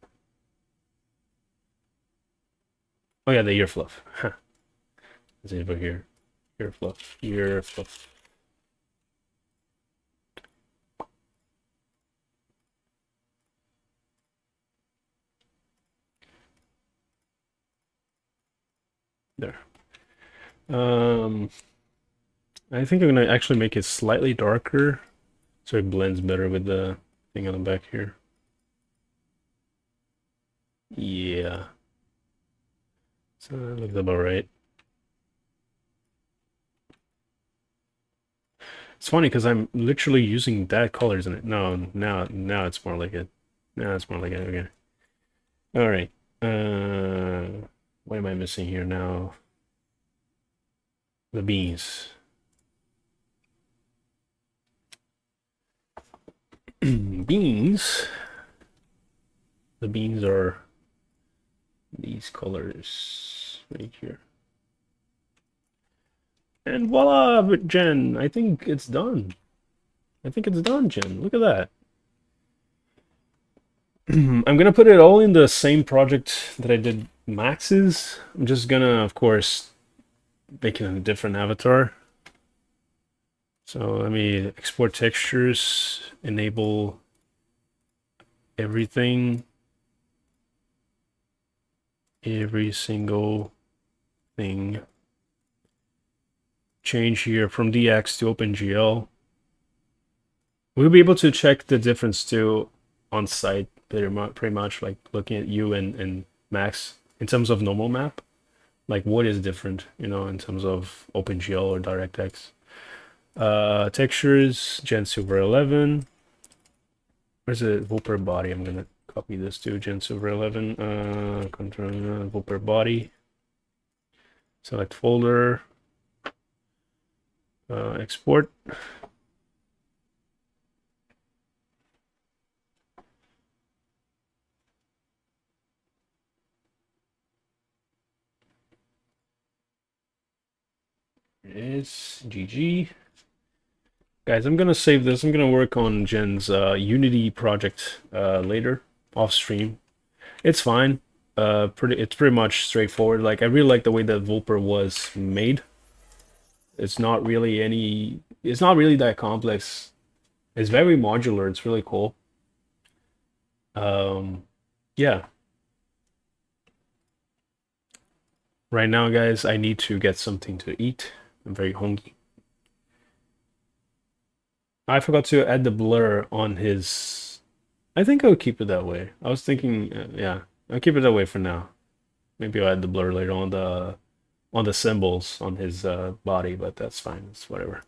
Oh yeah, the ear fluff. Huh. Let's see over here. Ear fluff. Ear fluff. There. I think I'm gonna actually make it slightly darker so it blends better with the thing on the back here. Yeah. So that looks about right. It's funny because I'm literally using that colors in it. No, now it's more like it. Now it's more like it. Okay. All right. What am I missing here now? The beans. Beans. The beans are these colors right here. And voila, Jen. I think it's done. I think it's done, Jen. Look at that. I'm gonna put it all in the same project that I did Max's. I'm just gonna, of course, make it a different avatar. So let me export textures, enable everything, every single thing. Change here from DX to OpenGL. We'll be able to check the difference too on site pretty much like looking at you and Max in terms of normal map. Like what is different, you know, in terms of OpenGL or DirectX. Textures, Gen Silver 11. Where's the Vulpr body? I'm gonna copy this to Gen Silver 11. Control Vulpr body. Select folder. Export. It is GG. Guys, I'm gonna save this. I'm gonna work on Jen's Unity project later off stream. It's fine. It's pretty much straightforward. Like I really like the way that Vulpr was made. It's not really that complex. It's very modular. It's really cool. Yeah. Right now, guys, I need to get something to eat. I'm very hungry. I forgot to add the blur on his. I think I'll keep it that way. I was thinking, yeah, I'll keep it that way for now. Maybe I'll add the blur later on the symbols on his body, but that's fine. It's whatever.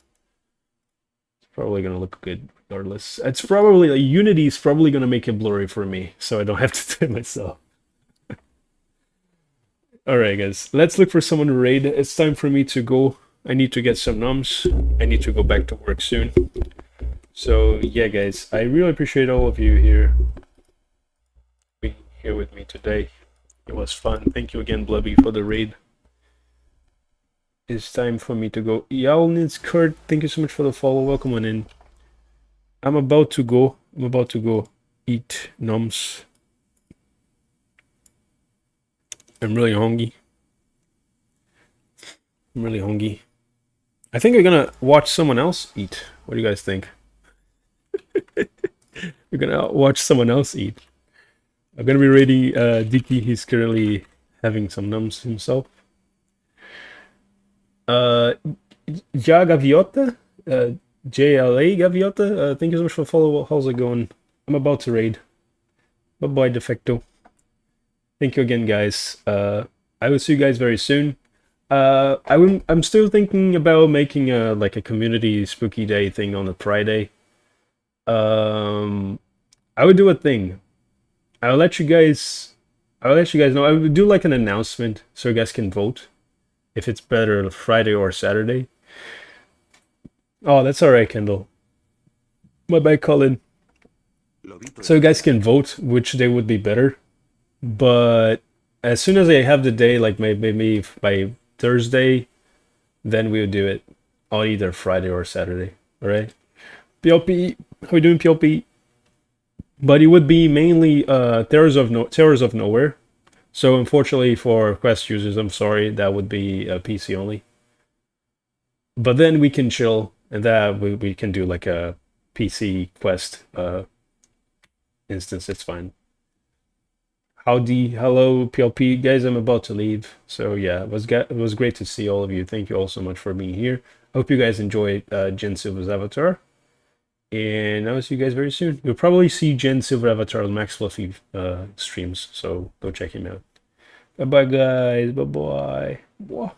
It's probably gonna look good regardless. It's probably like, Unity is probably gonna make it blurry for me, so I don't have to do it myself. All right, guys, let's look for someone to raid. It's time for me to go. I need to get some nums. I need to go back to work soon. So yeah, guys, I really appreciate all of you here being here with me today. It was fun. Thank you again, Blubby, for the raid. It's time for me to go. Yalnitz Kurt, thank you so much for the follow. Welcome on in. I'm about to go eat nums. I'm really hungry. I think I'm gonna watch someone else eat. What do you guys think? We're gonna watch someone else eat. I'm gonna be raiding Dicky. He's currently having some nums himself. Ja Gaviota, JLA Gaviota, thank you so much for the follow. How's it going? I'm about to raid. Bye-bye, Defecto. Thank you again, guys. I will see you guys very soon. I'm still thinking about making a community spooky day thing on a Friday. I would do a thing. I'll let you guys know. I would do like an announcement so you guys can vote if it's better Friday or Saturday. Oh, that's alright, Kendall. Bye, Colin. So you guys can vote which day would be better. But as soon as I have the day, like maybe by Thursday, then we'll do it on either Friday or Saturday. Alright? PLP, how you doing, PLP? But it would be mainly Terrors of Nowhere. So unfortunately for Quest users, I'm sorry, that would be PC only. But then we can chill, and that we can do like a PC Quest instance. It's fine. Hello PLP guys, I'm about to leave. So yeah, it was great to see all of you. Thank you all so much for being here. Hope you guys enjoyed Gen Silver's avatar. And I will see you guys very soon. You'll probably see Gen Silver avatar on Max Fluffy streams, so go check him out. Bye bye, guys. Bye bye.